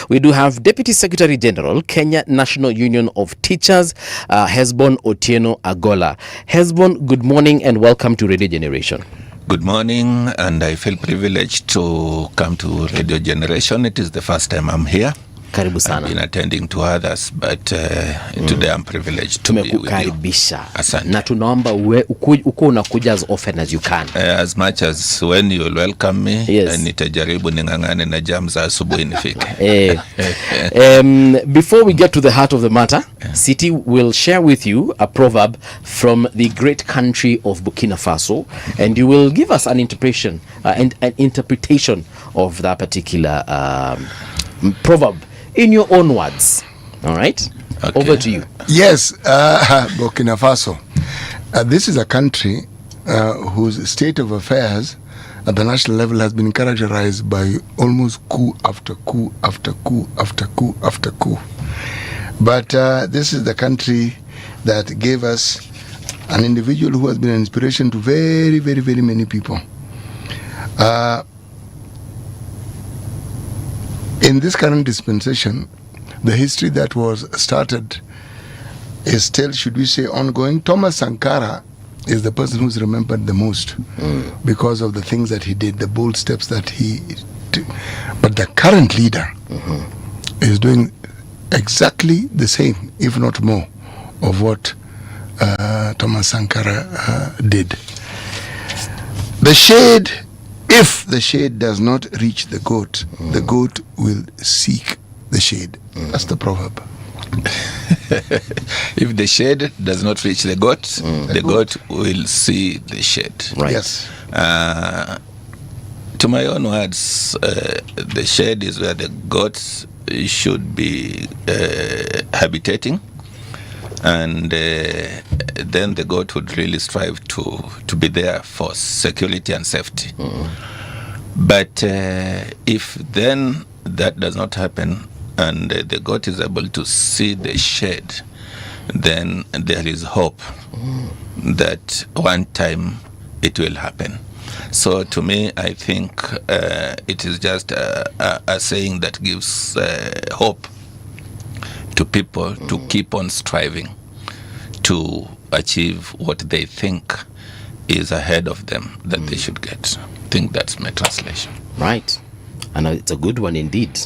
we do have Deputy Secretary General, Kenya National Union of Teachers, Hesbon Otieno Agola. Hesbon, good morning and welcome to Radio Generation. Good morning, and I feel privileged to come to Radio Generation. It is the first time I'm here. Karibu sana. I've been attending to others, but today I'm privileged to be with you. Tumekukaribisha. Asante. Na tunaomba uko unakuja as often as you can. As much as when you welcome me, yes. Nitajaribu ningangane na jam za asubuhi nifike. Before we get to the heart of the matter, City will share with you a proverb from the great country of Burkina Faso, and you will give us an interpretation of that particular proverb in your own words. All right? Okay. Over to you. Yes, Burkina Faso. This is a country whose state of affairs at the national level has been characterized by almost coup after coup after coup after coup after coup. But this is the country that gave us an individual who has been an inspiration to very, very, very many people. In this current dispensation, the history that was started is still, should we say, ongoing. Thomas Sankara is the person who's remembered the most because of the things that he did, the bold steps that he took. But the current leader is doing exactly the same, if not more, of what Thomas Sankara did. The shade, if the shade does not reach the goat will seek the shade. That's the proverb. If the shade does not reach the goat, the goat will see the shade. Right. Yes. To my own words, the shade is where the goats should be habitating, and then the goat would really strive to be there for security and safety. But if then that does not happen, and the goat is able to see the shade, then there is hope that one time it will happen. So to me, I think it is just a saying that gives hope to people to keep on striving to achieve what they think is ahead of them that they should get. I think that's my translation. Right. And it's a good one indeed.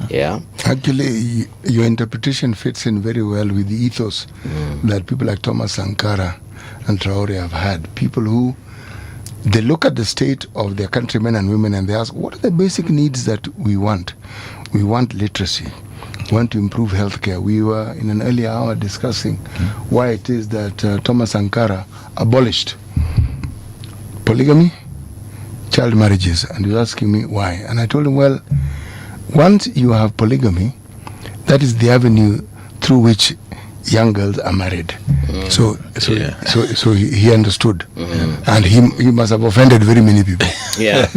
Yeah. Actually, your interpretation fits in very well with the ethos that people like Thomas Sankara and Traore have had. People who, they look at the state of their countrymen and women and they ask, what are the basic needs that we want? We want literacy. We want to improve healthcare. We were in an earlier hour discussing why it is that Thomas Sankara abolished polygamy, child marriages, and he was asking me why. And I told him, well, once you have polygamy, that is the avenue through which young girls are married. So he understood, and he must have offended very many people. Yeah.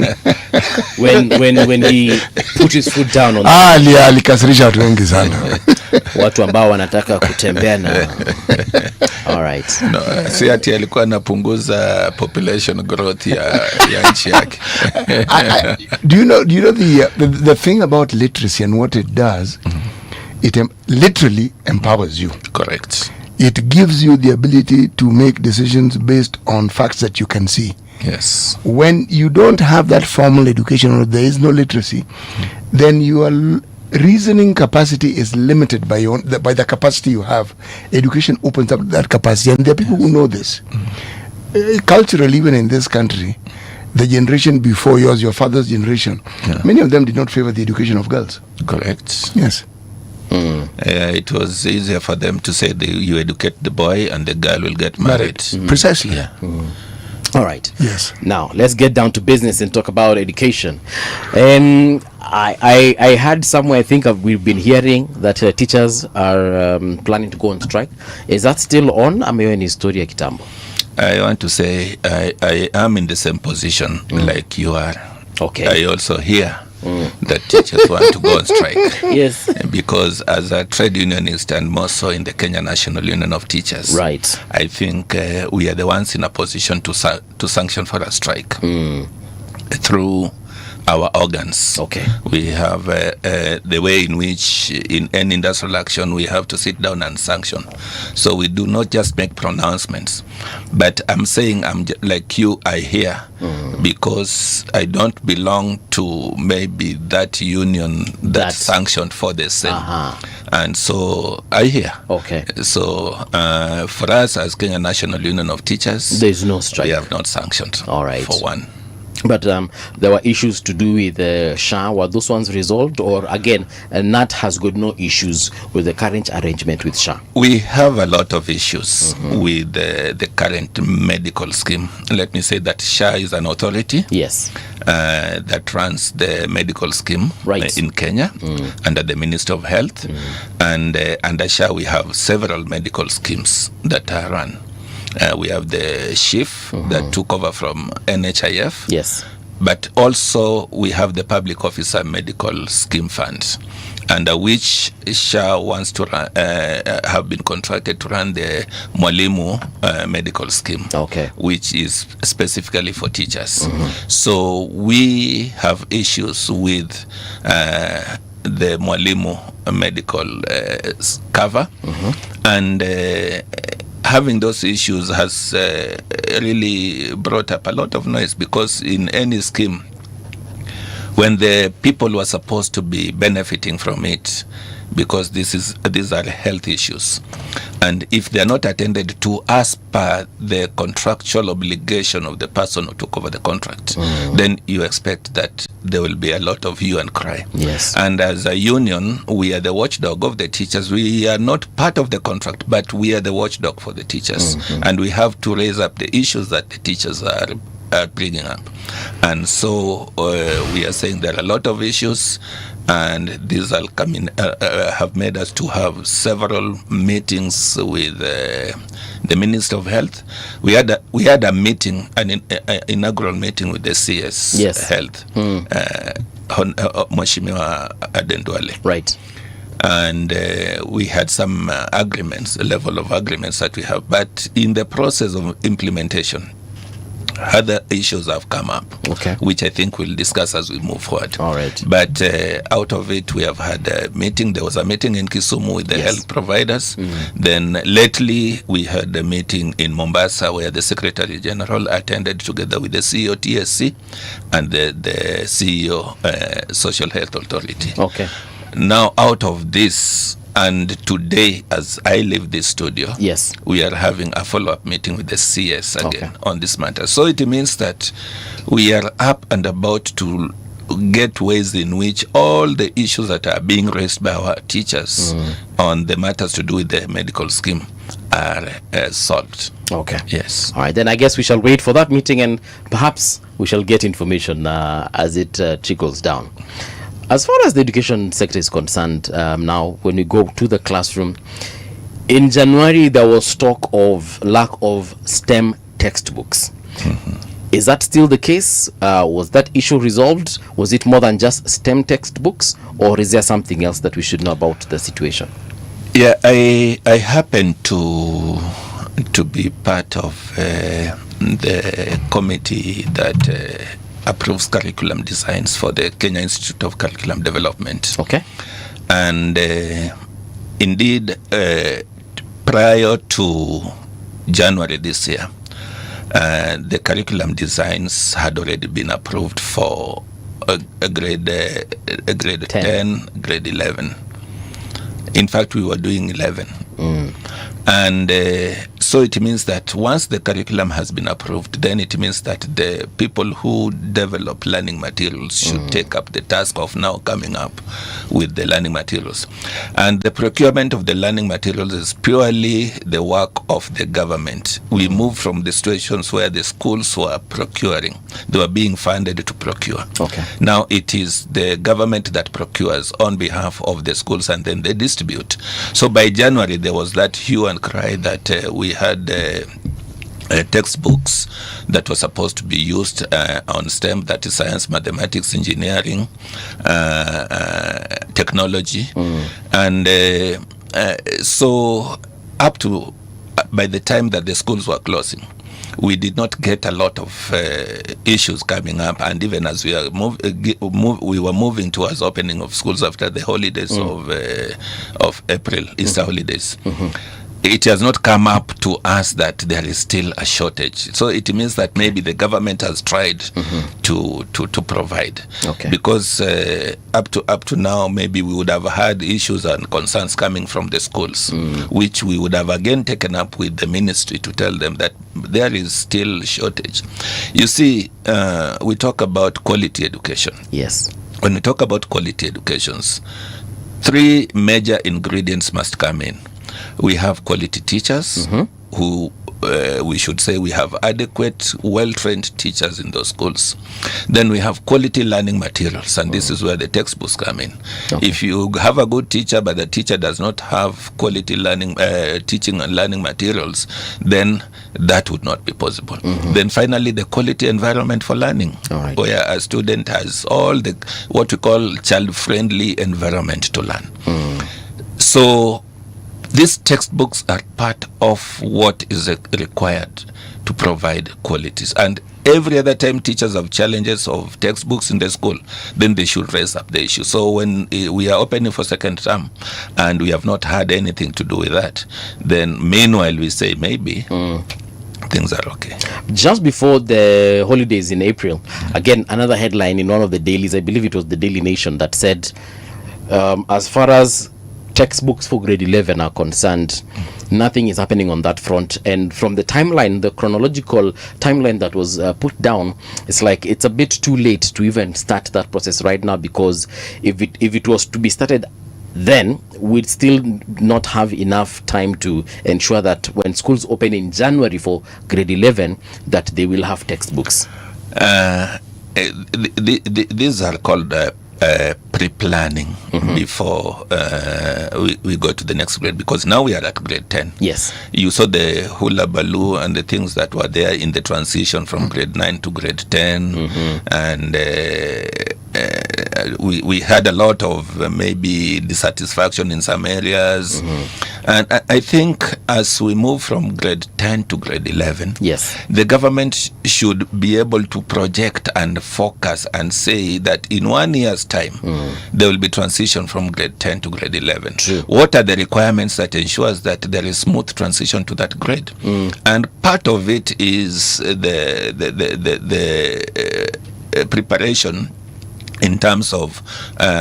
when he put his foot down on alikasirisha watu wengi sana. Watu ambao wanataka kutembea na all right. No, si ati alikuwa anapunguza population growth ya nchi yake. Do you know the thing about literacy and what it does? It literally empowers you. Correct. It gives you the ability to make decisions based on facts that you can see. Yes. When you don't have that formal education or there is no literacy, then your reasoning capacity is limited by the capacity you have. Education opens up that capacity, and there are people who know this. Culturally, even in this country, the generation before yours, your father's generation, many of them did not favor the education of girls. Correct. Yes. It was easier for them to say you educate the boy and the girl will get married. Precisely. Yeah. All right. Yes. Now let's get down to business and talk about education. I heard somewhere, I think we've been hearing that teachers are planning to go on strike. Is that still on? Ameyo ni historia kitambo. I want to say I am in the same position like you are. Okay. I also hear that teachers want to go on strike. Yes. Because as a trade unionist and more so in the Kenya National Union of Teachers, right, I think we are the ones in a position to sanction for a strike through our organs. Okay. We have the way in which in any industrial action we have to sit down and sanction. So we do not just make pronouncements. But I'm saying like you, I hear because I don't belong to maybe that union that sanctioned for the same. And so I hear. Okay. So for us as Kenya National Union of Teachers, there is no strike. We have not sanctioned. All right. For one. But there were issues to do with SHA. Were those ones resolved? Or again, NAT has got no issues with the current arrangement with SHA? We have a lot of issues with the current medical scheme. Let me say that SHA is an authority. Yes. That runs the medical scheme in Kenya under the Ministry of Health. And under SHA we have several medical schemes that are run. We have the chief that took over from NHIF. Yes. But also we have the Public Officer Medical Scheme Fund, under which SHA wants to run, have been contracted to run the Mwalimu medical scheme, which is specifically for teachers. So we have issues with the Mwalimu medical cover, and having those issues has really brought up a lot of noise, because in any scheme, when the people were supposed to be benefiting from it, because these are health issues, and if they are not attended to as per the contractual obligation of the person who took over the contract, then you expect that there will be a lot of hue and cry. Yes. And as a union, we are the watchdog of the teachers. We are not part of the contract, but we are the watchdog for the teachers, and we have to raise up the issues that the teachers are bringing up. And so we are saying there are a lot of issues, and these are coming have made us to have several meetings with the Minister of Health. We had a meeting, an inaugural meeting with the CS Health, Mheshimiwa Adendwale. Right. And we had some agreements, a level of agreements that we have, but in the process of implementation, other issues have come up, which I think we'll discuss as we move forward. All right. But out of it, we have had a meeting. There was a meeting in Kisumu with the health providers. Then lately, we had a meeting in Mombasa where the Secretary General attended together with the CEO TSC and the CEO Social Health Authority. Okay. Now, out of this, and today, as I leave this studio, we are having a follow-up meeting with the CS again on this matter. So it means that we are up and about to get ways in which all the issues that are being raised by our teachers on the matters to do with the medical scheme are solved. Okay. Yes. All right, then I guess we shall wait for that meeting, and perhaps we shall get information as it trickles down. As far as the education sector is concerned, now when we go to the classroom, in January there was talk of lack of STEM textbooks. Is that still the case? Was that issue resolved? Was it more than just STEM textbooks, or is there something else that we should know about the situation? Yeah, I happen to be part of the committee that approves curriculum designs for the Kenya Institute of Curriculum Development. Okay. And indeed, prior to January this year, the curriculum designs had already been approved for a grade 10, grade 11. In fact, we were doing 11. And so it means that once the curriculum has been approved, then it means that the people who develop learning materials should take up the task of now coming up with the learning materials. And the procurement of the learning materials is purely the work of the government. We moved from the situations where the schools were procuring. They were being funded to procure. Okay. Now it is the government that procures on behalf of the schools, and then they distribute. So by January, there was that hue and cry that we had textbooks that were supposed to be used on STEM, that is science, mathematics, engineering, technology. And so up to by the time that the schools were closing, we did not get a lot of issues coming up, and even as we are we were moving towards opening of schools after the holidays of April, Easter holidays. It has not come up to us that there is still a shortage. So it means that maybe the government has tried to provide. Okay. Because up to now, maybe we would have had issues and concerns coming from the schools, which we would have again taken up with the ministry to tell them that there is still shortage. You see, we talk about quality education. Yes. When we talk about quality educations, 3 major ingredients must come in. We have quality teachers who we should say we have adequate, well-trained teachers in those schools. Then we have quality learning materials, and this is where the textbooks come in. Okay. If you have a good teacher, but the teacher does not have quality learning, teaching and learning materials, then that would not be possible. Then finally, the quality environment for learning, where a student has all the what we call child-friendly environment to learn. So these textbooks are part of what is required to provide qualities. And every other time teachers have challenges of textbooks in the school, then they should raise up the issue. So when we are opening for second term and we have not had anything to do with that, then meanwhile we say maybe things are okay. Just before the holidays in April, again, another headline in one of the dailies, I believe it was the Daily Nation, that said, as far as textbooks for grade 11 are concerned, nothing is happening on that front. And from the timeline, the chronological timeline that was put down, it's like it's a bit too late to even start that process right now, because if it was to be started then, we'd still not have enough time to ensure that when schools open in January for grade 11, that they will have textbooks. These are called pre-planning before we go to the next grade, because now we are at grade 10. Yes. You saw the hula baloo and the things that were there in the transition from grade 9 to grade 10. And we had a lot of maybe dissatisfaction in some areas. And I think as we move from grade 10 to grade 11, yes, the government should be able to project and focus and say that in 1 year's time, there will be transition from grade 10 to grade 11. True. What are the requirements that ensures that there is smooth transition to that grade? And part of it is the preparation in terms of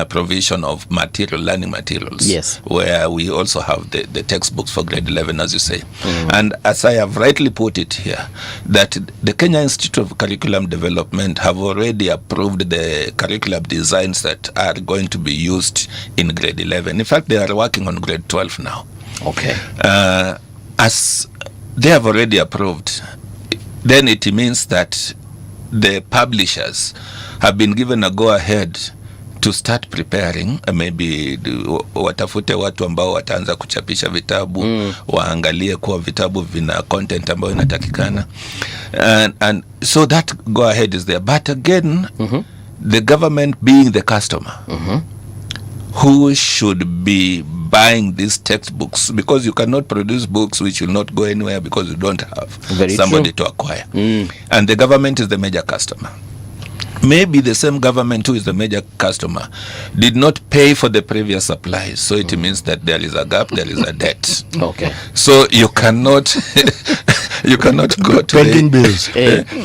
provision of learning materials. Yes. Where we also have the textbooks for grade 11, as you say. And as I have rightly put it here, that the Kenya Institute of Curriculum Development have already approved the curriculum designs that are going to be used in grade 11. In fact, they are working on grade 12 now. Okay. As they have already approved, then it means that the publishers have been given a go-ahead to start preparing, maybe watafute watu ambao wataanza kuchapisha vitabu, waangalie kuwa vitabu vina content ambayo inatakikana, and so that go-ahead is there. But again, the government being the customer, who should be buying these textbooks, because you cannot produce books which will not go anywhere because you don't have somebody to acquire. And the government is the major customer. Maybe the same government who is the major customer did not pay for the previous supplies, so it means that there is a gap, there is a debt. Okay. So you cannot you cannot go to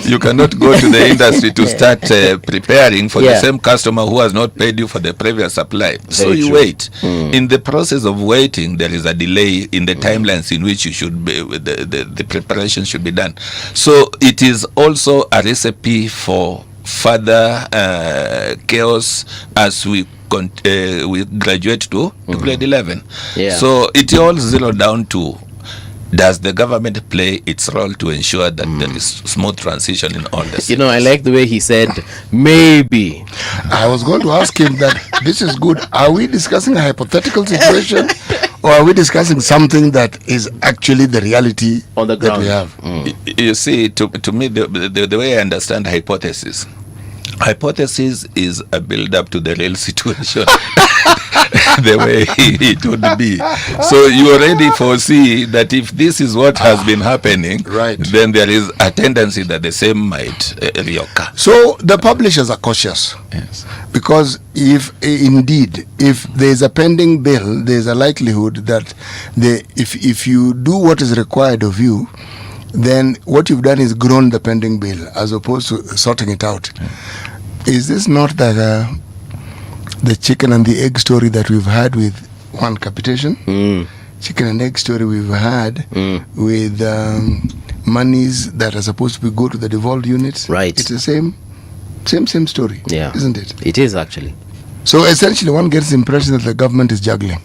you cannot go to the industry to start preparing for the same customer who has not paid you for the previous supply. So you wait. In the process of waiting, there is a delay in the timelines in which you should be the preparation should be done. So it is also a recipe for further chaos as we graduate to grade 11. So it all zero down to, does the government play its role to ensure that there is smooth transition in all this? You know, I like the way he said, maybe. I was going to ask him that this is good. Are we discussing a hypothetical situation, or are we discussing something that is actually the reality on the ground that we have? You see, to me, the way I understand hypothesis is a build-up to the real situation. The way it would be. So you already foresee that if this is what has been happening, then there is a tendency that the same might reoccur. So the publishers are cautious. Yes. Because if there is a pending bill, there is a likelihood that if you do what is required of you, then what you've done is grown the pending bill as opposed to sorting it out. Is this not the chicken and the egg story that we've had with one capitation? Chicken and egg story we've had with monies that are supposed to go to the devolved units. Right. It's the same story, isn't it? It is actually. So essentially one gets the impression that the government is juggling.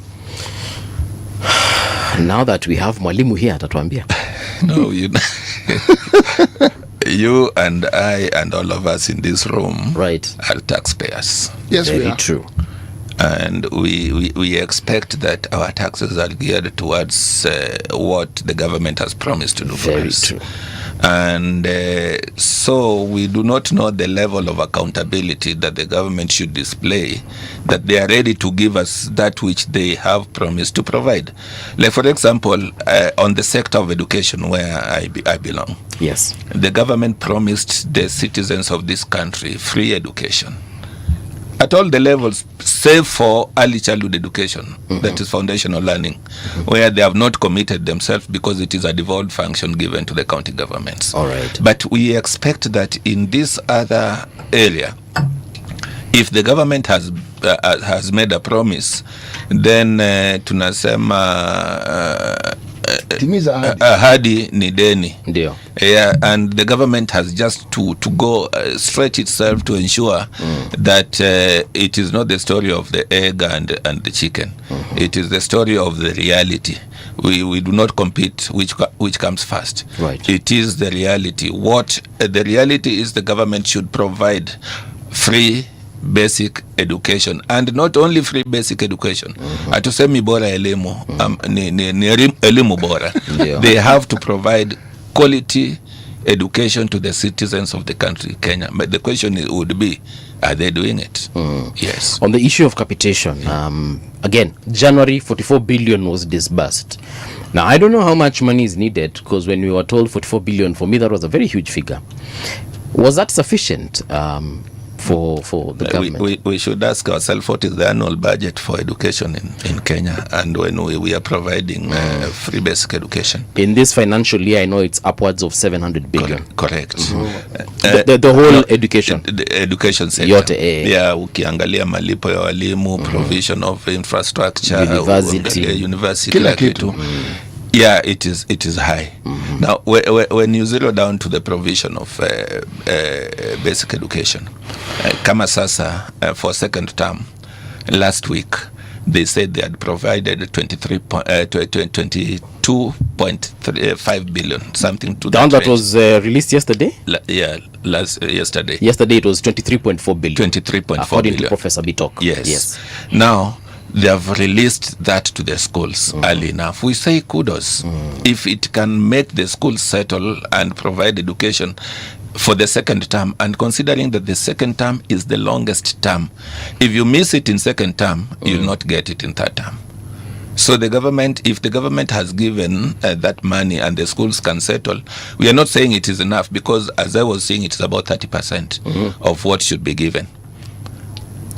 Now that we have Mwalimu here, atatuambia. No, you and I and all of us in this room are taxpayers. Yes, Very we are. true. And we expect that our taxes are geared towards what the government has promised to do for Very us. true. And so we do not know the level of accountability that the government should display, that they are ready to give us that which they have promised to provide. Like, for example, on the sector of education where I belong. Yes. The government promised the citizens of this country free education at all the levels, save for early childhood education, that is foundational learning, where they have not committed themselves because it is a devolved function given to the county governments. All right. But we expect that in this other area, if the government has made a promise, then tunasema ahadi ni deni. Ndio. Yeah, and the government has just to go stretch itself to ensure that it is not the story of the egg and the chicken. It is the story of the reality. We do not compete which comes first. Right. It is the reality. What the reality is, the government should provide free basic education, and not only free basic education. Hatusemi bora elimu, ni elimu bora. They have to provide quality education to the citizens of the country, Kenya. But the question would be, are they doing it? Yes. On the issue of capitation, again, January 44 billion was disbursed. Now, I don't know how much money is needed, because when we were told 44 billion, for me that was a very huge figure. Was that sufficient for the government? We should ask ourselves, what is the annual budget for education in Kenya, and when we are providing free basic education? In this financial year, I know it's upwards of 700 billion. Correct. The whole education. The education sector. Yote, Yeah, ukiangalia malipo ya walimu, provision of infrastructure, university, kila kitu. Yeah, it is high. Now, when you zero down to the provision of basic education, kama sasa for second term, last week they said they had provided 22.5 billion, something to that. That was released yesterday. Yesterday. Yesterday it was 23.4 billion. 23.4 according billion. to Professor Bitok. Yes. Now, they have released that to the schools early enough. We say kudos. If it can make the schools settle and provide education for the second term, and considering that the second term is the longest term, if you miss it in second term, you'll not get it in third term. So the government, if the government has given that money and the schools can settle, we are not saying it is enough, because as I was saying, it is about 30% of what should be given.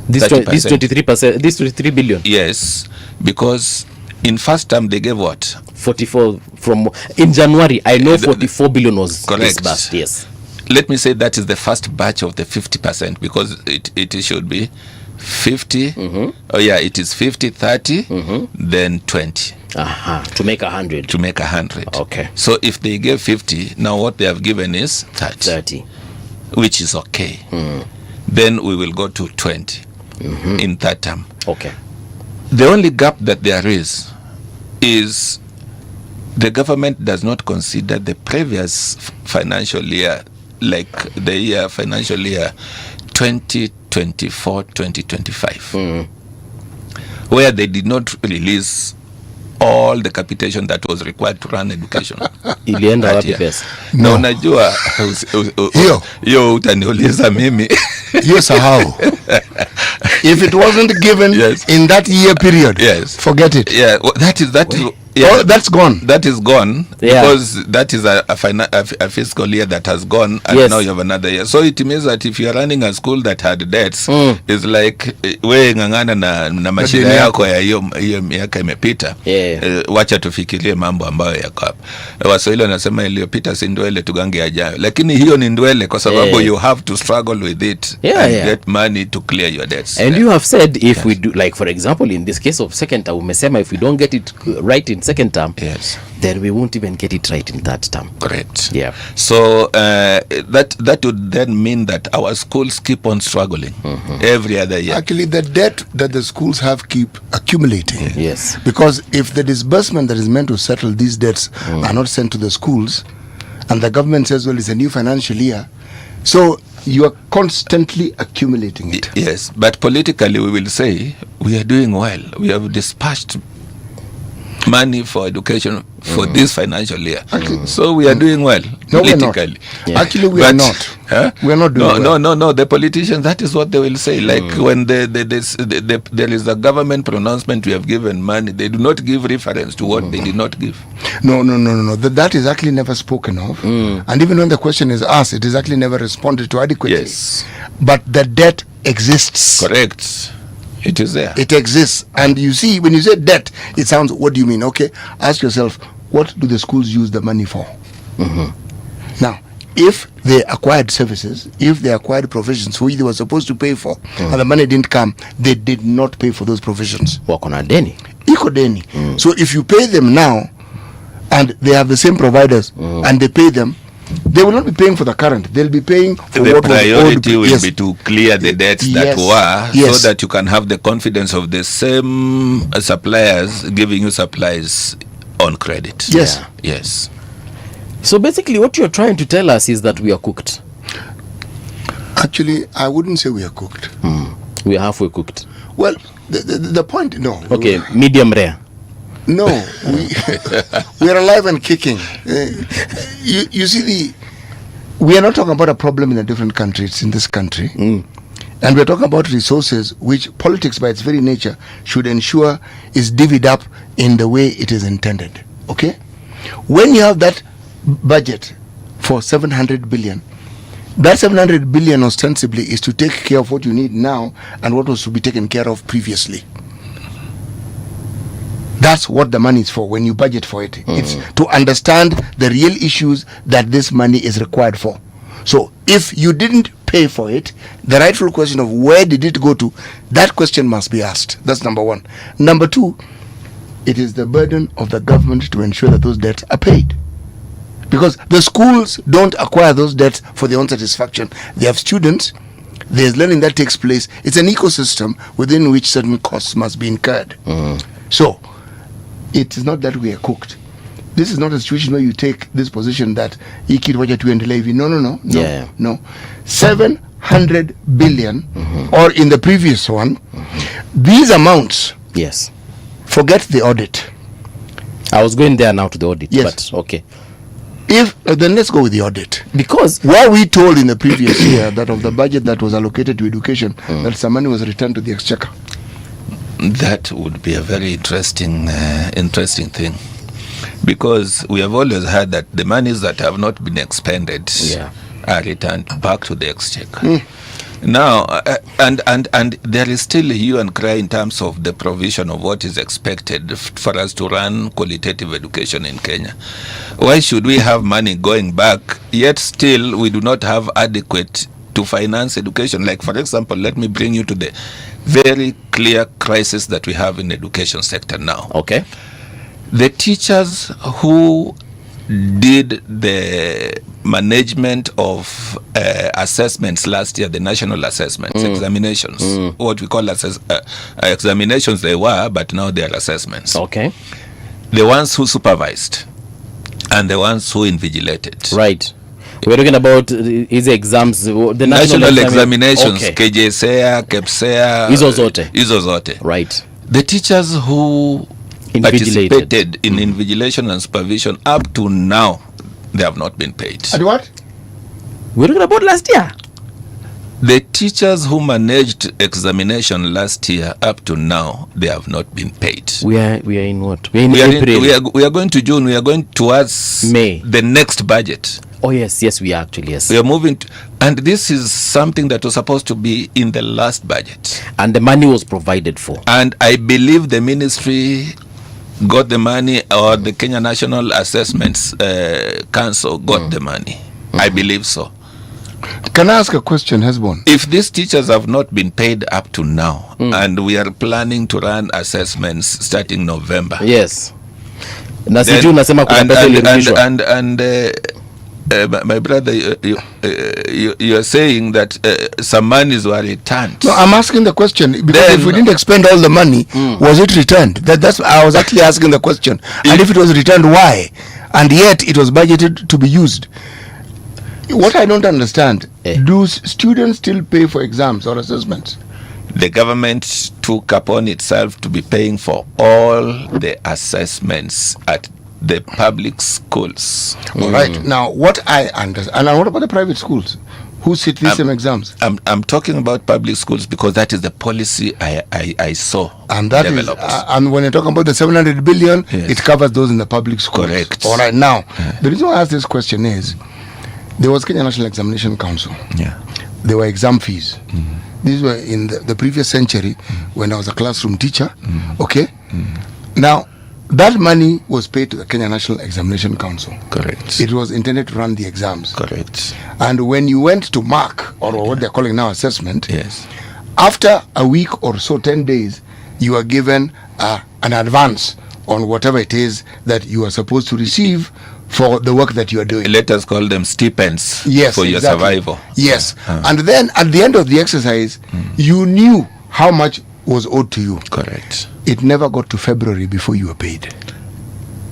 This 23%, this 23 billion. Yes, because in first term they gave what? 44 from in January. I know 44 billion was correct. Disbursed, yes. Let me say that is the first batch of the 50%, because it should be 50. Oh yeah, it is 50, 30, then 20. To make 100. To make 100. Okay. So if they gave 50, now what they have given is 30. Which is okay. Then we will go to 20 in third term. Okay. The only gap that there is the government does not consider the previous financial year, like the financial year 2024-2025, where they did not release all the capitation that was required to run education. Ilienda wapi pesa? Na unajua hiyo utaniuliza mimi. Hiyo sahau. If it wasn't given in that year period, forget it. Yeah, that is that's gone. That is gone, because that is a fiscal year that has gone, and now you have another year. So it means that if you are running a school that had debts, it's like we ngangana na mashine yako ya hiyo miaka imepita. Wacha tufikirie mambo ambayo yako hapa. Waswahili wanasema iliyopita si ndwele tugange yajayo, lakini hiyo ni ndwele kwa sababu you have to struggle with it and get money to clear your debts. And you have said if we do, like for example in this case of second term, umesema if we don't get it right in second term, Yes. then we won't even get it right in third term. Correct. Yeah. So that would then mean that our schools keep on struggling every other year. Actually, the debt that the schools have keep accumulating. Yes. Because if the disbursement that is meant to settle these debts are not sent to the schools, and the government says, well, it's a new financial year, so you are constantly accumulating it. Yes, but politically we will say we are doing well. We have dispatched money for education for this financial year. So we are doing well No, we're not. politically. Actually, we are not. Huh? We are not doing well. No. The politicians, that is what they will say. Like when there is a government pronouncement, we have given money, they do not give reference to what they did not give. No. That is actually never spoken of. And even when the question is asked, it is actually never responded to adequately. Yes. But the debt exists. Correct. It is there. It exists. And you see, when you say debt, it sounds, what do you mean? Okay, ask yourself, what do the schools use the money for? Now, if they acquired services, if they acquired provisions which they were supposed to pay for, and the money didn't come, they did not pay for those provisions. Wakona deni. Iko deni. So if you pay them now, and they have the same providers, and they pay them, they will not be paying for the current. They'll be paying for The what was priority owed. will be to clear the debts that were, Yes. so that you can have the confidence of the same suppliers giving you supplies on credit. Yes. Yes. So basically what you're trying to tell us is that we are cooked. Actually, I wouldn't say we are cooked. We are halfway cooked. Well, the point, no. Okay, medium rare. No, we are alive and kicking. You see, we are not talking about a problem in a different country. It's in this country. And we're talking about resources which politics by its very nature should ensure is divvied up in the way it is intended. Okay? When you have that budget for 700 billion, that 700 billion ostensibly is to take care of what you need now and what was to be taken care of previously. That's what the money is for when you budget for it. It's to understand the real issues that this money is required for. So if you didn't pay for it, the rightful question of where did it go to, that question must be asked. That's number one. Number two, it is the burden of the government to ensure that those debts are paid. Because the schools don't acquire those debts for their own satisfaction. They have students, there's learning that takes place. It's an ecosystem within which certain costs must be incurred. So it is not that we are cooked. This is not a situation where you take this position that no. 700 billion, or in the previous one, these amounts. Yes. Forget the audit. I was going there now to the audit. Yes. But okay. If then let's go with the audit. Because were we told in the previous year that of the budget that was allocated to education, that some money was returned to the exchequer? That would be a very interesting thing, because we have always heard that the monies that have not been expended are returned back to the exchequer. Now, and there is still a hue and cry in terms of the provision of what is expected for us to run qualitative education in Kenya. Why should we have money going back, yet still we do not have adequate to finance education? Like, for example, let me bring you to the very clear crisis that we have in education sector now. Okay. The teachers who did the management of assessments last year, the national assessments, examinations, what we call examinations they were, but now they are assessments. Okay. The ones who supervised and the ones who invigilated. Right. We're talking about these exams, the national examinations, okay. KJSEA, KEPSEA, Hizo zote. Right. The teachers who participated in invigilation and supervision up to now, they have not been paid. And what? We're talking about last year. The teachers who managed examination last year up to now, they have not been paid. We are in what? We are in April. We are going to June. We are going towards May. The next budget. Oh yes, we are actually, yes. We are moving and this is something that was supposed to be in the last budget. And the money was provided for. And I believe the ministry got the money, or the Kenya National Assessments Council got the money. I believe so. Can I ask a question, Hesbon? If these teachers have not been paid up to now, and we are planning to run assessments starting November. Yes. Na sijui unasema kuna pesa ilirudishwa. My brother, you are saying that some monies were returned. No, I'm asking the question because Then, if we didn't expend all the money, was it returned? That's I was actually asking the question. And if it was returned, why? And yet it was budgeted to be used. What I don't understand, do students still pay for exams or assessments? The government took upon itself to be paying for all the assessments at the public schools. All right. Now, what I understand, and what about the private schools? Who sit these same exams? I'm talking about public schools because that is the policy I saw And that developed. is, and when you're talking about the 700 billion, it covers those in the public schools. Correct. All right. Now, the reason why I ask this question is, there was Kenya National Examination Council. Yeah. There were exam fees. These were in the previous century when I was a classroom teacher. Okay. Now, that money was paid to the Kenya National Examination Council. Correct. It was intended to run the exams. Correct. And when you went to mark, or what they're calling now assessment, yes, after a week or so, 10 days, you are given an advance on whatever it is that you are supposed to receive for the work that you are doing. Let us call them stipends. Yes, for your exactly. survival. Yes. And then at the end of the exercise, you knew how much was owed to you. Correct. It never got to February before you were paid.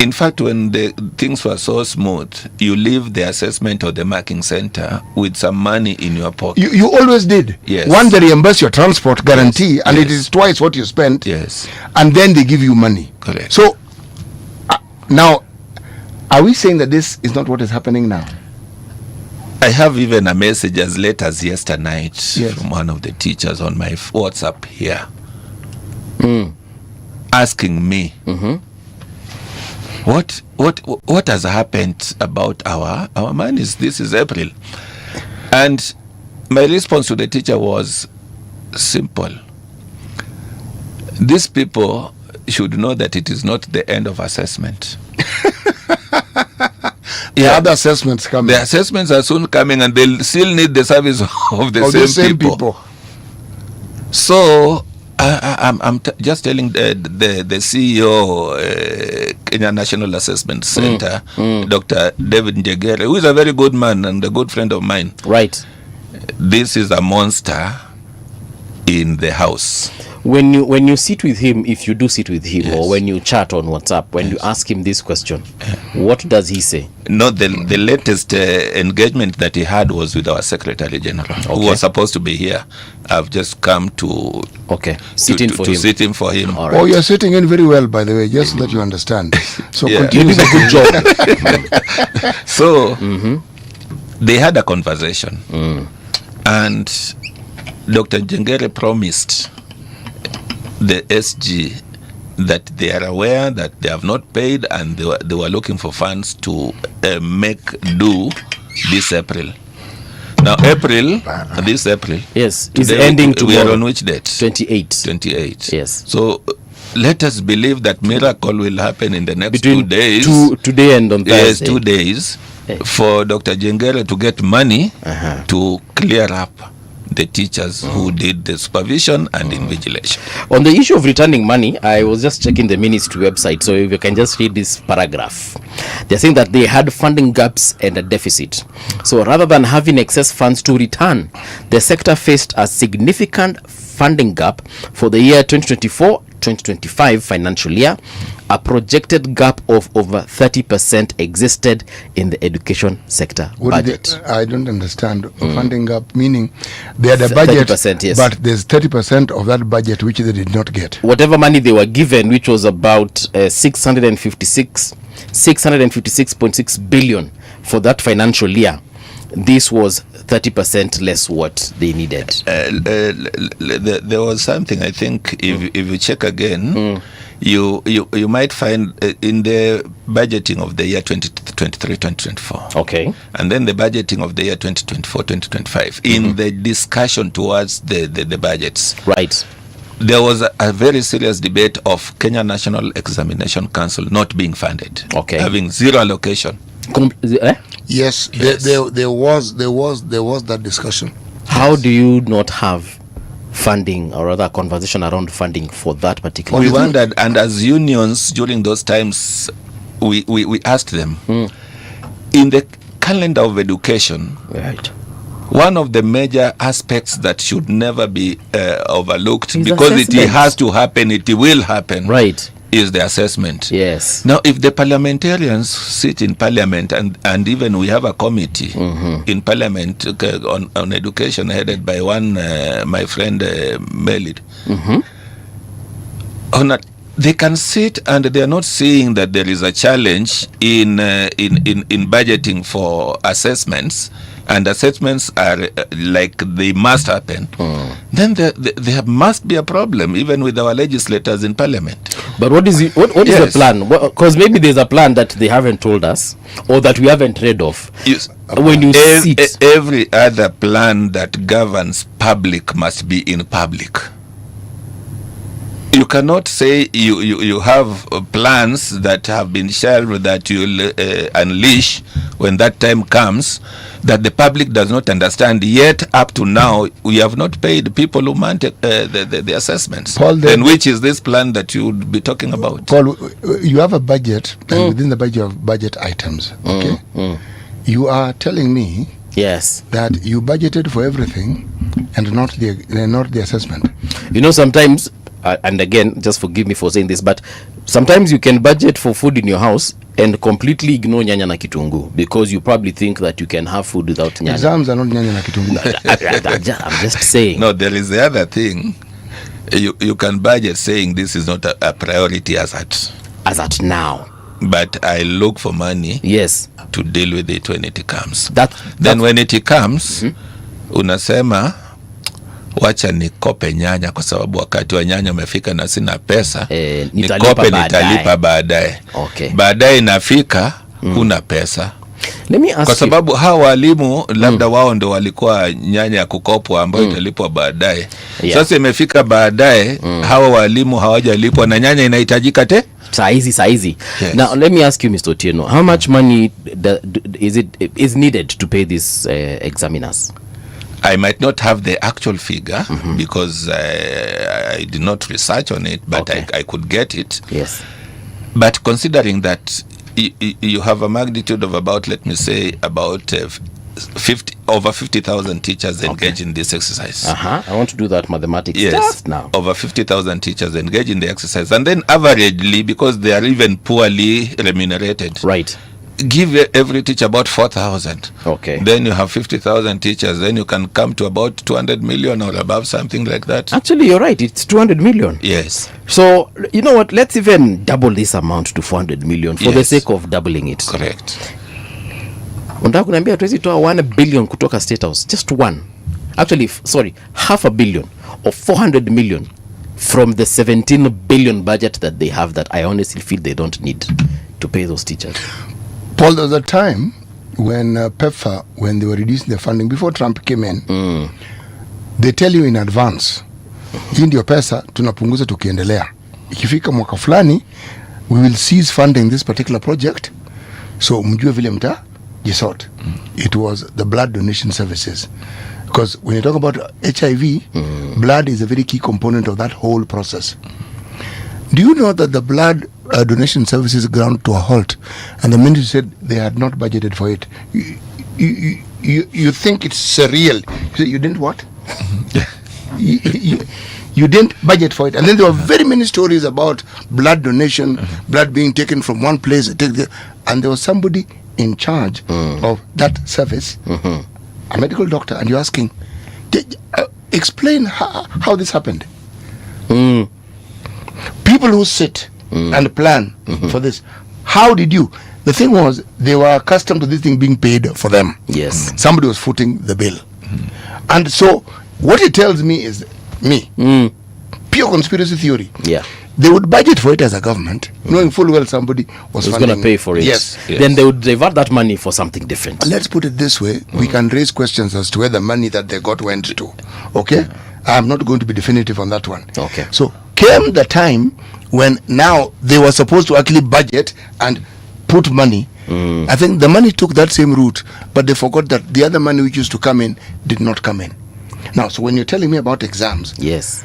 In fact, when the things were so smooth, you leave the assessment or the marking center with some money in your pocket. You always did. Yes. One, they reimburse your transport guarantee, and it is twice what you spent. Yes. And then they give you money. Correct. So, now, are we saying that this is not what is happening now? I have even a message as late as yesterday night from one of the teachers on my WhatsApp here, asking me, what has happened about our monies? This is April, and my response to the teacher was simple. These people should know that it is not the end of assessment. Other assessments coming. The assessments are soon coming, and they'll still need the service of the same people. So I'm just telling the CEO, Kenya National Assessment Center, Dr. David Njegere, who is a very good man and a good friend of mine. Right. This is a monster in the house. When you sit with him, if you do sit with him, or when you chat on WhatsApp, when you ask him this question, what does he say? No, the latest engagement that he had was with our Secretary General, who was supposed to be here. I've just come to sit in for him. Right. Oh, you're sitting in very well, by the way, just so that you understand. So You continue. did a good job. So they had a conversation, and Dr. Njengere promised the SG that they are aware that they have not paid, and they were looking for funds to make do this April. Now this April, yes, is ending tomorrow. We are on which date? 28. Yes. So let us believe that miracle will happen in the next Between 2 days. Today and on Thursday. Yes, 2 days for Dr. Njengere to get money to clear up the teachers who did the supervision and invigilation. On the issue of returning money, I was just checking the ministry website, so if you can just read this paragraph. They're saying that they had funding gaps and a deficit. So rather than having excess funds to return, the sector faced a significant funding gap for the year 2024-2025 financial year. A projected gap of over 30% existed in the education sector budget. I don't understand. Funding gap, meaning they had a budget, 30%, yes. but there's 30% of that budget which they did not get. Whatever money they were given, which was about 656.6 billion for that financial year, this was 30% less what they needed. There was something, I think, if you check again, you might find in the budgeting of the year 2023-2024. Okay. And then the budgeting of the year 2024-2025. In the discussion towards the budgets. Right. There was a very serious debate of Kenya National Examination Council not being funded. Okay. Having zero allocation. Yes, there was that discussion. How do you not have funding, or rather conversation around funding for that particular? We wondered, and as unions during those times, we asked them, in the calendar of education, right, one of the major aspects that should never be overlooked, Is because it assessment. has to happen, it will happen, right, is the assessment. Yes. Now, if the parliamentarians sit in parliament, and even we have a committee in parliament on education headed by one my friend Melid, they can sit and they are not seeing that there is a challenge in budgeting for assessments, and assessments are like they must happen, then there must be a problem even with our legislators in parliament. But what is the Yes. plan? Because maybe there's a plan that they haven't told us, or that we haven't read of. When you sit, Every other plan that governs public must be in public. You cannot say you have plans that have been shelved that you'll unleash when that time comes, that the public does not understand. Yet up to now we have not paid people who manage the assessments. Paul, then which is this plan that you would be talking about? Paul, you have a budget, and within the budget of budget items, okay? You are telling me yes, that you budgeted for everything and not the assessment. you know, sometimes, and again, just forgive me for saying this, but sometimes you can budget for food in your house and completely ignore nyanya na kitungu, because you probably think that you can have food without nyanya. Exams are not nyanya na kitungu. I'm just saying. No, there is the other thing. You can budget saying this is not a priority as at now, but I look for money, yes, to deal with it when it comes. Then when it comes, unasema wacha nikope nyanya kwa sababu wakati wa nyanya umefika na sina pesa, nikope nitalipa baadaye. Okay. Baadaye inafika huna pesa. Let me ask kwa sababu hawa walimu labda wao ndo walikuwa nyanya ya kukopwa ambayo italipwa baadaye. Sasa imefika baadaye, hawa walimu hawajalipwa na nyanya inahitajika saizi. Yes. Now let me ask you, Mr. Otieno, how much money is needed to pay these examiners? I might not have the actual figure because I did not research on it, but I could get it. Yes. But considering that you have a magnitude of about, let me say, about over 50,000 teachers engaged in this exercise. I want to do that mathematics just now. Over 50,000 teachers engaged in the exercise, and then averagely, because they are even poorly remunerated, right, give every teacher about 4,000. Okay. Then you have 50,000 teachers. Then you can come to about 200 million or above, something like that. Actually, you're right. It's 200 million. Yes. So, you know what? Let's even double this amount to 400 million for the sake of doubling it. Correct. Unataka kuniambia tuwezi toa 1 billion kutoka State House? Just one. Actually, sorry, half a billion or 400 million from the 17 billion budget that they have, that I honestly feel they don't need to pay those teachers. Paul, there was a time when PEPFAR, when they were reducing the funding, before Trump came in, they tell you in advance, hii ndio pesa tunapunguza tukiendelea. Ikifika mwaka fulani, we will cease funding this particular project. So mjue vile mta jisort. It was the blood donation services. Because when you talk about HIV, blood is a very key component of that whole process. Do you know that the blood donation services ground to a halt, and the ministry said they had not budgeted for it? You think it's surreal. You didn't what? You didn't budget for it. And then there were very many stories about blood donation, blood being taken from one place, and there was somebody in charge of that service, a medical doctor, and you're asking, explain how this happened. People who sit and plan for this, how did you? The thing was, they were accustomed to this thing being paid for them. Yes. Somebody was footing the bill. And so what it tells me is pure conspiracy theory. Yeah. They would budget for it as a government, knowing full well somebody was going to pay for it. Yes. Then they would divert that money for something different. Let's put it this way. We can raise questions as to where the money that they got went to. Okay? I'm not going to be definitive on that one. Okay. So came the time when now they were supposed to actually budget and put money. I think the money took that same route, but they forgot that the other money which used to come in did not come in. Now, so when you're telling me about exams, yes,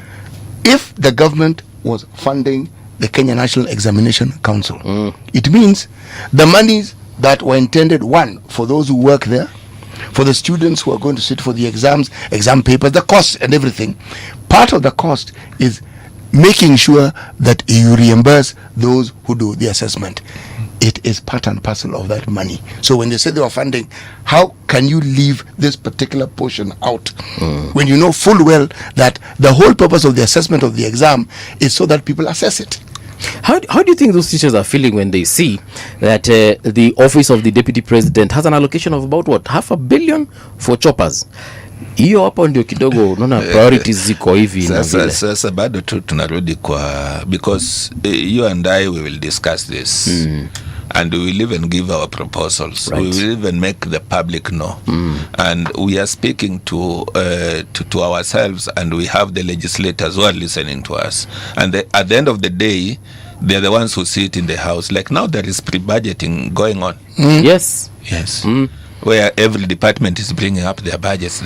if the government was funding the Kenya National Examination Council. It means the monies that were intended, one, for those who work there, for the students who are going to sit for the exams, exam papers, the cost and everything. Part of the cost is making sure that you reimburse those who do the assessment. It is part and parcel of that money. So when they say they were funding, how can you leave this particular portion out when you know full well that the whole purpose of the assessment of the exam is so that people assess it? How do you think those teachers are feeling when they see that the office of the deputy president has an allocation of about what, $500 million for choppers? Hiyo hapo ndio kidogo unaona priorities ziko hivi na vile. Sasa bado tu tunarudi kwa, because you and I, we will discuss this and we will even give our proposals. Right. We will even make the public know. And we are speaking to ourselves, and we have the legislators who are listening to us. And at the end of the day, they are the ones who sit in the house. Like now there is pre-budgeting going on. Yes. Where every department is bringing up their budgets,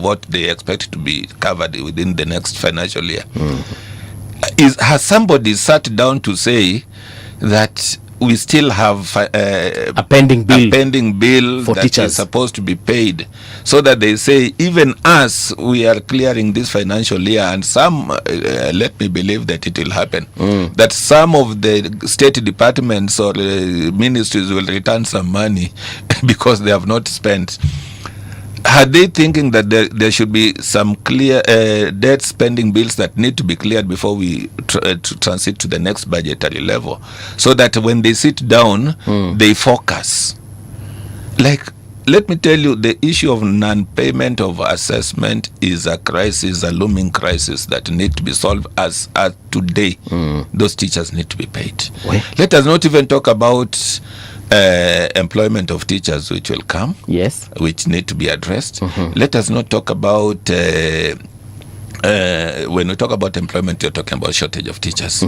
what they expect to be covered within the next financial year. Has somebody sat down to say that we still have a pending bill for that teachers is supposed to be paid, so that they say even us, we are clearing this financial year, and some let me believe that it will happen, that some of the state departments or ministries will return some money because they have not spent. Are they thinking that there should be some clear debt spending bills that need to be cleared before we transit to the next budgetary level, so that when they sit down, they focus? Like, let me tell you, the issue of non-payment of assessment is a crisis, a looming crisis that need to be solved as today. Those teachers need to be paid. Let us not even talk about employment of teachers, which will come, which need to be addressed. Let us not talk about when we talk about employment, you're talking about shortage of teachers.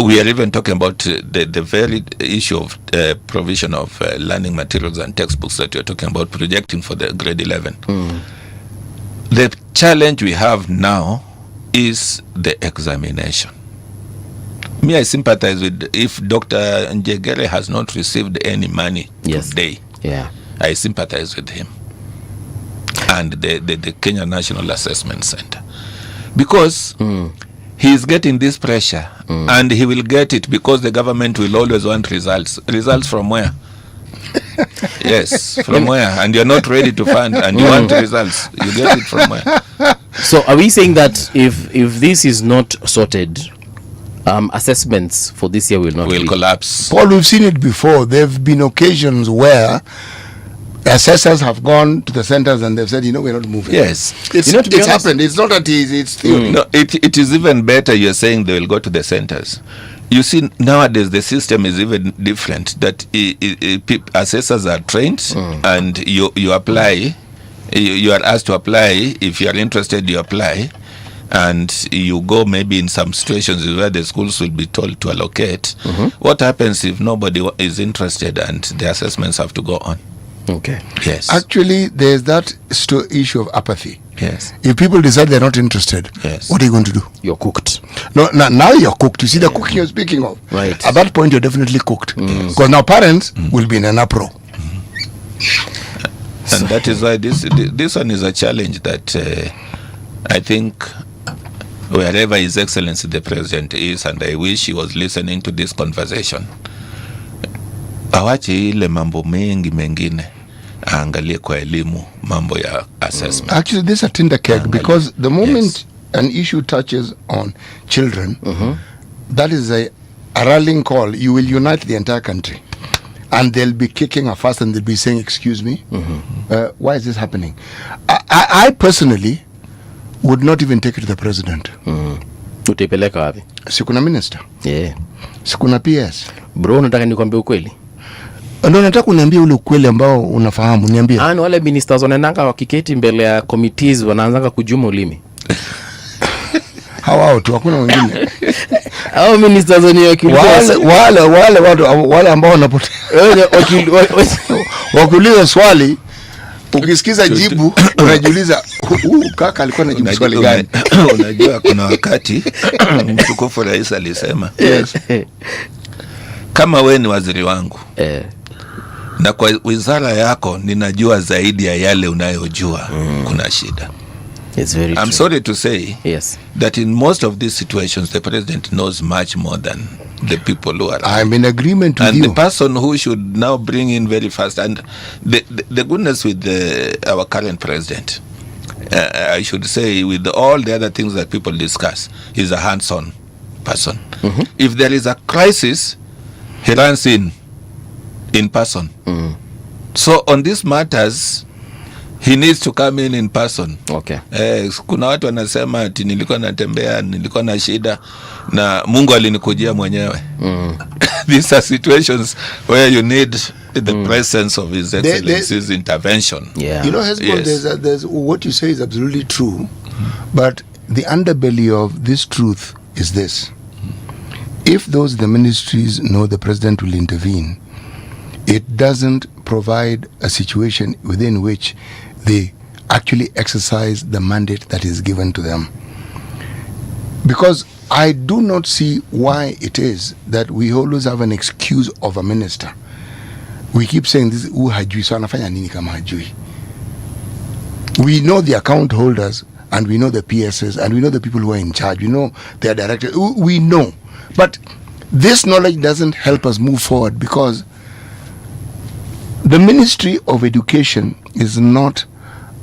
We are even talking about the very issue of provision of learning materials and textbooks that you're talking about projecting for the grade 11. The challenge we have now is the examination. Me, I sympathize with, if Dr. Njegere has not received any money today, I sympathize with him and the Kenya National Assessment Center, because he is getting this pressure, and he will get it because the government will always want results. Results from where? Yes, from where? And you're not ready to fund, and you want results. You get it from where? So are we saying that if this is not sorted, assessments for this year will collapse? Paul, we've seen it before. There have been occasions where assessors have gone to the centers and they've said, we're not moving. Yes. It's happened. It's not that easy. It's theory. No, it is even better you're saying they will go to the centers. You see, nowadays the system is even different, that assessors are trained, and you apply. You are asked to apply. If you are interested, you apply. And you go maybe in some situations where the schools will be told to allocate. What happens if nobody is interested and the assessments have to go on? Okay. Yes. Actually, there's that issue of apathy. Yes. If people decide they're not interested, what are you going to do? You're cooked. No, now you're cooked. You see the cooking you're speaking of. Right. At that point, you're definitely cooked. Because now parents will be in an uproar. And that is why this one is a challenge that I think wherever His Excellency the President is, and I wish he was listening to this conversation, awache ile mambo mengi mengine, aangalie kwa elimu mambo ya assessment. Actually, this is a tender keg, because the moment an issue touches on children, that is a rallying call. You will unite the entire country, and they'll be kicking a fuss, and they'll be saying, excuse me, why is this happening? I personally would not even take it to the president. Utipeleka wapi? Sikuna minister. Sikuna PS. Bro, nataka nikwambie ukweli. Ndio nataka kuniambia ule ukweli ambao unafahamu, niambie. Wale ministers wanaendanga wakiketi mbele ya committees wanaanza kujuma ulimi. Hao tu, hakuna wengine. Hao ministers ni wale ambao wanapotea. Wakiuliza swali ukisikiza jibu unajiuliza huyu kaka alikuwa anajibu swali gani? Unajua kuna wakati mtukufu rais alisema, Yes. kama we ni waziri wangu na kwa wizara yako ninajua zaidi ya yale unayojua, kuna shida. It's very I'm true. sorry to say that in most of these situations the president knows much more than the people who are. I'm in agreement with and you. the person who should now bring in very fast, and the goodness with our current president, I should say, with all the other things that people discuss, he's a hands-on person. If there is a crisis, he runs in person. So on these matters he needs to come in person. Okay. Kuna watu wanasema ati nilikuwa natembea, nilikuwa na shida na Mungu alinikujia mwenyewe. These are situations where you need the presence of His Excellency's intervention. Yeah. You know, Hezbollah, there's what you say is absolutely true, but the underbelly of this truth is this. If the ministries know the president will intervene, it doesn't provide a situation within which they actually exercise the mandate that is given to them. Because I do not see why it is that we always have an excuse of a minister. We keep saying this, hajui, so anafanya nini kama hajui. We know the account holders, and we know the PSs, and we know the people who are in charge. We know their directors. We know. But this knowledge doesn't help us move forward, because the Ministry of Education is not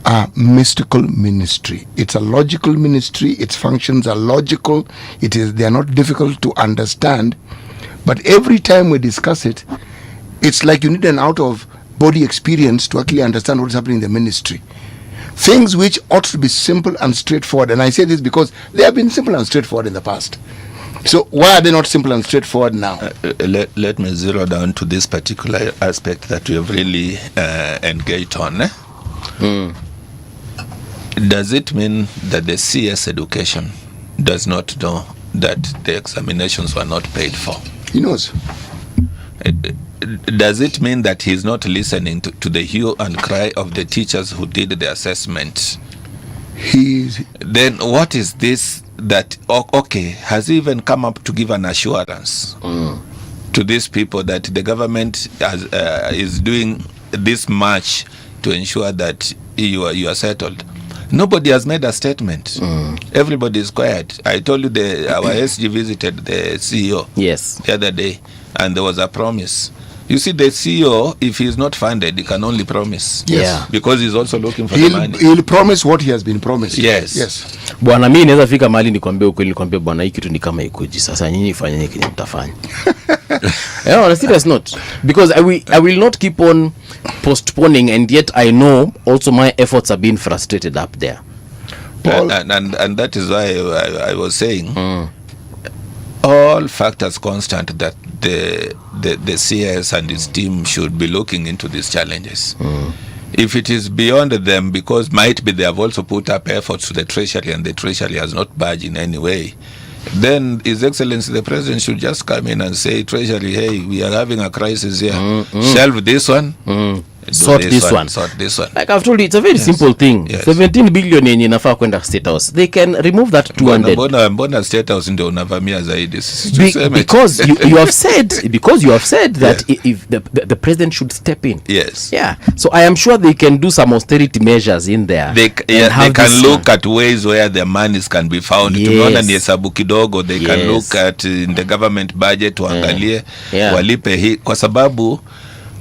a mystical ministry. It's a logical ministry. Its functions are logical. They are not difficult to understand. But every time we discuss it, it's like you need an out-of-body experience to actually understand what's happening in the ministry. Things which ought to be simple and straightforward. And I say this because they have been simple and straightforward in the past. So why are they not simple and straightforward now? Let me zero down to this particular aspect that we have really engaged on. Does it mean that the CS education does not know that the examinations were not paid for? He knows. Does it mean that he's not listening to the hue and cry of the teachers who did the assessment? Then what is this that, okay, has he even come up to give an assurance to these people that the government is doing this much to ensure that you are settled? Nobody has made a statement. Everybody is quiet. I told you our SG visited the CEO the other day, and there was a promise. You see, the CEO, if he is not funded, he can only promise. Yes. Because he's also looking for the money. He'll promise what he has been promised. Yes. Bwana, mimi naweza fika mahali nikwambie ukweli, nikwambie bwana, hii kitu ni kama ikuji. Sasa nyinyi fanyeni kile mtafanya. On a serious note, because I will not keep on postponing, and yet I know also my efforts are being frustrated up there. And that is why I was saying, all factors constant, that the CS and his team should be looking into these challenges. If it is beyond them, because might be they have also put up efforts to the Treasury and the Treasury has not budged in any way, then His Excellency the President should just come in and say, Treasury, hey, we are having a crisis here. Shelve this one. Sort this one. Like I've told you, it's a very simple thing. 17 billion yenye inafaa kwenda State House. They can remove that 200. Mbona State House ndio unavamia zaidi? Because you have said that if the president should step in. Yes. Yeah. So I am sure they can do some austerity measures in there. They can look at ways where the monies can be found. Tunaona ni hesabu kidogo. They can look at in the government budget waangalie walipe hii, kwa sababu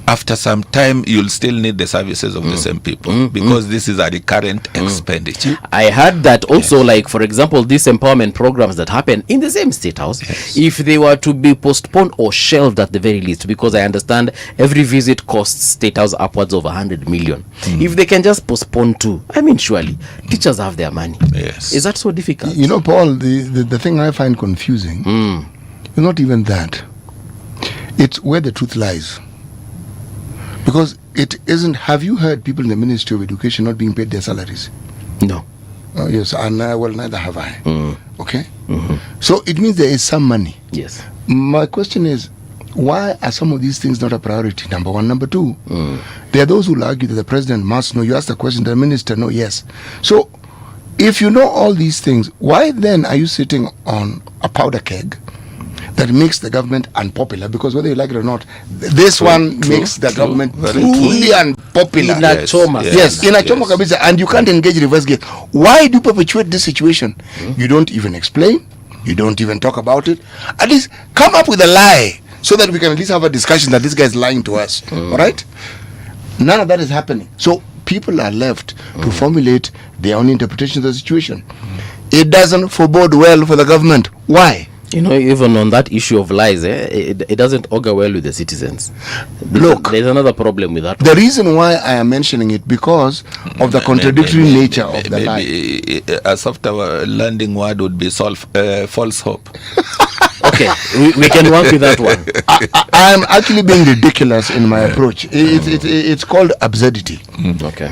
after some time you'll still need the services of the same people, because this is a recurrent expenditure. I heard that also, like for example, these empowerment programs that happen in the same State House, if they were to be postponed or shelved at the very least, because I understand every visit costs State House upwards of 100 million. If they can just postpone too, I mean, surely teachers have their money. Yes. Is that so difficult? You know, Paul, the thing I find confusing is not even that. It's where the truth lies. Because it isn't. Have you heard people in the Ministry of Education not being paid their salaries? No. Yes, and well, neither have I. Okay? So it means there is some money. Yes. My question is, Why are some of these things not a priority? Number one. Number two, there are those who will argue that the president must know. You ask the question, the minister know, yes. So, if you know all these things, why then are you sitting on a powder keg that makes the government unpopular? Because whether you like it or not, this one makes the government truly unpopular. Yes, in a choma kabisa, and you can't engage reverse gate. Why do you perpetuate this situation? You don't even explain. You don't even talk about it. At least come up with a lie so that we can at least have a discussion that this guy is lying to us. All right? None of that is happening. So people are left to formulate their own interpretation of the situation. It doesn't forebode well for the government. Why? You know, even on that issue of lies, it doesn't augur well with the citizens. There's another problem with that. The reason why I am mentioning it, because of the contradictory nature of the lie. A softer landing word would be false hope. Okay, we can work with that one. I am actually being ridiculous in my approach. It's called absurdity. Okay.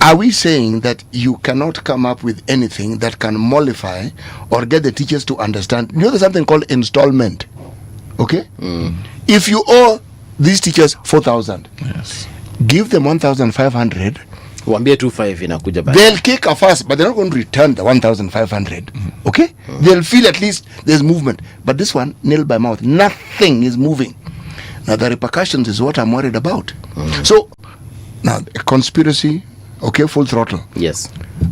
Are we saying that you cannot come up with anything that can mollify or get the teachers to understand? You know, there's something called installment. Okay? If you owe these teachers 4,000, give them 1,500. They'll kick a fuss, but they're not going to return the 1,500. Okay? They'll feel at least there's movement. But this one, nil by mouth. Nothing is moving. Now, the repercussions is what I'm worried about. So, now, a conspiracy. Okay, full throttle. Yes.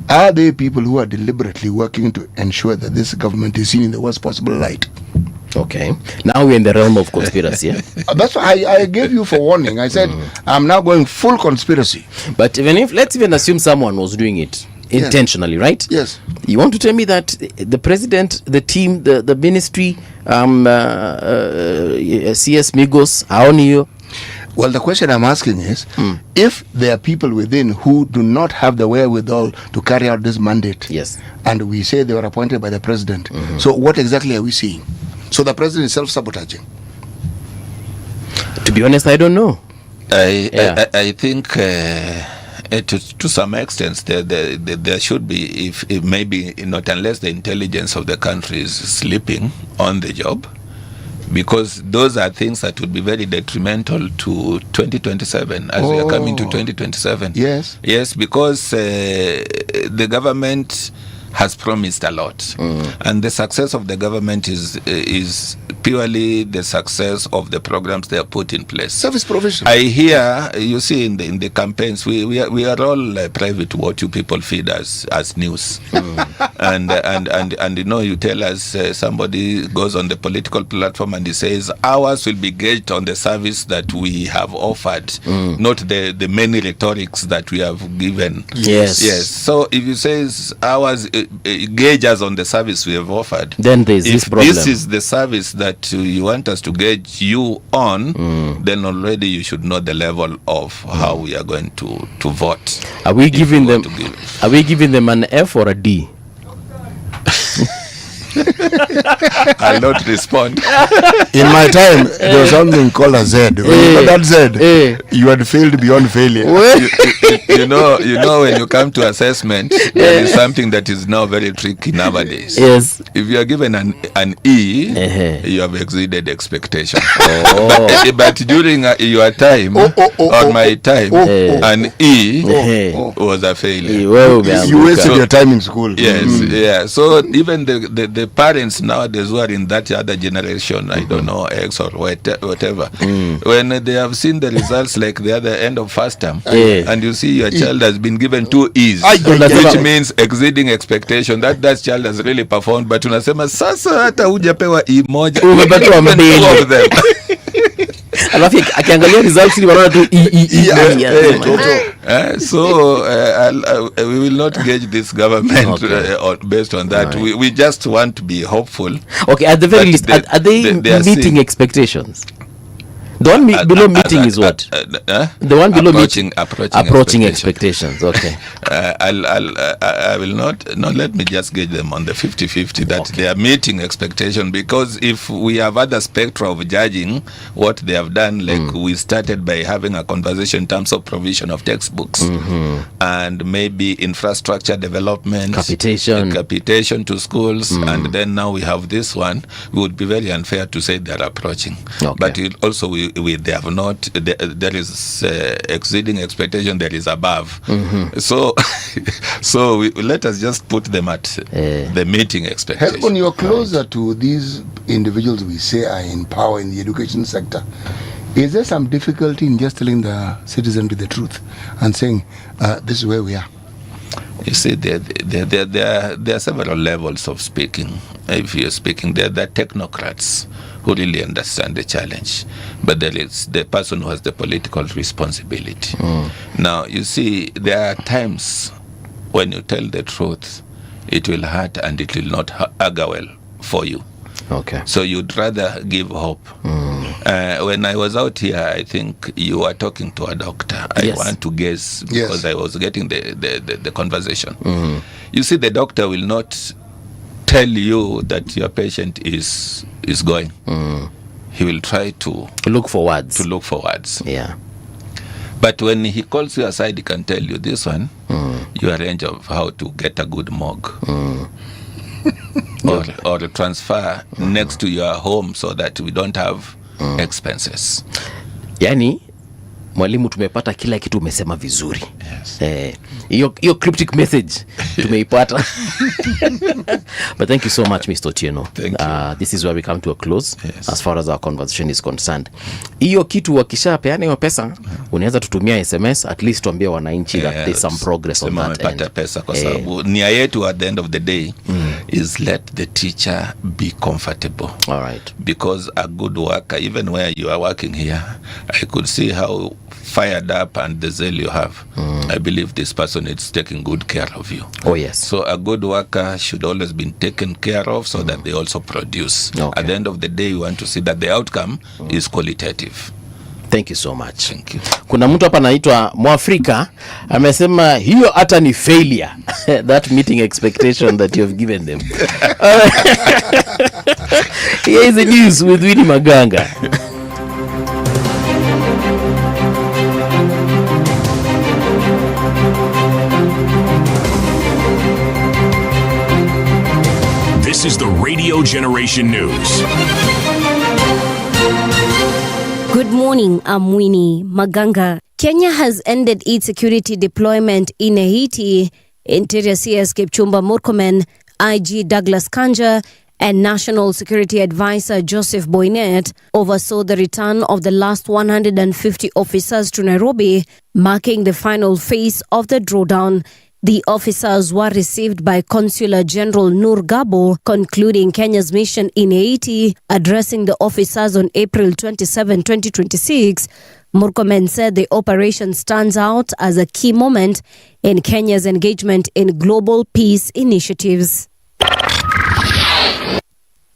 Are there people who are deliberately working to ensure that this government is seen in the worst possible light? Okay. Now we're in the realm of conspiracy. That's why I gave you for warning. I said, I'm now going full conspiracy. But even if, let's even assume someone was doing it intentionally, right? Yes. You want to tell me that the president, the team, the ministry, CS Migos, Aonio. Well, the question I'm asking is, if there are people within who do not have the wherewithal to carry out this mandate, and we say they were appointed by the president, so what exactly are we seeing? So the president is self-sabotaging? To be honest, I don't know. I think to some extent there should be, if maybe not unless the intelligence of the country is sleeping on the job. Because those are things that would be very detrimental to 2027 as we are coming to 2027. Yes. Yes, because the government has promised a lot. And the success of the government is purely the success of the programs they have put in place. Service provision. I hear, you see in the campaigns, we are all privy to what you people feed us as news. And you know, you tell us somebody goes on the political platform and he says ours will be gauged on the service that we have offered, not the many rhetorics that we have given. Yes. So if you say ours gauge us on the service we have offered, then there's this problem. This is the service that you want us to gauge you on, then already you should know the level of how we are going to vote. Are we giving them an F or a D? I'll not respond. In my time, there was something called a Z. When you got that Z, you had failed beyond failure. you know, when you come to assessment, there is something that is now very tricky nowadays. Yes. If you are given an E, you have exceeded expectation. But during your time, or my time, an E was a failure. You wasted your time in school. Yes, So even the parents nowadays who are in that other generation, I don't know, X or whatever, when they have seen the results like the other end of first term, and you see your child has been given 2 E's, which means exceeding expectation, that child has really performed, but unasema sasa hata hujapewa E moja, umepatiwa mbili of them. Alafu akiangalia results ni wanaona tu so we will not gauge this government based on that. We just want to be hopeful. Okay, at the very least, are they meeting expectations? The one below meeting is what? The one below meeting. Approaching expectations. Okay. I will not let me just gauge them on the 50-50 that they are meeting expectation, because if we have other spectra of judging what they have done, like we started by having a conversation in terms of provision of textbooks and maybe infrastructure development, capitation to schools, and then now we have this one, it would be very unfair to say they are approaching. But it also they have not, there is exceeding expectation, there is above. So let us just put them at the meeting expectation. When you're closer to these individuals we say are in power in the education sector, is there some difficulty in just telling the citizen the truth and saying, this is where we are? You see, there are several levels of speaking. If you're speaking, there are technocrats who really understand the challenge, but there is the person who has the political responsibility. Now, you see, there are times when you tell the truth, it will hurt and it will not augur well for you. Okay. So you'd rather give hope. When I was out here, I think you were talking to a doctor. I want to guess because I was getting the conversation. You see, the doctor will not tell you that your patient is going. He will try to look for words. Yeah. But when he calls you aside, he can tell you this one, you arrange of how to get a good morgue. Or transfer next to your home so that we don't have expenses. Yani mwalimu, tumepata kila kitu umesema vizuri. Your cryptic message tumeipata. But thank you so much, Mr. Otieno. This is where we come to a close as far as our conversation is concerned. Hiyo kitu wakishapeana hiyo pesa, unaweza tutumia SMS at least tuambie wananchi that there's some progress on that end. Pesa kwa sababu nia yetu at the end of the day is let the teacher be comfortable. All right. Because a good worker, even where you are working here, I could see how fired up and the zeal you have. I believe this person is taking good care of you. Oh yes. So a good worker should always be taken care of so that they also produce. At the end of the day, we want to see that the outcome is qualitative. Thank you so much. Thank you. Kuna mtu hapa anaitwa Mwafrika amesema hiyo hata ni failure that meeting expectation that you have given them. Here is the news with Winnie Maganga. This is the Radio Generation News. Good morning, I'm Winnie Maganga. Kenya has ended its security deployment in Haiti. Interior CS Kipchumba Murkomen, IG Douglas Kanja, and National Security Advisor Joseph Boynet oversaw the return of the last 150 officers to Nairobi, marking the final phase of the drawdown. The officers were received by Consular General Nur Gabo, concluding Kenya's mission in Haiti. Addressing the officers on April 27, 2026, Murkomen said the operation stands out as a key moment in Kenya's engagement in global peace initiatives.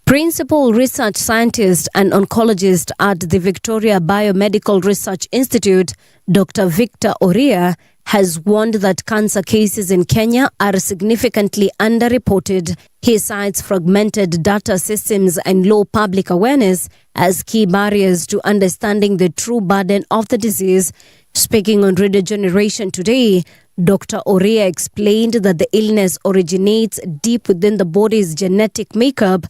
Principal research scientist and oncologist at the Victoria Biomedical Research Institute, Dr. Victor Oria, has warned that cancer cases in Kenya are significantly underreported. He cites fragmented data systems and low public awareness as key barriers to understanding the true burden of the disease. Speaking on Radio Generation today, Dr. Oria explained that the illness originates deep within the body's genetic makeup,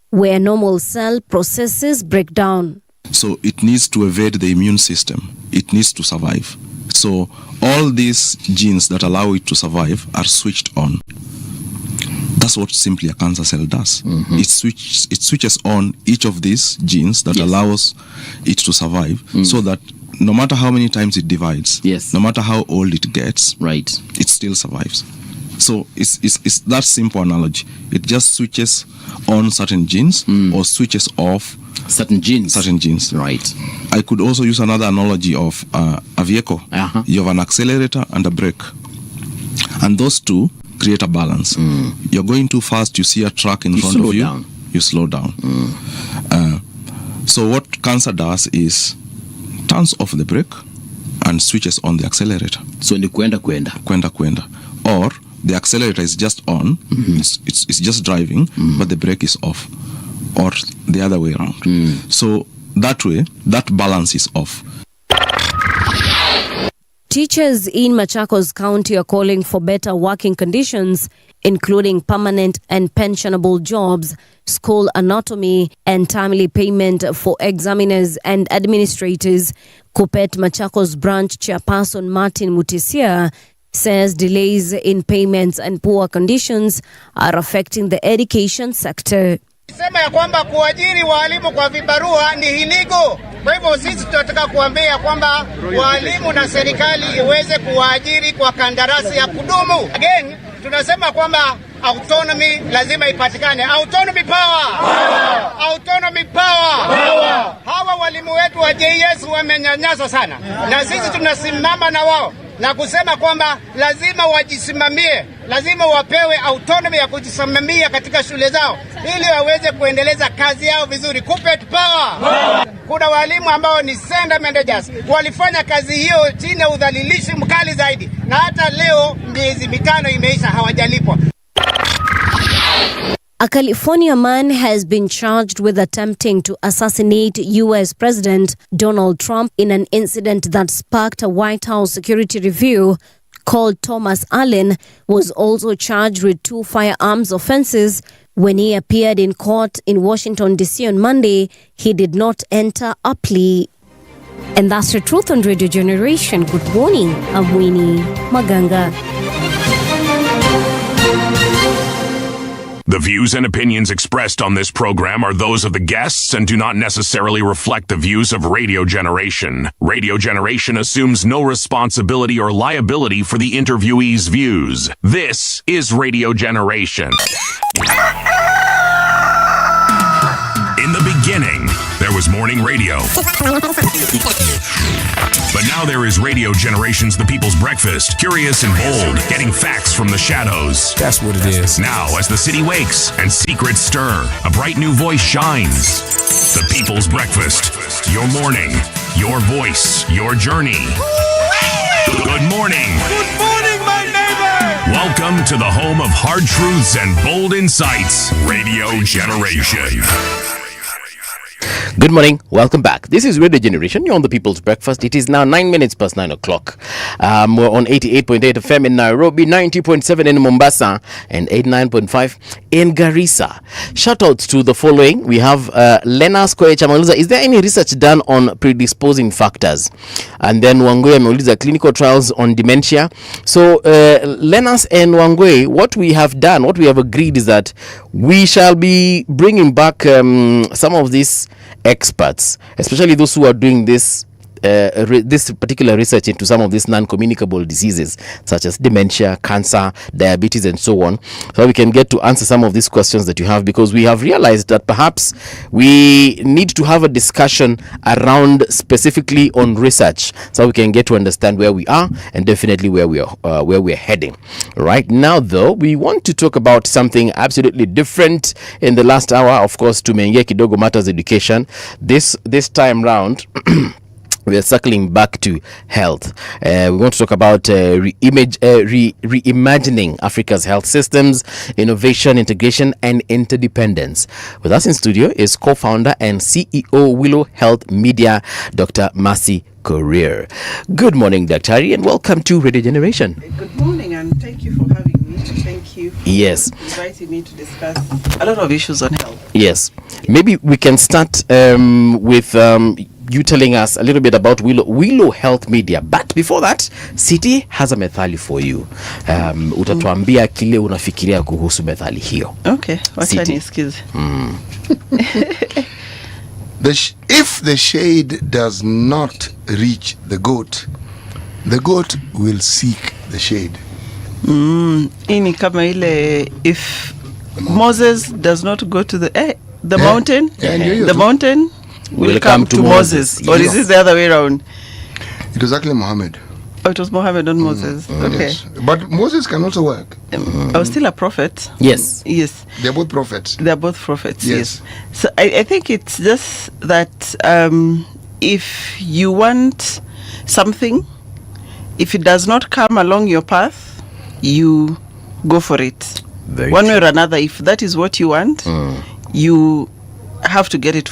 where normal cell processes break down. So it needs to evade the immune system. It needs to survive. So all these genes that allow it to survive are switched on. That's what simply a cancer cell does. It switches on each of these genes that allows it to survive, so that no matter how many times it divides, no matter how old it gets, it still survives. So it's that simple analogy. It just switches on certain genes or switches off certain genes. Right. I could also use another analogy of a vehicle. You have an accelerator and a brake, and those two create a balance. You're going too fast, you see a truck in front of you, you slow down. So what cancer does is turns off the brake and switches on the accelerator. So ni kwenda. Or the accelerator is just on, it's just driving, but the brake is off. Or the other way around. So that way, that balance is off. Teachers in Machakos County are calling for better working conditions, including permanent and pensionable jobs, school anatomy, and timely payment for examiners and administrators. Kupet Machakos branch chairperson Martin Mutisia says delays in payments and poor conditions are affecting the education sector. Sema ya kwamba kuajiri walimu kwa vibarua ni illegal. Kwa hivyo sisi tunataka kuambia kwamba walimu na serikali iweze kuwaajiri kwa kandarasi ya kudumu. Again, tunasema kwamba autonomy lazima ipatikane. Autonomy power. Autonomy power. Hawa walimu wetu wa JS wamenyanyaswa sana. Na sisi tunasimama na wao na kusema kwamba lazima wajisimamie, lazima wapewe autonomy ya kujisimamia katika shule zao ili waweze kuendeleza kazi yao vizuri. Kupet power. Kuna walimu ambao ni sender managers walifanya kazi hiyo chini ya udhalilishi mkali zaidi, na hata leo miezi 5 imeisha hawajalipwa. A California man has been charged with attempting to assassinate U.S. President Donald Trump in an incident that sparked a White House security review. Called Thomas Allen was also charged with 2 firearms offenses. When he appeared in court in Washington, D.C. on Monday, he did not enter a plea. And that's the truth on Radio Generation. Good morning, I'm Winnie Maganga. The views and opinions expressed on this program are those of the guests and do not necessarily reflect the views of Radio Generation. Radio Generation assumes no responsibility or liability for the interviewee's views. This is Radio Generation. In the beginning, there was morning radio. But now there is Radio Generation's The People's Breakfast. Curious and bold, getting facts from the shadows. That's what it is. Now, as the city wakes and secrets stir, a bright new voice shines. The People's Breakfast. Your morning, your voice, your journey. Good morning. Good morning, my neighbor. Welcome to the home of hard truths and bold insights. Radio Generation. Good morning, welcome back. This is Radio Generation. You're on the People's Breakfast. It is now 9 minutes past 9 o'clock. We're on 88.8 FM in Nairobi, 90.7 in Mombasa, and 89.5 in Garissa. Shout outs to the following. We have Lena Skoech ameuliza, is there any research done on predisposing factors? And then Wangwe ameuliza, clinical trials on dementia. So Lenas and Wangwe, what we have done, what we have agreed is that we shall be bringing back some of these experts, especially those who are doing this this particular research into some of these non-communicable diseases such as dementia, cancer, diabetes, and so on, so we can get to answer some of these questions that you have, because we have realized that perhaps we need to have a discussion around specifically on research, so we can get to understand where we are and definitely where we're heading. Right now, though, we want to talk about something absolutely different. In the last hour, of course, tumeingia kidogo matters education. This time round we are circling back to health. We want to talk about reimagining Africa's health systems, innovation, integration, and interdependence. With us in studio is co-founder and CEO Willow Health Media, Dr. Mercy Korir. Good morning, Dr. Hari, and welcome to Radio Generation. Good morning, and thank you for having me. Thank you for inviting me to discuss a lot of issues on health. Yes. Maybe we can start with you telling us a little bit about Willow Health Media. But before that, City has a methali for you. Utatuambia kile unafikiria kuhusu methali hiyo. Okay, wacha nisikize. If the shade does not reach the goat will seek the shade. Hii ni kama ile, if Moses does not go to the mountain, the mountain will come to Moses. Or is it the other way around? It was actually Muhammad. Oh, it was Muhammad, not Moses. Okay. Yes. But Moses can also work. I was still a prophet. Yes. Yes. They're both prophets. They're both prophets. Yes. So I think it's just that if you want something, if it does not come along your path, you go for it. Very One true. way or another, if that is what you want, you have to get it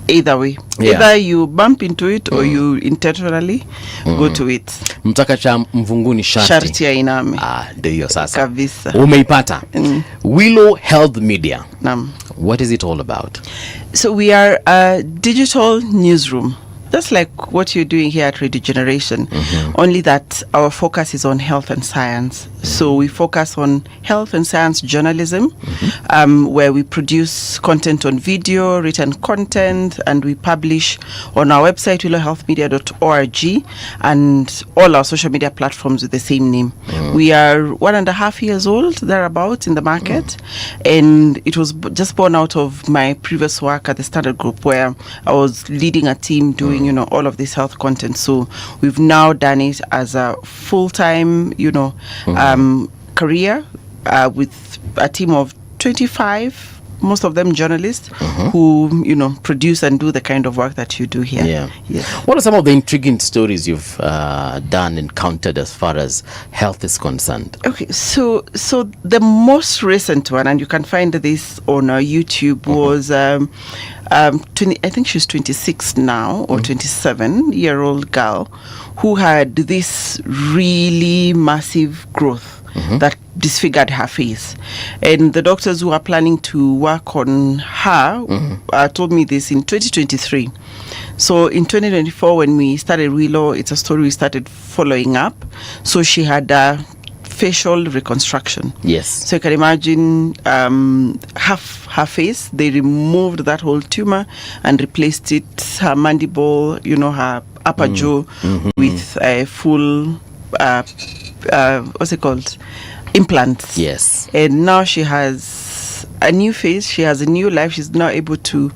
either way. Yeah. Either you bump into it or you intentionally go to it. Mtaka cha mvunguni Sharti ya iname. Ndio hiyo sasa. Kabisa. Umeipata. Willow Health Media. Naam. What is it all about? So we are a digital newsroom, just like what you're doing here at Radio Generation, only that our focus is on health and science. So we focus on health and science journalism, where we produce content on video, written content, and we publish on our website, willowhealthmedia.org, and all our social media platforms with the same name. We are 1.5 years old, thereabouts, in the market, and it was just born out of my previous work at the Standard Group, where I was leading a team doing, all of this health content. So we've now done it as a full-time, career with a team of 25, most of them journalists, who produce and do the kind of work that you do here. Yeah. What are some of the intriguing stories you've encountered as far as health is concerned? Okay, so the most recent one, and you can find this on our YouTube, was 20, I think she's 26 now, or 27-year-old girl who had this really massive growth that disfigured her face. And the doctors who are planning to work on her told me this in 2023. So in 2024, when we started Willow, it's a story we started following up. So she had a facial reconstruction. Yes. So you can imagine half her face, they removed that whole tumor and replaced it, her mandible, her upper jaw with a full what's it called, implants. Yes. And now she has a new face, she has a new life. She's now able to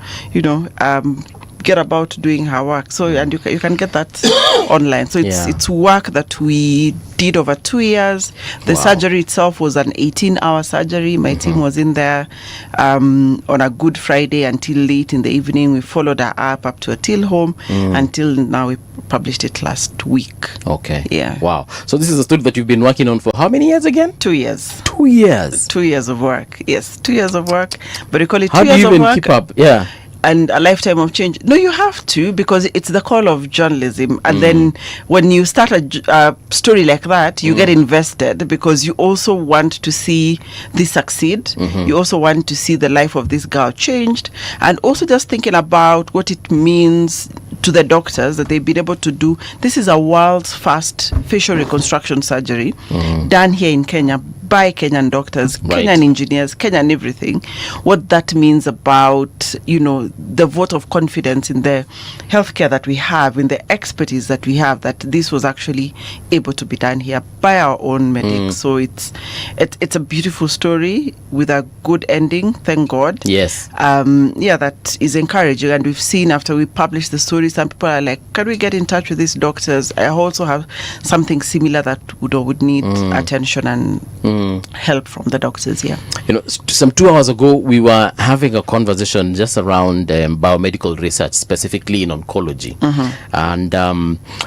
get about doing her work. So and you can get that online. So it's work that we did over 2 years. The surgery itself was an 18-hour surgery. My team was in there on a Good Friday until late in the evening. We followed her up to a till home until now. We published it last week. Okay. Yeah. Wow. So this is a story that you've been working on for how many years again? 2 years. 2 years. 2 years of work. Yes, 2 years of work. But we call it How 2 do years you of even work. keep up? Yeah. And a lifetime of change. No, you have to, because it's the call of journalism. And then when you start a story like that, you get invested, because you also want to see this succeed. You also want to see the life of this girl changed, and also just thinking about what it means to the doctors that they've been able to do. This is a world's first facial reconstruction surgery done here in Kenya by Kenyan doctors, Right. Kenyan engineers, Kenyan everything. What that means about, the vote of confidence in the healthcare that we have, in the expertise that we have, that this was actually able to be done here by our own medics. So it's a beautiful story with a good ending, thank God. Yes. That is encouraging. And we've seen after we published the story, some people are like, can we get in touch with these doctors? I also have something similar that would need attention and help from the doctors here. Some 2 hours ago, we were having a conversation just around biomedical research, specifically in oncology. And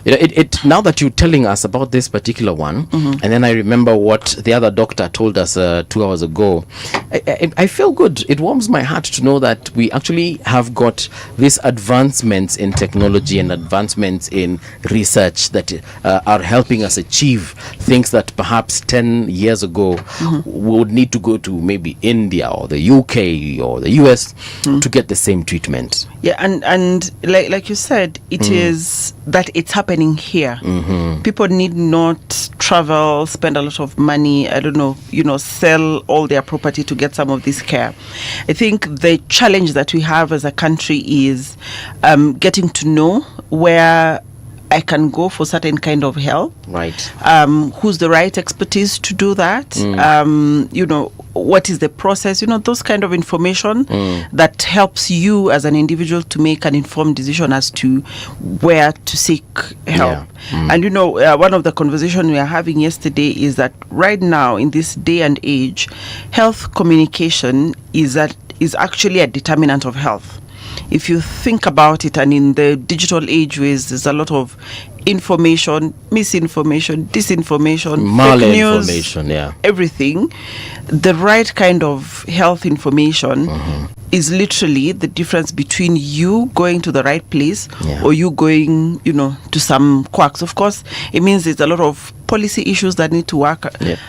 it now that you're telling us about this particular one, and then I remember what the other doctor told us 2 hours ago, I feel good. It warms my heart to know that we actually have got these advancements in technology and advancements in research that are helping us achieve things that perhaps 10 years ago we would need to go to maybe India or the UK or the US to get the same treatment. Yeah, and like you said, it is that it's happening here. People need not travel, spend a lot of money, sell all their property to get some of this care. I think the challenge that we have as a country is getting to know where I can go for certain kind of help. Right. Who's the right expertise to do that? What is the process? Those kind of information that helps you as an individual to make an informed decision as to where to seek help. And one of the conversations we are having yesterday is that right now in this day and age, health communication is actually a determinant of health. if you think about it, and in the digital age ways, there's a lot of information, misinformation, disinformation, fake news, malinformation, yeah. everything. The right kind of health information is literally the difference between you going to the right place or you going, to some quacks. Of course, it means there's a lot of policy issues that need to work,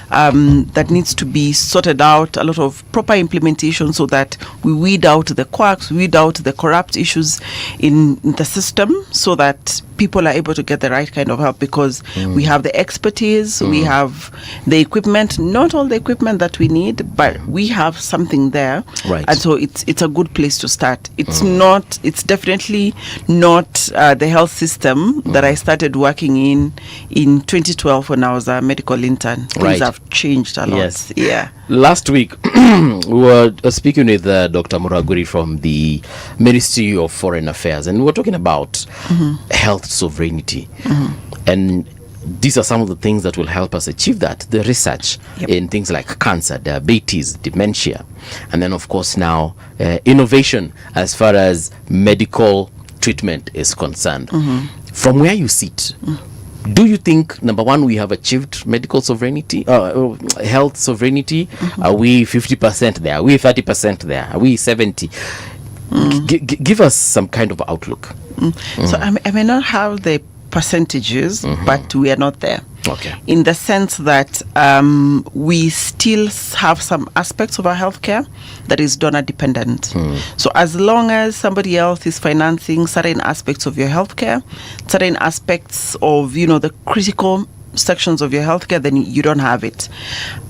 that needs to be sorted out, a lot of proper implementation so that we weed out the quacks, weed out the corrupt issues in the system so that people are able to get the right kind of help, because we have the expertise, we have the equipment, not all the equipment that we need, but we have something there. Right. And so it's a good place to start. It's definitely not the health system that I started working in 2012 when I was a medical intern. Things Right. have changed a lot. Yes. Yeah. Last week, we were speaking with Dr. Muraguri from the Ministry of Foreign Affairs, and we were talking about health sovereignty. And these are some of the things that will help us achieve that. The research in things like cancer, diabetes, dementia, and then, of course, now innovation as far as medical treatment is concerned. From where you sit, do you think, number one, we have achieved medical sovereignty, health sovereignty? Are we 50% there? Are we 30% there? Are we 70? Give us some kind of outlook. So I may not have the percentages, but we are not there. Okay. In the sense that we still have some aspects of our healthcare that is donor dependent. So as long as somebody else is financing certain aspects of your healthcare, certain aspects of the critical sections of your healthcare, then you don't have it.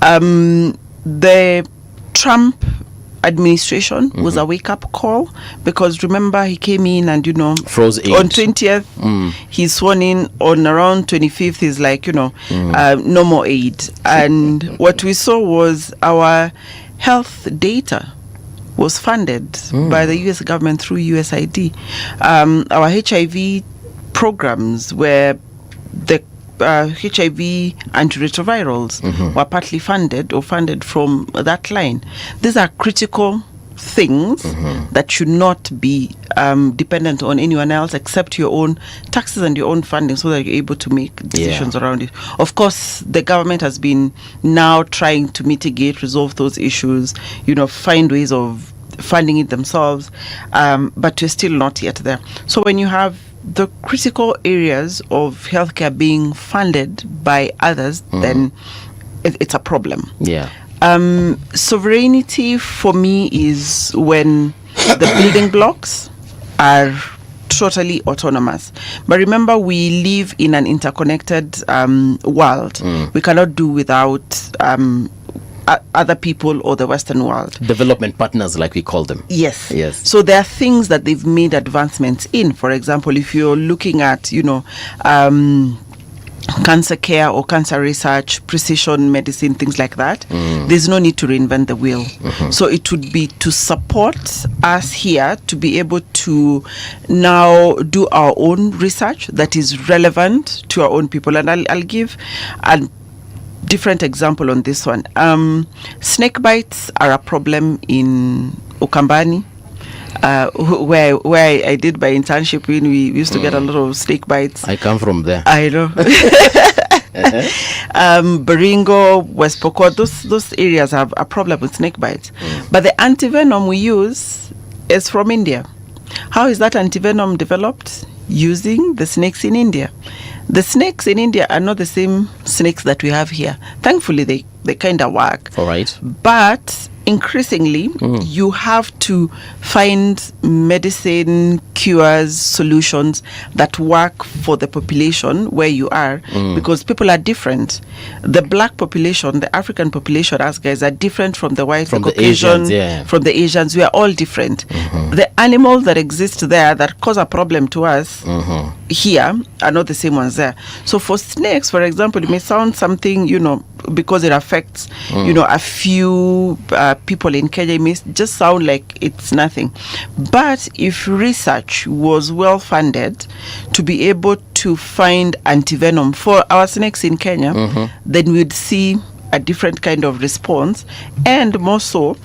The Trump administration was a wake-up call, because remember, he came in and froze aid. On 20th he's sworn in. On around 25th he's like no more aid. And what we saw was our health data was funded by the US government through USAID. Our HIV programs were the HIV antiretrovirals were partly funded from that line. These are critical things that should not be dependent on anyone else except your own taxes and your own funding, so that you're able to make decisions around it. Of course, the government has been now trying to mitigate, resolve those issues, find ways of funding it themselves, but we're still not yet there. So when you have the critical areas of healthcare being funded by others, then it's a problem. Yeah. Sovereignty for me is when the building blocks are totally autonomous. But remember, we live in an interconnected world. We cannot do without other people or the Western world. Development partners, like we call them. Yes. Yes. So there are things that they've made advancements in. For example, if you're looking at, cancer care or cancer research, precision medicine, things like that, there's no need to reinvent the wheel. So it would be to support us here to be able to now do our own research that is relevant to our own people. And I'll give a different example on this one. Snake bites are a problem in Ukambani, where I did my internship in. We used to get a lot of snake bites. I come from there. I know. Baringo, West Pokot, those areas have a problem with snake bites. But the antivenom we use is from India. How is that antivenom developed? Using the snakes in India. The snakes in India are not the same snakes that we have here. Thankfully, they kind of work. All right. But increasingly, you have to find medicine, cures, solutions that work for the population where you are, because people are different. The black population, the African population, us guys, are different from the white, from the Caucasian, Asians, from the Asians. We are all different. The animals that exist there that cause a problem to us here are not the same ones there. So for snakes, for example, it may sound something, because it affects, a few people in Kenya, it may just sound like it's nothing. But if research was well funded to be able to find antivenom for our snakes in Kenya, then we'd see a different kind of response, and more so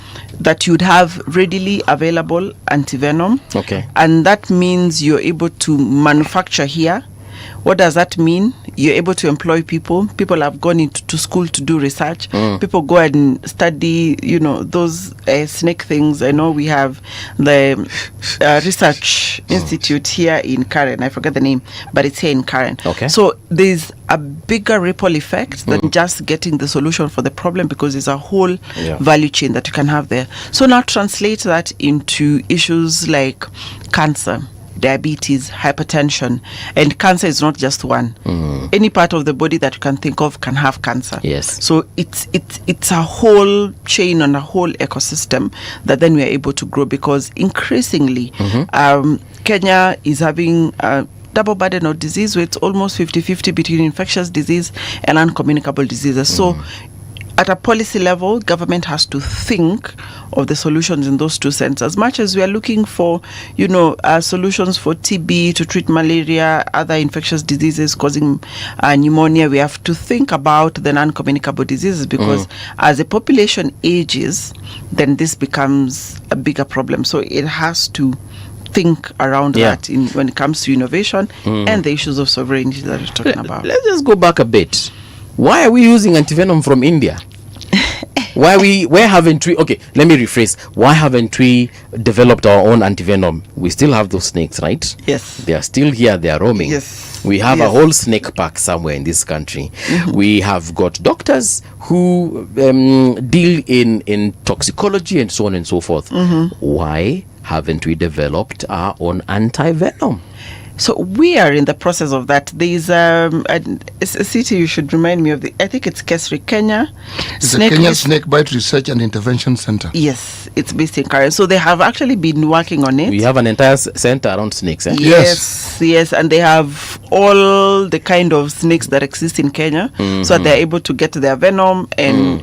that you'd have readily available antivenom. Okay. And that means you're able to manufacture here. What does that mean? You're able to employ people. People have gone into school to do research. People go and study, those snake things. I know we have the research institute here in Karen. I forget the name, but it's here in Karen. Okay. So there's a bigger ripple effect than just getting the solution for the problem, because there's a whole value chain that you can have there. So now translate that into issues like cancer, diabetes, hypertension, and cancer is not just one. Any part of the body that you can think of can have cancer. Yes. So it's a whole chain and a whole ecosystem that then we are able to grow, because increasingly Kenya is having a double burden of disease, where it's almost 50-50 between infectious disease and uncommunicable diseases. So at a policy level, government has to think of the solutions in those two senses. As much as we are looking for, solutions for TB to treat malaria, other infectious diseases causing pneumonia, we have to think about the non-communicable diseases, because as the population ages, then this becomes a bigger problem. So it has to think around that when it comes to innovation and the issues of sovereignty that we're talking about. Let's just go back a bit. Why are we using antivenom from India? Where haven't we, okay, let me rephrase. Why haven't we developed our own antivenom? We still have those snakes, right? Yes. They are still here, they are roaming. Yes. We have a whole snake park somewhere in this country. We have got doctors who deal in toxicology and so on and so forth. Why haven't we developed our own antivenom? So we are in the process of that. There is a city you should remind me of. I think it's Kesri, Kenya. It's a Kenya Snakebite Research and Intervention Center. Yes, it's based in Karen. So they have actually been working on it. We have an entire center around snakes. Yes, and they have all the kind of snakes that exist in Kenya, so that they're able to get their venom and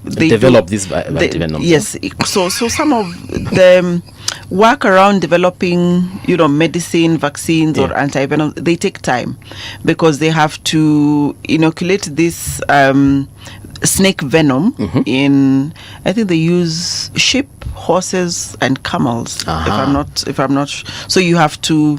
they develop this antivenom. Yes, so some of them work around developing medicine, vaccines or antivenom. They take time, because they have to inoculate this snake venom in, I think they use sheep, horses and camels, if I'm not so you have to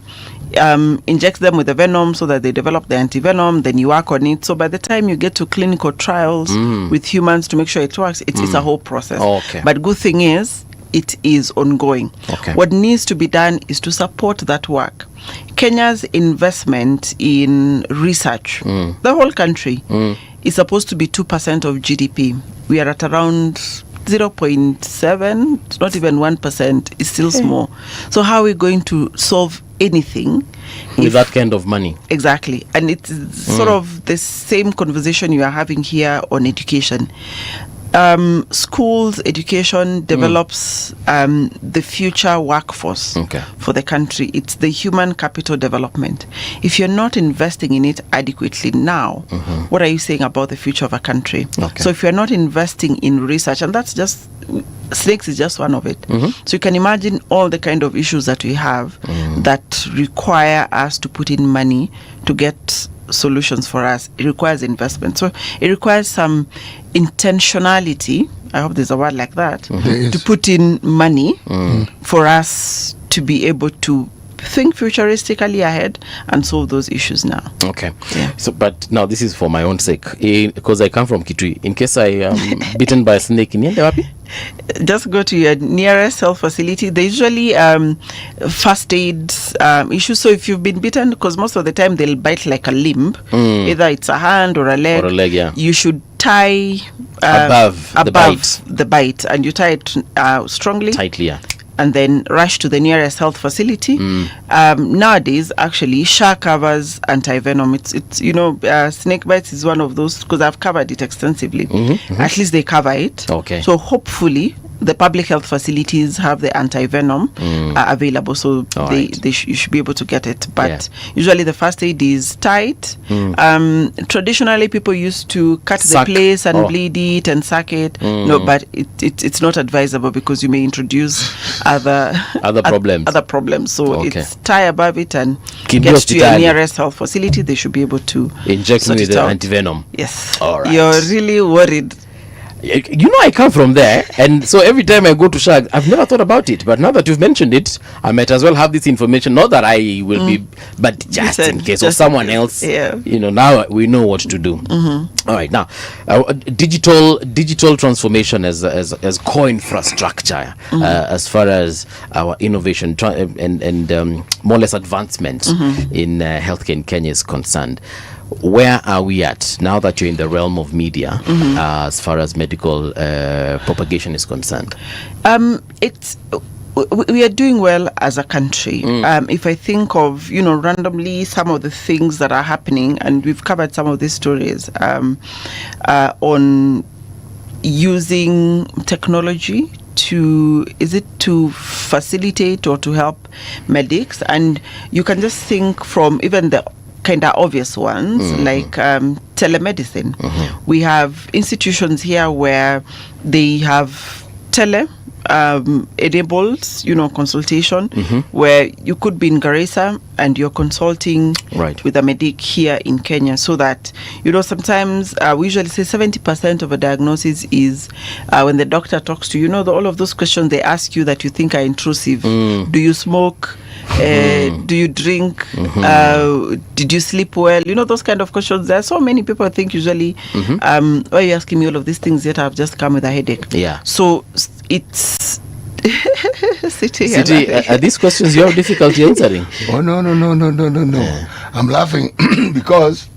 inject them with the venom so that they develop the antivenom, then you work on it. So by the time you get to clinical trials with humans to make sure it works, it's a whole process. But good thing is, it is ongoing. What needs to be done is to support that work. Kenya's investment in research, the whole country, is supposed to be 2% of GDP. We are at around 0.7, it's not even 1%. It's still small. So how are we going to solve anything with that kind of money? Exactly. And it's sort of the same conversation you are having here on education. Schools, education develops the future workforce for the country. It's the human capital development. If you're not investing in it adequately now, what are you saying about the future of a country? So if you're not investing in research, and that's just, snakes is just one of it. So you can imagine all the kind of issues that we have that require us to put in money to get solutions for us. It requires investment. So it requires some intentionality, I hope there's a word like that, to put in money for us to be able to think futuristically ahead and solve those issues now. So but now this is for my own sake, because I come from Kitui. In case I am bitten by a snake, niende wapi? Just go to your nearest health facility. They usually first aid issues. So if you've been bitten, because most of the time they'll bite like a limb, either it's a hand or a leg. You should tie above the bite, and you tie it strongly, tightly, and then rush to the nearest health facility. Nowadays, actually, SHA covers antivenom. It's snake bites is one of those, because I've covered it extensively. At least they cover it. So hopefully the public health facilities have the antivenom available, so you should be able to get it. But usually the first aid is tight. Traditionally, people used to cut the place and bleed it and suck it. No, but it's not advisable, because you may introduce other problems. So it's tie above it and get to your nearest health facility. They should be able to inject me with the antivenom. Yes. All right. You're really worried. You know, I come from there, and so every time I go to Shag, I've never thought about it. But now that you've mentioned it, I might as well have this information. Not that I will be, but just in case of someone else. Yeah. You know, now we know what to do. All right, now digital transformation as core infrastructure as far as our innovation and more or less advancement in healthcare in Kenya is concerned. Where are we at now that you're in the realm of media as far as medical propagation is concerned? We are doing well as a country. If I think of, randomly some of the things that are happening, and we've covered some of these stories on using technology to facilitate or to help medics, and you can just think from even the kind of obvious ones like telemedicine. We have institutions here where they have enabled consultation, where you could be in Garissa and you're consulting with a medic here in Kenya, so that sometimes we usually say 70% of a diagnosis is when the doctor talks to you, all of those questions they ask you that you think are intrusive. Do you smoke? Do you drink? Did you sleep well? Those kind of questions. There are so many people I think usually, why are you asking me all of these things yet? I've just come with a headache. Yeah. So it's City, are these questions you have difficulty answering? Oh, no. I'm laughing because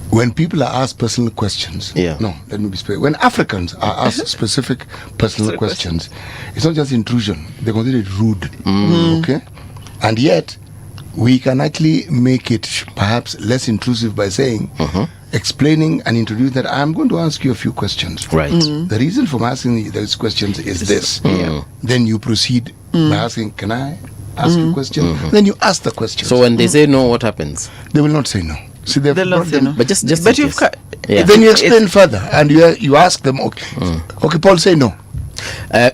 when people are asked personal questions, no, let me be specific. When Africans are asked specific personal questions, it's not just intrusion. They consider it rude. Okay? And yet, we can actually make it perhaps less intrusive by saying, explaining and introducing that I'm going to ask you a few questions. Right. The reason for asking you those questions is this. Then you proceed by asking, can I ask you a question? Then you ask the question. So when they say no, what happens? They will not say no. See, they'll not say no. But just but you've then you explain further and you ask them, okay, Paul, say no.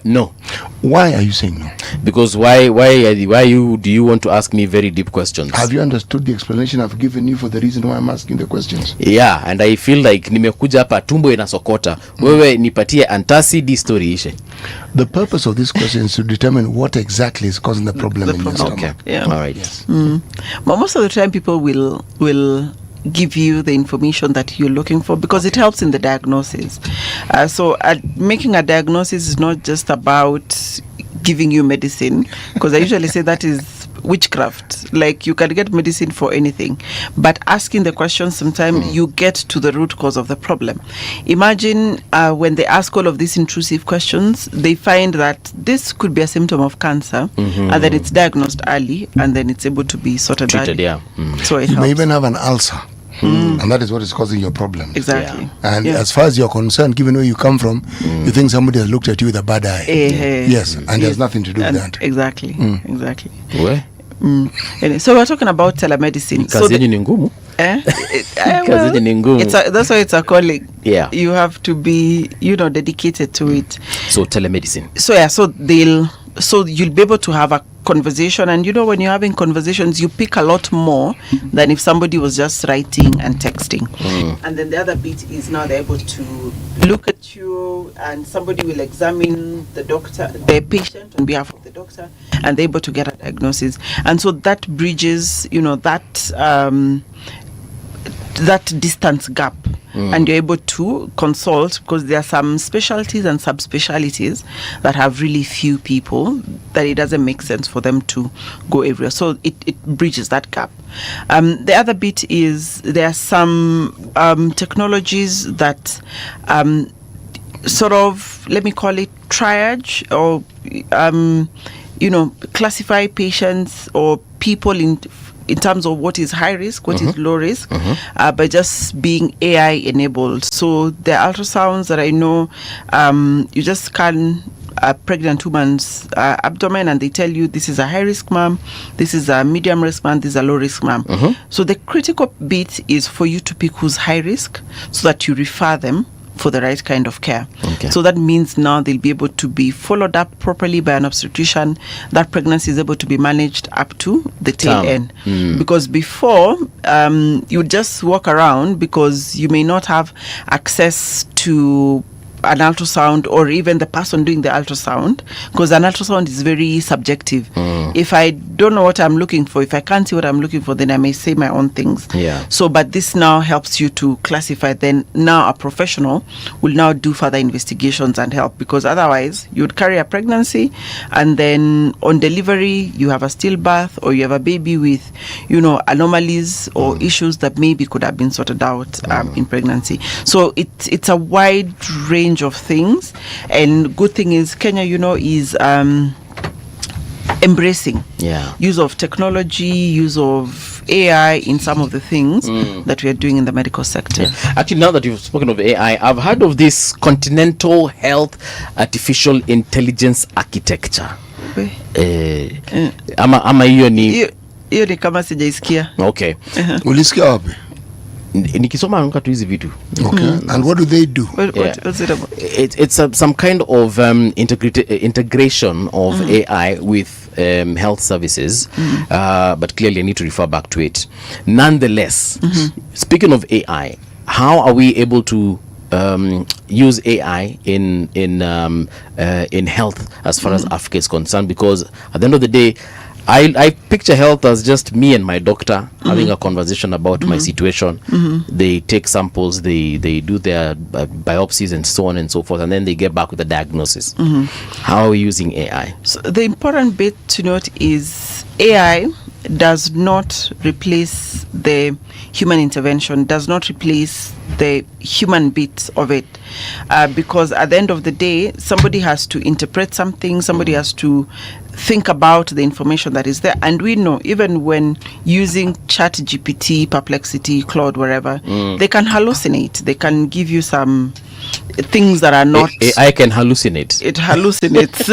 No. Why are you saying no? Because why do you want to ask me very deep questions? Have you understood the explanation I've given you for the reason why I'm asking the questions? Yeah, and I feel like nimekuja hapa tumbo inasokota. Wewe nipatie antacid story ishe. The purpose of this question is to determine what exactly is causing the problem in your stomach. Okay. Yeah. All right. Yes. But most of the time people will give you the information that you're looking for because it helps in the diagnosis. So making a diagnosis is not just about giving you medicine, because I usually say that is witchcraft. Like, you can get medicine for anything, but asking the questions, sometimes you get to the root cause of the problem. Imagine when they ask all of these intrusive questions, they find that this could be a symptom of cancer, and then it's diagnosed early, and then it's able to be sorted out. Treated, So it you helps. may even have an ulcer. And that is what is causing your problem. Exactly. And as far as you're concerned, given where you come from, you think somebody has looked at you with a bad eye. Yes, and there's nothing to do with that. Exactly. Exactly. Where? Anyway, so we're talking about telemedicine. Kazi yenyu ni ngumu. Kazi yenyu ni ngumu. That's why it's a calling. Yeah. You have to be, dedicated to it. So telemedicine. So you'll be able to have a conversation, and when you're having conversations, you pick a lot more than if somebody was just writing and texting. And then the other bit is now they're able to look at you, and somebody will examine the patient on behalf of the doctor, and they're able to get a diagnosis. And so that bridges, that distance gap, and you're able to consult, because there are some specialties and subspecialties that have really few people, that it doesn't make sense for them to go everywhere. So it bridges that gap. The other bit is there are some technologies that sort of, let me call it triage, or classify patients or people in terms of what is high risk, what is low risk, by just being AI enabled. So there are ultrasounds that I know you just scan a pregnant woman's abdomen, and they tell you this is a high risk mom, this is a medium risk mom, this is a low risk mom. So the critical bit is for you to pick who's high risk, so that you refer them for the right kind of care. So that means now they'll be able to be followed up properly by an obstetrician. That pregnancy is able to be managed up to the tail end. Because before, you just walk around because you may not have access to an ultrasound, or even the person doing the ultrasound, because an ultrasound is very subjective. If I don't know what I'm looking for, if I can't see what I'm looking for, then I may say my own things. Yeah. So, but this now helps you to classify. Then now a professional will now do further investigations and help, because otherwise you would carry a pregnancy and then on delivery you have a stillbirth, or you have a baby with, anomalies or issues that maybe could have been sorted out in pregnancy. So it's a wide range of things, and good thing is Kenya, is embracing use of technology, use of AI in some of the things that we are doing in the medical sector. Actually, now that you've spoken of AI, I've heard of this Continental Health Artificial Intelligence Architecture. Ama hiyo ni kama sijaisikia. Okay. Ulisikia wapi? Nikisoma nuka tu hizi vitu. Okay. And what do they do? What's it about? It's some kind of integration of AI with health services, but clearly I need to refer back to it. Nonetheless, speaking of AI, how are we able to use AI in health as far as Africa is concerned? Because at the end of the day, I picture health as just me and my doctor having a conversation about my situation. They take samples, they do their biopsies and so on and so forth, and then they get back with a diagnosis. How are we using AI? So the important bit to note is AI does not replace the human intervention, does not replace the human bit of it, because at the end of the day, somebody has to interpret something, somebody has to think about the information that is there. And we know, even when using ChatGPT, Perplexity, Claude, wherever, they can hallucinate. They can give you some things that are not... AI can hallucinate. It hallucinates.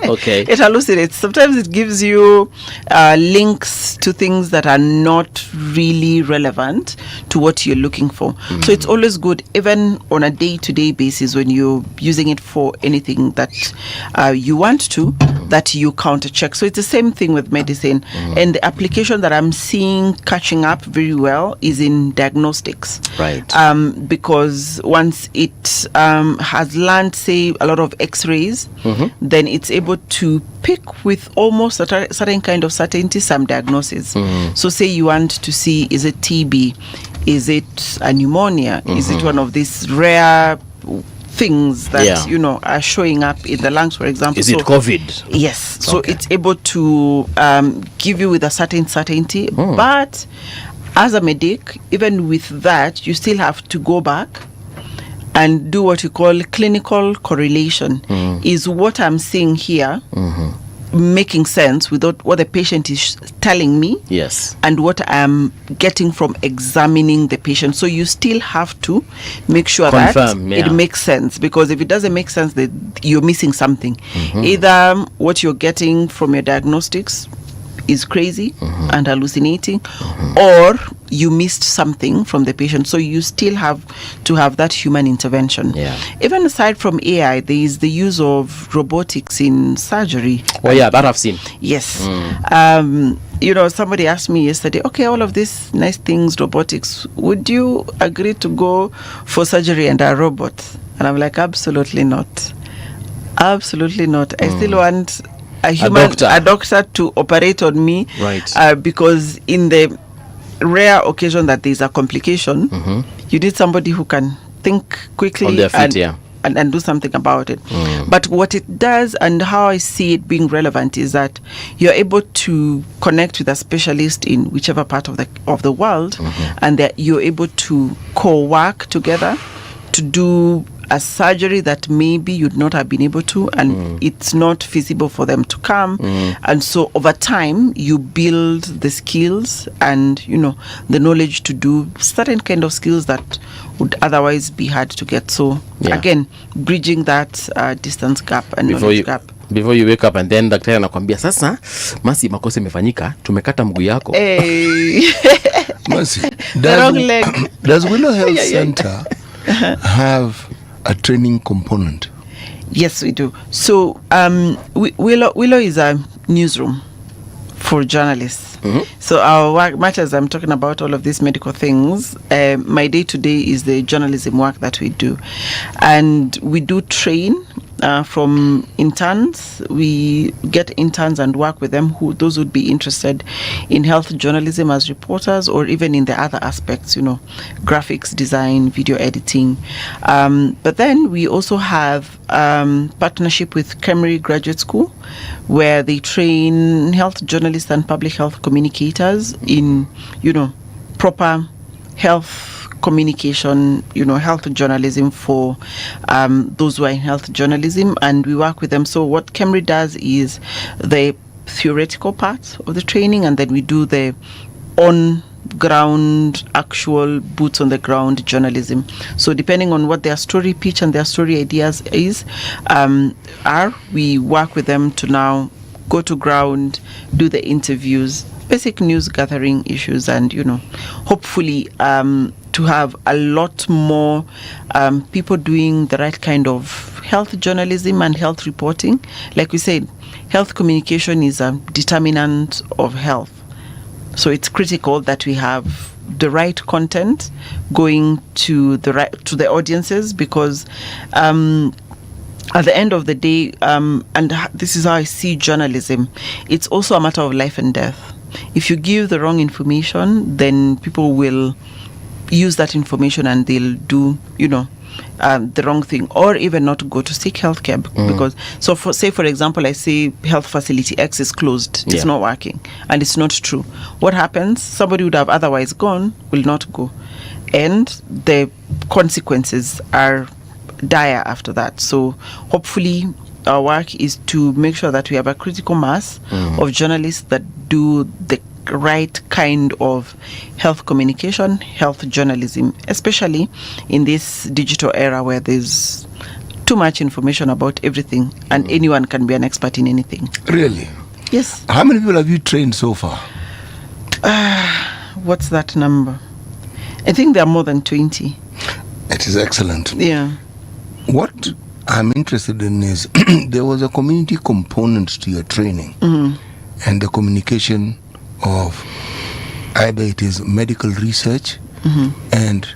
Okay. It hallucinates. Sometimes it gives you links to things that are not really relevant to what you're looking for. So it's always good, even on a day-to-day basis, when you're using it for anything that you want to, that you counter-check. So it's the same thing with medicine. And the application that I'm seeing catching up very well is in diagnostics. Right. Because once it has learned, say, a lot of x-rays, then it's able to pick with almost a certain kind of certainty some diagnosis. So say you want to see, is it TB? Is it a pneumonia? Is it one of these rare things that are showing up in the lungs, for example? Is it COVID? Yes. So it's able to give you with a certain certainty. But as a medic, even with that, you still have to go back and do what you call clinical correlation. Is what I'm seeing here making sense with what the patient is telling me? Yes. And what I'm getting from examining the patient. So you still have to make sure Confirm, that it makes sense, because if it doesn't make sense, then you're missing something. Either what you're getting from your diagnostics is crazy and hallucinating, or you missed something from the patient. So you still have to have that human intervention. Even aside from AI, there is the use of robotics in surgery. Oh yeah, that I've seen. Yes. Somebody asked me yesterday, okay, all of these nice things, robotics, would you agree to go for surgery and a robot? And I'm like, absolutely not. Absolutely not. I still want a doctor to operate on me, right? Because in the rare occasion that there's a complication, you need somebody who can think quickly on their feet, and do something about it. But what it does, and how I see it being relevant, is that you're able to connect with a specialist in whichever part of the world, and that you're able to co-work together to do a surgery that maybe you'd not have been able to, and it's not feasible for them to come. And so over time you build the skills and the knowledge to do certain kind of skills that would otherwise be hard to get. So again, bridging that distance gap and knowledge gap. Before you wake up and then daktari anakuambia sasa Masi, makosa imefanyika, tumekata mguu yako. Masi, does Willow Health Center have a training component? Yes, we do. So Willow is a newsroom for journalists. So our work, much as I'm talking about all of these medical things, my day-to-day is the journalism work that we do. And we do train from interns. We get interns and work with them, those would be interested in health journalism as reporters, or even in the other aspects, graphics design, video editing. But then we also have partnership with Kemri Graduate School, where they train health journalists and public health communicators in, proper health communication, health journalism for those who are in health journalism, and we work with them. So what Kemri does is the theoretical part of the training, and then we do the on-ground, actual boots on the ground journalism. So depending on what their story pitch and their story ideas we work with them to now go to ground, do the interviews, basic news gathering issues, and hopefully to have a lot more people doing the right kind of health journalism and health reporting. Like we said, health communication is a determinant of health. So it's critical that we have the right content going to the audiences, because at the end of the day, and this is how I see journalism, it's also a matter of life and death. If you give the wrong information, then people will use that information and they'll do, the wrong thing, or even not go to seek healthcare because. So, for example, I say health facility X is closed; it's not working, and it's not true. What happens? Somebody would have otherwise gone, will not go, and the consequences are dire after that. So, hopefully, our work is to make sure that we have a critical mass of journalists that do the right kind of health communication, health journalism, especially in this digital era where there's too much information about everything and anyone can be an expert in anything. Really? Yes. How many people have you trained so far? What's that number? I think there are more than 20. It is excellent. Yeah. What I'm interested in is there was a community component to your training and the communication of either it is medical research and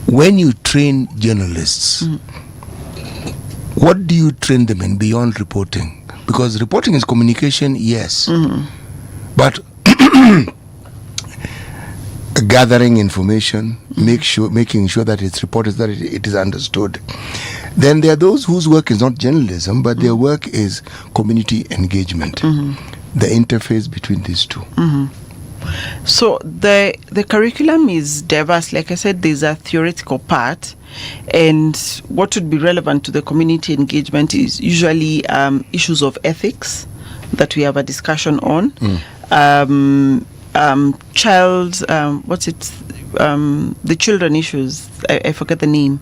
when you train journalists, what do you train them in beyond reporting? Because reporting is communication, yes, but gathering information, making sure that it's reported, that it is understood. Then there are those whose work is not journalism, but their work is community engagement. The interface between these two. So the curriculum is diverse. Like I said, there's a theoretical part, and what would be relevant to the community engagement is usually issues of ethics that we have a discussion on. The children issues, I forget the name,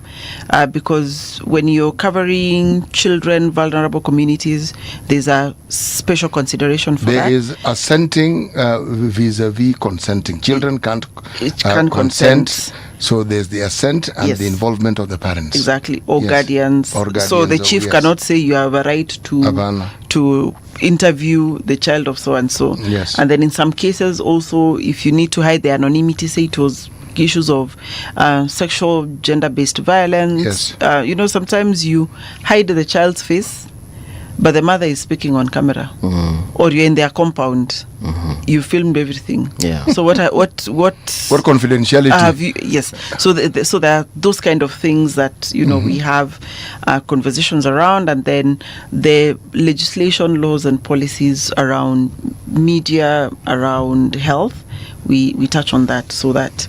because when you're covering children, vulnerable communities, there's a special consideration for that. There is assenting vis-a-vis consenting. Children can't consent. So there's the assent and the involvement of the parents. Exactly, or guardians. So the chief cannot say you have a right to interview the child of so and so. Yes. And then in some cases also, if you need to hide the anonymity, say it was issues of sexual, gender-based violence. Yes. Sometimes you hide the child's face, but the mother is speaking on camera, or you're in their compound. You filmed everything. Yeah. So what confidentiality? Have you, yes. So so there are those kind of things that we have conversations around, and then the legislation, laws, and policies around media, around health. We touch on that, so that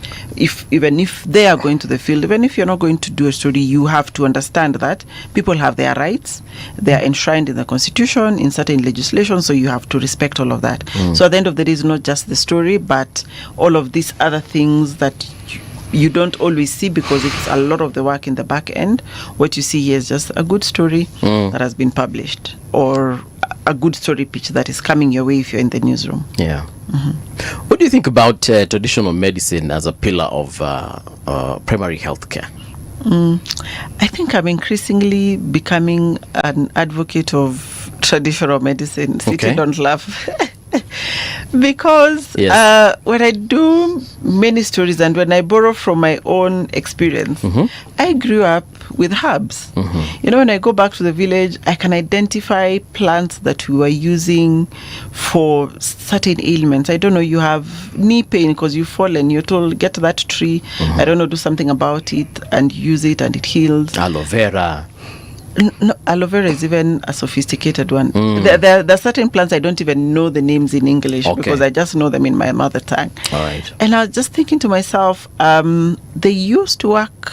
even if they are going to the field, even if you're not going to do a story, you have to understand that people have their rights. They are enshrined in the Constitution, in certain legislation, so you have to respect all of that. So at the end of the day, it's not just the story, but all of these other things that you don't always see, because it's a lot of the work in the back end. What you see here is just a good story that has been published, or a good story pitch that is coming your way if you're in the newsroom. Yeah. What do you think about traditional medicine as a pillar of primary health care? I think I'm increasingly becoming an advocate of traditional medicine. City, don't laugh. Because Yes. when I do many stories and when I borrow from my own experience, I grew up with herbs. You know, when I go back to the village, I can identify plants that we were using for certain ailments. I don't know, you have knee pain because you've fallen, you're told, get to that tree, I don't know, do something about it and use it and it heals. Aloe vera. No, aloe vera is even a sophisticated one. There are certain plants I don't even know the names in English because I just know them in my mother tongue. All right. And I was just thinking to myself, they used to work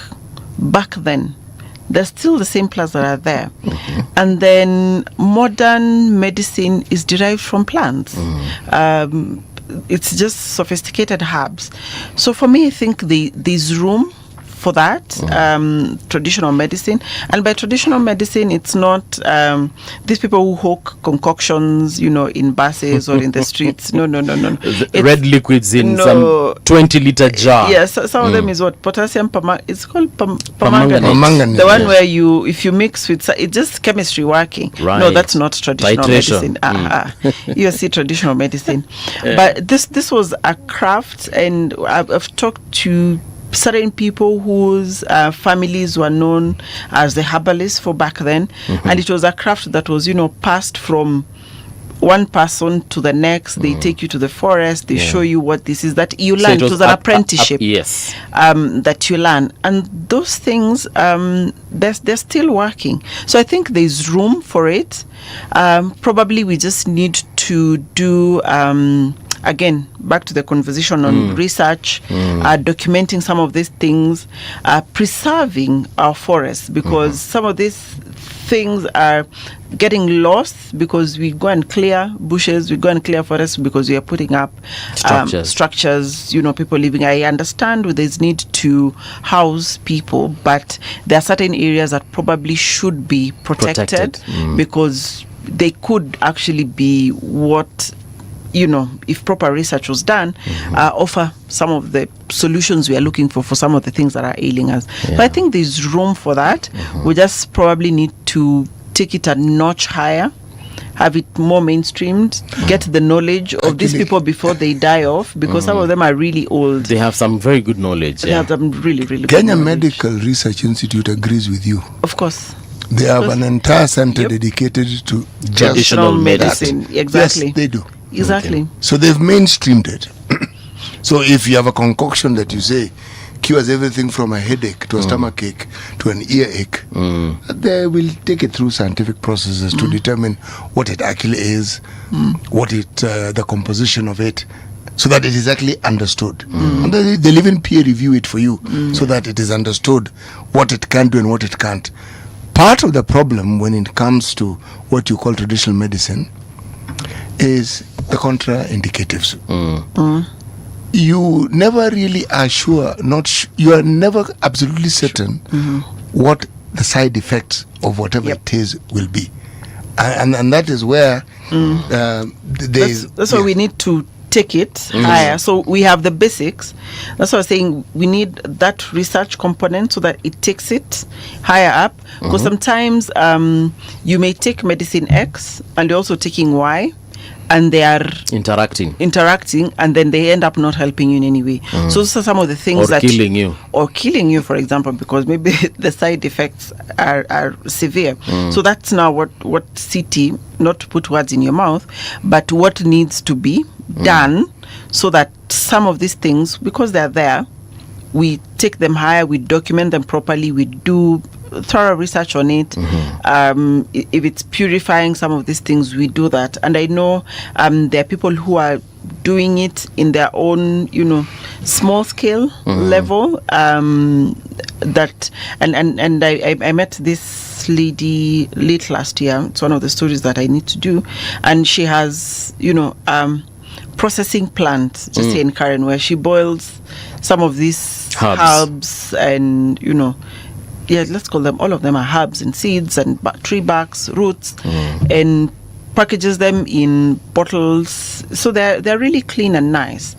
back then. They're still the same plants that are there. And then modern medicine is derived from plants. It's just sophisticated herbs. So for me, I think there's room for that, traditional medicine. And by traditional medicine, it's not these people who hawk concoctions, you know, in buses or in the streets. No. Red liquids in some 20-liter jar. Yes, some of them is what? Potassium it's called Permanganate. permanganate. The one where if you mix with, it's just chemistry working. Right. No, that's not traditional Titration. medicine. You see traditional medicine. But this was a craft, and I've talked to certain people whose families were known as the herbalists for back then, and it was a craft that was, you know, passed from one person to the next. They take you to the forest, they show you what this is, that you learn. It was an apprenticeship. Yes. That you learn, and those things they're still working. So I think there's room for it. Probably we just need to do again, back to the conversation on research, documenting some of these things, preserving our forests, because some of these things are getting lost because we go and clear bushes, we go and clear forests because we are putting up structures, you know, people living. I understand there's need to house people, but there are certain areas that probably should be protected. Because they could actually be what, you know, if proper research was done, offer some of the solutions we are looking for some of the things that are ailing us. But I think there's room for that. We just probably need to take it a notch higher, have it more mainstreamed, get the knowledge of these people before they die off, because some of them are really old. They have some very good knowledge. They have some really, really Kenya good knowledge. Medical Research Institute agrees with you. Of course. They have an entire center dedicated to Traditional medicine. that. Exactly. Yes, they do. Exactly. So they've mainstreamed it. So if you have a concoction that you say cures everything from a headache to a stomach ache to an earache, they will take it through scientific processes to determine what it actually is, what it, the composition of it, so that it is actually understood. And they'll even peer review it for you so that it is understood what it can do and what it can't. Part of the problem when it comes to what you call traditional medicine is the contraindicatives. You never really are sure, you are never absolutely certain what the side effects of whatever it is will be. And that is where that's why we need to take it higher. So we have the basics. That's what I was saying. We need that research component so that it takes it higher up. Because sometimes you may take medicine X and you're also taking Y, and they are interacting, and then they end up not helping you in any way. So those are some of the things or killing you, for example, because maybe the side effects are severe. So that's now what CT, not to put words in your mouth, but what needs to be done so that some of these things, because they're there, we take them higher, we document them properly, we do thorough research on it. If it's purifying some of these things, we do that. And I know there are people who are doing it in their own, you know, small scale level. That and I met this lady late last year. It's one of the stories that I need to do, and she has, you know, processing plant just here in Karen, where she boils some of these herbs and, you know, let's call them, all of them are herbs and seeds and tree barks, roots, and packages them in bottles. So they're really clean and nice.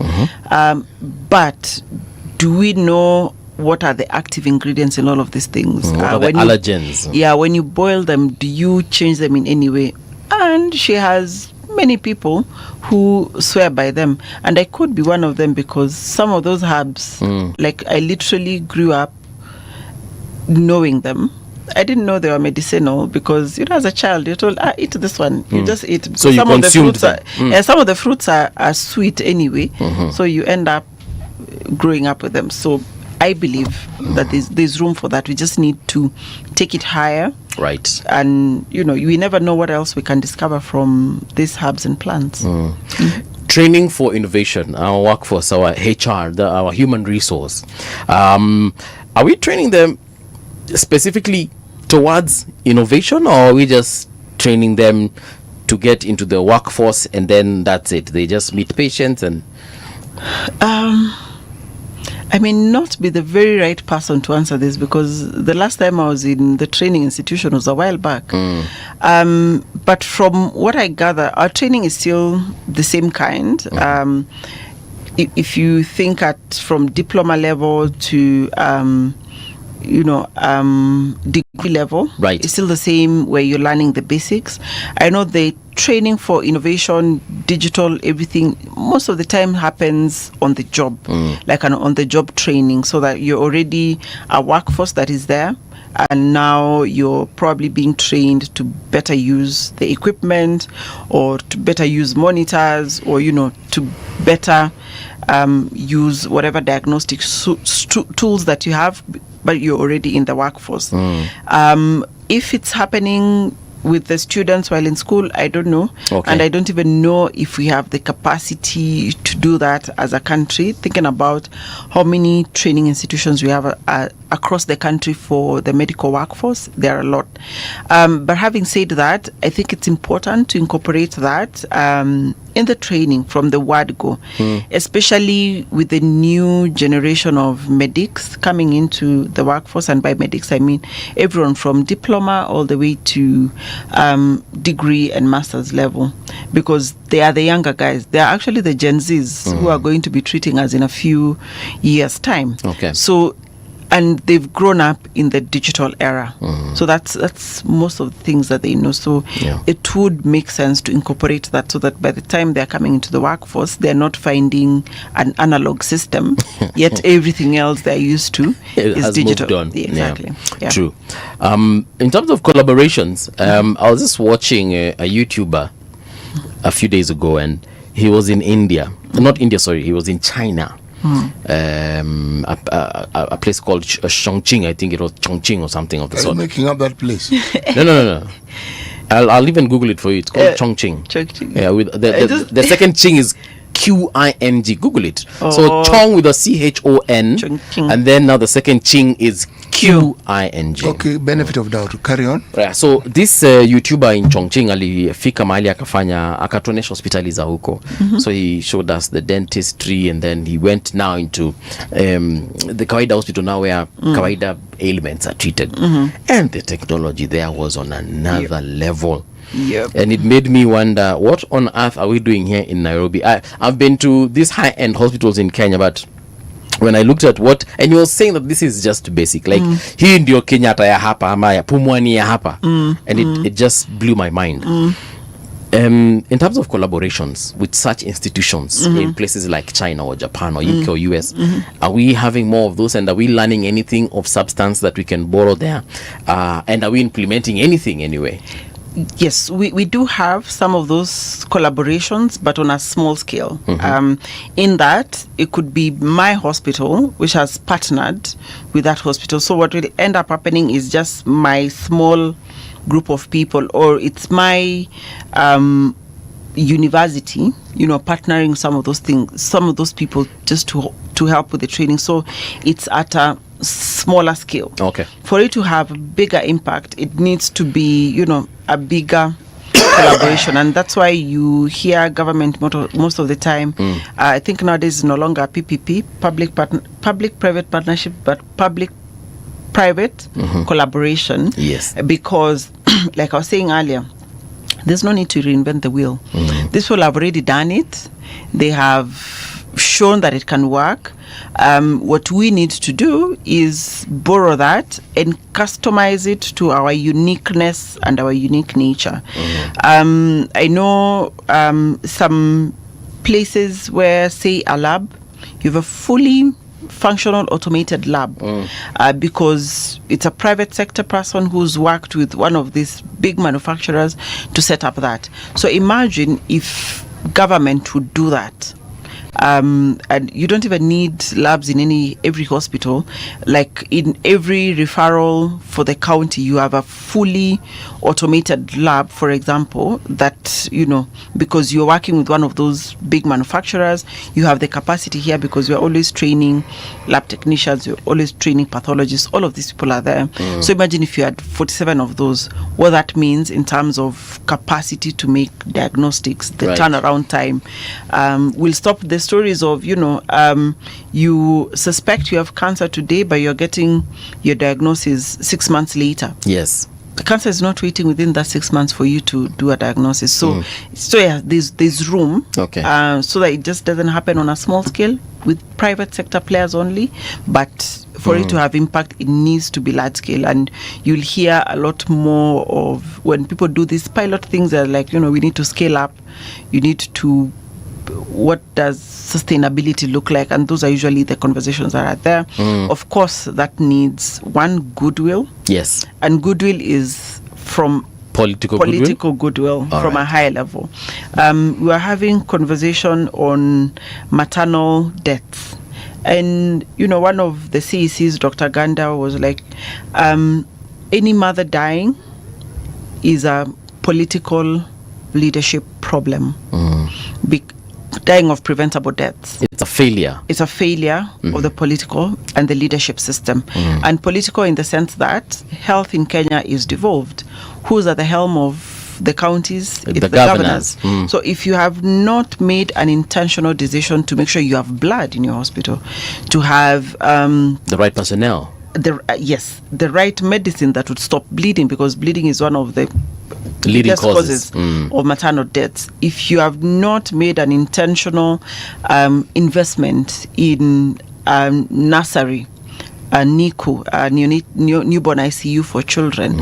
But do we know what are the active ingredients in all of these things? What are the allergens? When you boil them, do you change them in any way? And she has many people who swear by them, and I could be one of them, because some of those herbs, like I literally grew up knowing them. I didn't know they were medicinal, because as a child you're told, eat this one. You just eat. So you some of the consumed fruits them. are, some of the fruits are sweet anyway, so you end up growing up with them. So I believe that there's room for that. We just need to take it higher. Right. And, we never know what else we can discover from these herbs and plants. Training for innovation, our workforce, our HR, our human resource. Are we training them specifically towards innovation, or are we just training them to get into the workforce and then that's it? They just meet patients and... I may not be the very right person to answer this, because the last time I was in the training institution was a while back. But from what I gather, our training is still the same kind. If you think from diploma level to degree level, right, it's still the same, where you're learning the basics. I know the training for innovation, digital, everything, most of the time happens on the job, like an on-the-job training, so that you're already a workforce that is there, and now you're probably being trained to better use the equipment, or to better use monitors, or to better use whatever diagnostic tools that you have, but you're already in the workforce. If it's happening with the students while in school, I don't know. Okay. And I don't even know if we have the capacity to do that as a country, thinking about how many training institutions we have across the country for the medical workforce. There are a lot. But having said that, I think it's important to incorporate that in the training from the word go, especially with the new generation of medics coming into the workforce. And by medics, I mean everyone from diploma all the way to degree and master's level, because they are the younger guys. They are actually the Gen Zs who are going to be treating us in a few years' time. Okay. So, and they've grown up in the digital era. So that's most of the things that they know. So it would make sense to incorporate that, so that by the time they're coming into the workforce, they're not finding an analog system, yet everything else they're used to is digital. Moved on. Exactly. Yeah. True. In terms of collaborations, I was just watching a YouTuber a few days ago, and he was in India. Not India, sorry. He was in China. A place called Chongqing. I think it was Chongqing or something of the sort. Are you making up that place? No. I'll even Google it for you. It's called Chongqing. Yeah, with the second Qing is Qing. Google it. So Chong with a CHON, and then now the second Qing is QING. Okay, benefit of doubt. Carry on. Yeah, so this YouTuber in Chongqing alifika mahali akatuonesha hospitali za huko. So he showed us the dentistry, and then he went now into the Kawaida hospital now, where Kawaida ailments are treated. And the technology there was on another level. Yep. And it made me wonder, what on earth are we doing here in Nairobi? I've been to these high-end hospitals in Kenya, but when I looked at what, and you were saying that this is just basic, like hii ndio Kenyatta ya hapa ama ya Pumwani ya hapa, and it just blew my mind. In terms of collaborations with such institutions in places like China or Japan or UK or US, are we having more of those, and are we learning anything of substance that we can borrow there? And are we implementing anything anyway? Yes, we do have some of those collaborations, but on a small scale. In that, it could be my hospital, which has partnered with that hospital. So what will end up happening is just my small group of people, or it's my university, partnering some of those things, some of those people, just to help with the training. So it's at a smaller scale. Okay. For it to have a bigger impact, it needs to be, a bigger collaboration, and that's why you hear government most of the time. I think nowadays it's no longer PPP, public-private partnership, but public-private collaboration. Yes. Because, like I was saying earlier, there's no need to reinvent the wheel. These people have already done it. They have shown that it can work. What we need to do is borrow that and customize it to our uniqueness and our unique nature. I know some places where, say, a lab, you have a fully functional automated lab because it's a private sector person who's worked with one of these big manufacturers to set up that. So imagine if government would do that. And you don't even need labs in every hospital. Like in every referral for the county, you have a fully automated lab, for example, that, because you're working with one of those big manufacturers, you have the capacity here because you're always training lab technicians, you're always training pathologists, all of these people are there. So imagine if you had 47 of those, what that means in terms of capacity to make diagnostics, the turnaround time. Will stop the stories of, you suspect you have cancer today, but you're getting your diagnosis 6 months later. Yes. The cancer is not waiting within that 6 months for you to do a diagnosis. So yeah, there's room. Okay. So that it just doesn't happen on a small scale with private sector players only, but for it to have impact, it needs to be large scale. And you'll hear a lot more of when people do these pilot things, they're like, we need to scale up. You need to, what does sustainability look like? And those are usually the conversations that are there. Of course, that needs one, goodwill. Yes. And goodwill is from political goodwill All from right. a higher level. We are having conversation on maternal deaths. And, one of the CECs, Dr. Ganda, was like, any mother dying is a political leadership problem. Dying of preventable deaths. It's a failure. It's a failure of the political and the leadership system. And political in the sense that health in Kenya is devolved. Who's at the helm of the counties? It's the governors. So if you have not made an intentional decision to make sure you have blood in your hospital, to have the right personnel, the right medicine that would stop bleeding, because bleeding is one of the leading causes of maternal deaths. If you have not made an intentional investment in nursery, NICU, newborn ICU for children,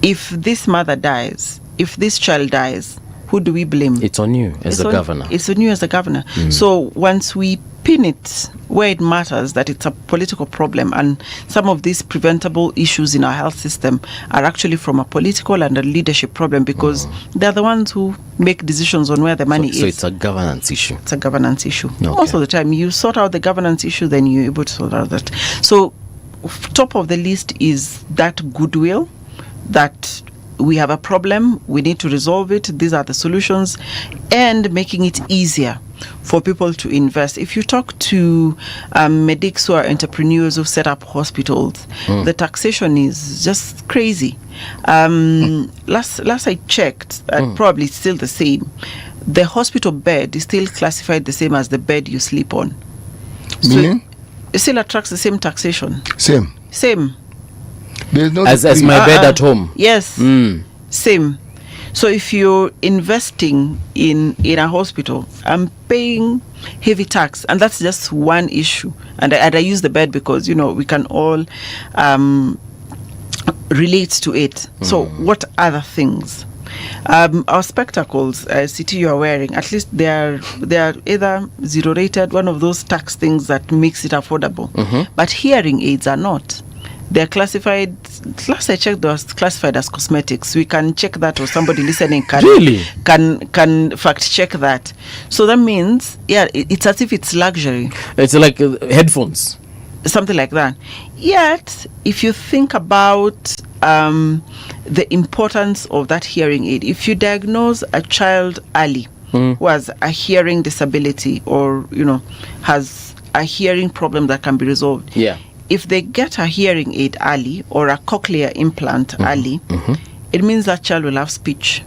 if this mother dies, if this child dies, who do we blame? It's on you as the governor. It's on you as the governor. So once we pin it where it matters, that it's a political problem, and some of these preventable issues in our health system are actually from a political and a leadership problem, because they're the ones who make decisions on where the money is. So it's a governance issue. It's a governance issue. Okay. Most of the time, you sort out the governance issue, then you're able to sort out that. So top of the list is that goodwill, that we have a problem, we need to resolve it, these are the solutions, and making it easier for people to invest. If you talk to medics who are entrepreneurs who set up hospitals, the taxation is just crazy. Last I checked, probably it's still the same. The hospital bed is still classified the same as the bed you sleep on. Meaning? So it still attracts the same taxation. Same. There's no as my bed at home. Yes. Same. So if you're investing in a hospital, I'm paying heavy tax, and that's just one issue. And I use the bed because we can all relate to it. So what other things? Our spectacles, CT you are wearing, at least they are either zero rated, one of those tax things that makes it affordable. But hearing aids are not. They're classified, last I checked, they were classified as cosmetics. We can check that, or somebody listening can fact check that. So that means, it's as if it's luxury. It's like headphones. Something like that. Yet, if you think about the importance of that hearing aid, if you diagnose a child early who has a hearing disability, or, has a hearing problem that can be resolved. If they get a hearing aid early, or a cochlear implant early, it means that child will have speech,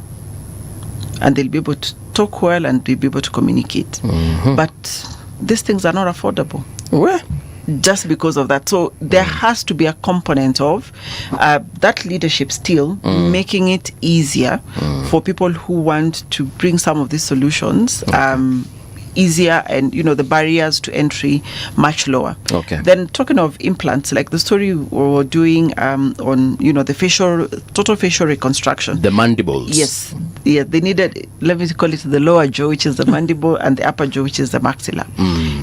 and they'll be able to talk well, and they'll be able to communicate. But these things are not affordable. Just because of that. So there has to be a component of that leadership still, making it easier for people who want to bring some of these solutions easier, and the barriers to entry much lower. Okay. Then talking of implants, like the story we were doing on the total facial reconstruction, the mandibles. Yes, yeah, they needed, let me call it the lower jaw, which is the mandible, and the upper jaw, which is the maxilla.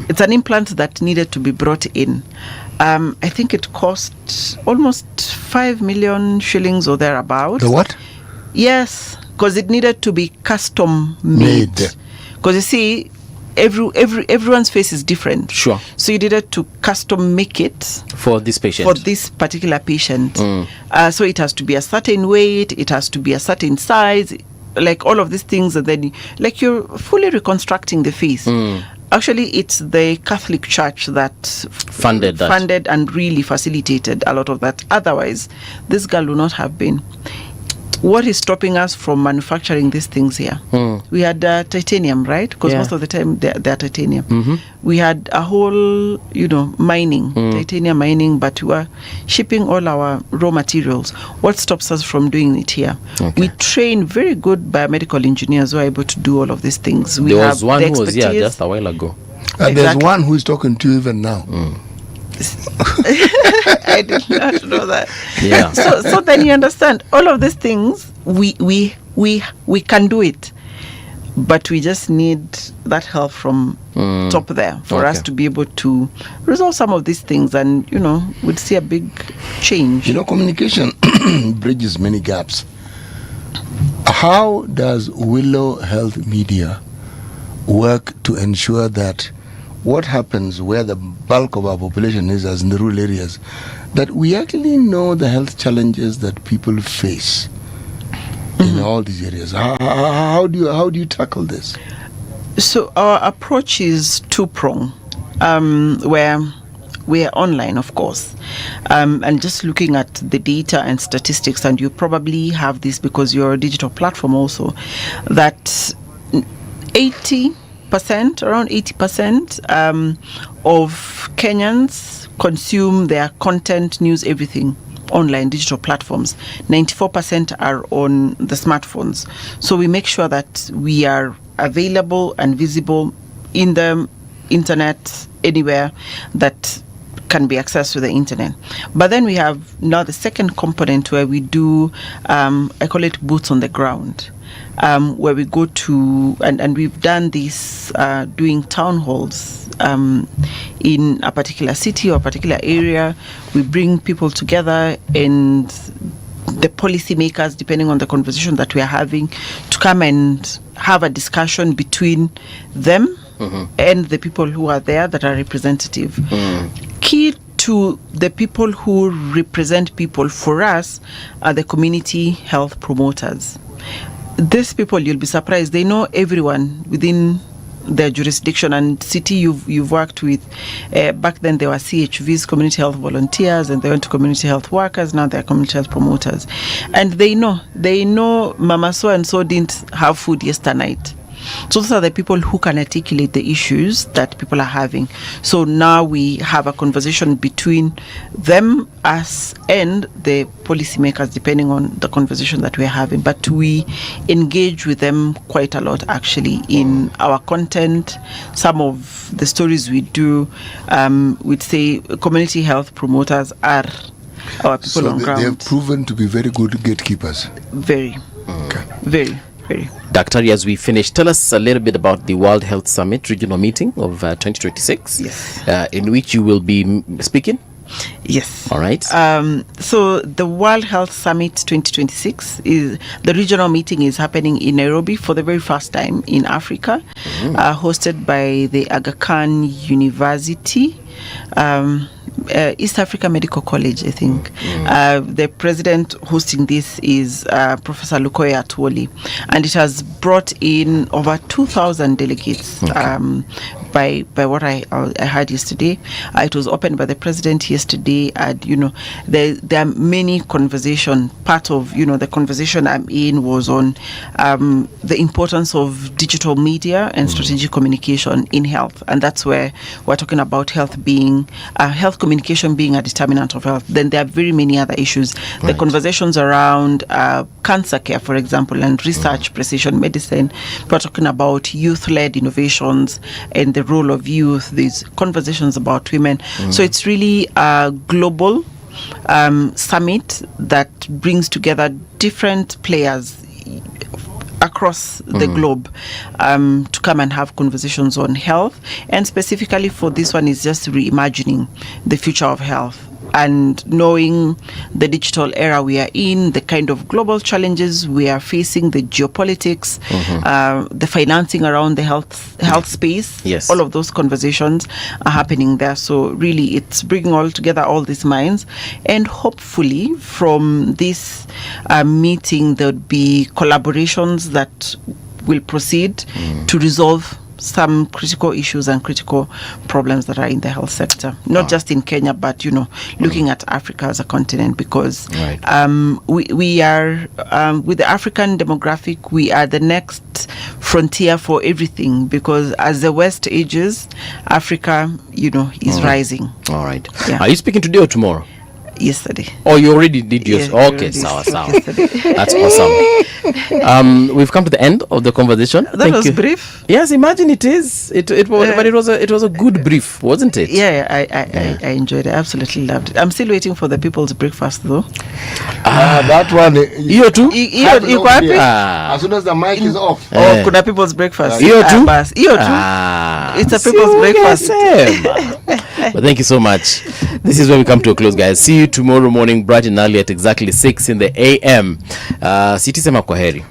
It's an implant that needed to be brought in. I think it cost almost 5 million shillings or thereabout. The what? Yes, because it needed to be custom made. Because you see, everyone's face is different. Sure. So you needed to custom make it for this patient. For this particular patient. So it has to be a certain weight, it has to be a certain size, like all of these things, and then like you're fully reconstructing the face. Actually, it's the Catholic Church that funded and really facilitated a lot of that. Otherwise, this girl would not have been. What is stopping us from manufacturing these things here? We had titanium, right? Because most of the time they're titanium. We had a whole, mining, titanium mining, but we were shipping all our raw materials. What stops us from doing it here? Okay. We train very good biomedical engineers who are able to do all of these things. We there have was one the who was here expertise. just a while ago. And there's one who is talking to you even now. I did not know that. Yeah. So then you understand all of these things. We can do it, but we just need that help from top there for us to be able to resolve some of these things, and we'd see a big change. Communication bridges many gaps. How does Willow Health Media work to ensure that what happens where the bulk of our population is, as in the rural areas, that we actually know the health challenges that people face in all these areas? How do you tackle this? So our approach is two-pronged, where we are online, of course, and just looking at the data and statistics, and you probably have this because you're a digital platform also, that around 80% of Kenyans consume their content, news, everything online, digital platforms. 94% are on the smartphones. So we make sure that we are available and visible in the internet anywhere that can be accessed through the internet. But then we have now the second component where we do, I call it boots on the ground. Where we go to, and we've done this doing town halls in a particular city or a particular area. We bring people together, and the policymakers, depending on the conversation that we are having, to come and have a discussion between them and the people who are there that are representative. Key to the people who represent people for us are the community health promoters. These people, you'll be surprised, they know everyone within their jurisdiction and city you've worked with. Back then there were CHVs, community health volunteers, and they went to community health workers. Now they're community health promoters, and they know Mama so and so didn't have food yesterday night. So those are the people who can articulate the issues that people are having. So now we have a conversation between them, us, and the policymakers, depending on the conversation that we're having. But we engage with them quite a lot, actually, in our content. Some of the stories we do, we'd say community health promoters are our people on ground. They have proven to be very good gatekeepers. Very. Very. Daktari, as we finish, tell us a little bit about the World Health Summit regional meeting of 2026, in which you will be speaking. Yes. All right. So the World Health Summit 2026 is the regional meeting is happening in Nairobi for the very first time in Africa, hosted by the Aga Khan University. East Africa Medical College, I think. The president hosting this is Professor Lukoya Atwoli, and it has brought in over 2,000 delegates by what I heard yesterday. It was opened by the president yesterday, and there are many conversation. Part of the conversation I'm in was on the importance of digital media and strategic communication in health, and that's where we're talking about health communication being a determinant of health. Then there are very many other issues. The conversations around cancer care, for example, and research, precision medicine. We're talking about youth-led innovations and the role of youth. These conversations about women. So it's really a global summit that brings together different players across the globe to come and have conversations on health. And specifically for this one is just reimagining the future of health and knowing the digital era we are in, the kind of global challenges we are facing, the geopolitics, the financing around the health space. Yes. All of those conversations are happening there. So really it's bringing all together all these minds, and hopefully from this meeting there would be collaborations that will proceed to resolve some critical issues and critical problems that are in the health sector, not just in Kenya, but looking at Africa as a continent, because we are with the African demographic, we are the next frontier for everything, because as the West ages, Africa is rising. All right. Are you speaking today or tomorrow? Yesterday. Oh, you already did yours. Okay, sawa. That's awesome. We've come to the end of the conversation. That was brief. Yes, imagine it is. It was, but it was a good brief, wasn't it? Yeah, I enjoyed it. I absolutely loved it. I'm still waiting for the people's breakfast though. That one. You too. As soon as the mic is off. Oh, kuna people's breakfast. You too. It's a people's breakfast. But thank you so much. This is where we come to a close, guys. See you tomorrow morning bright and early at exactly 6 in the AM. Sitisema kwaheri.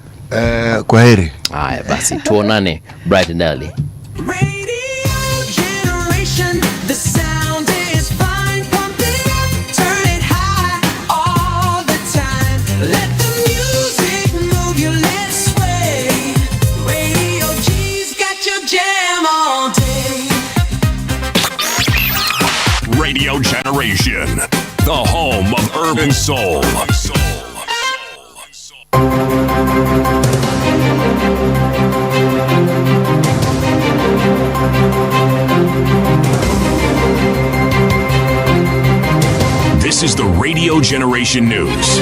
Kwaheri. Haya basi, tuonane bright and early. Radio generation, the sound is fine. Pump it up, turn it high all the time. Let the music move you, let's sway. Radio G's got your jam all day. Radio Generation, the home of urban soul. This is the Radio Generation News.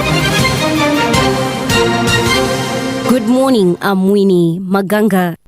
Good morning, I'm Winnie Maganga.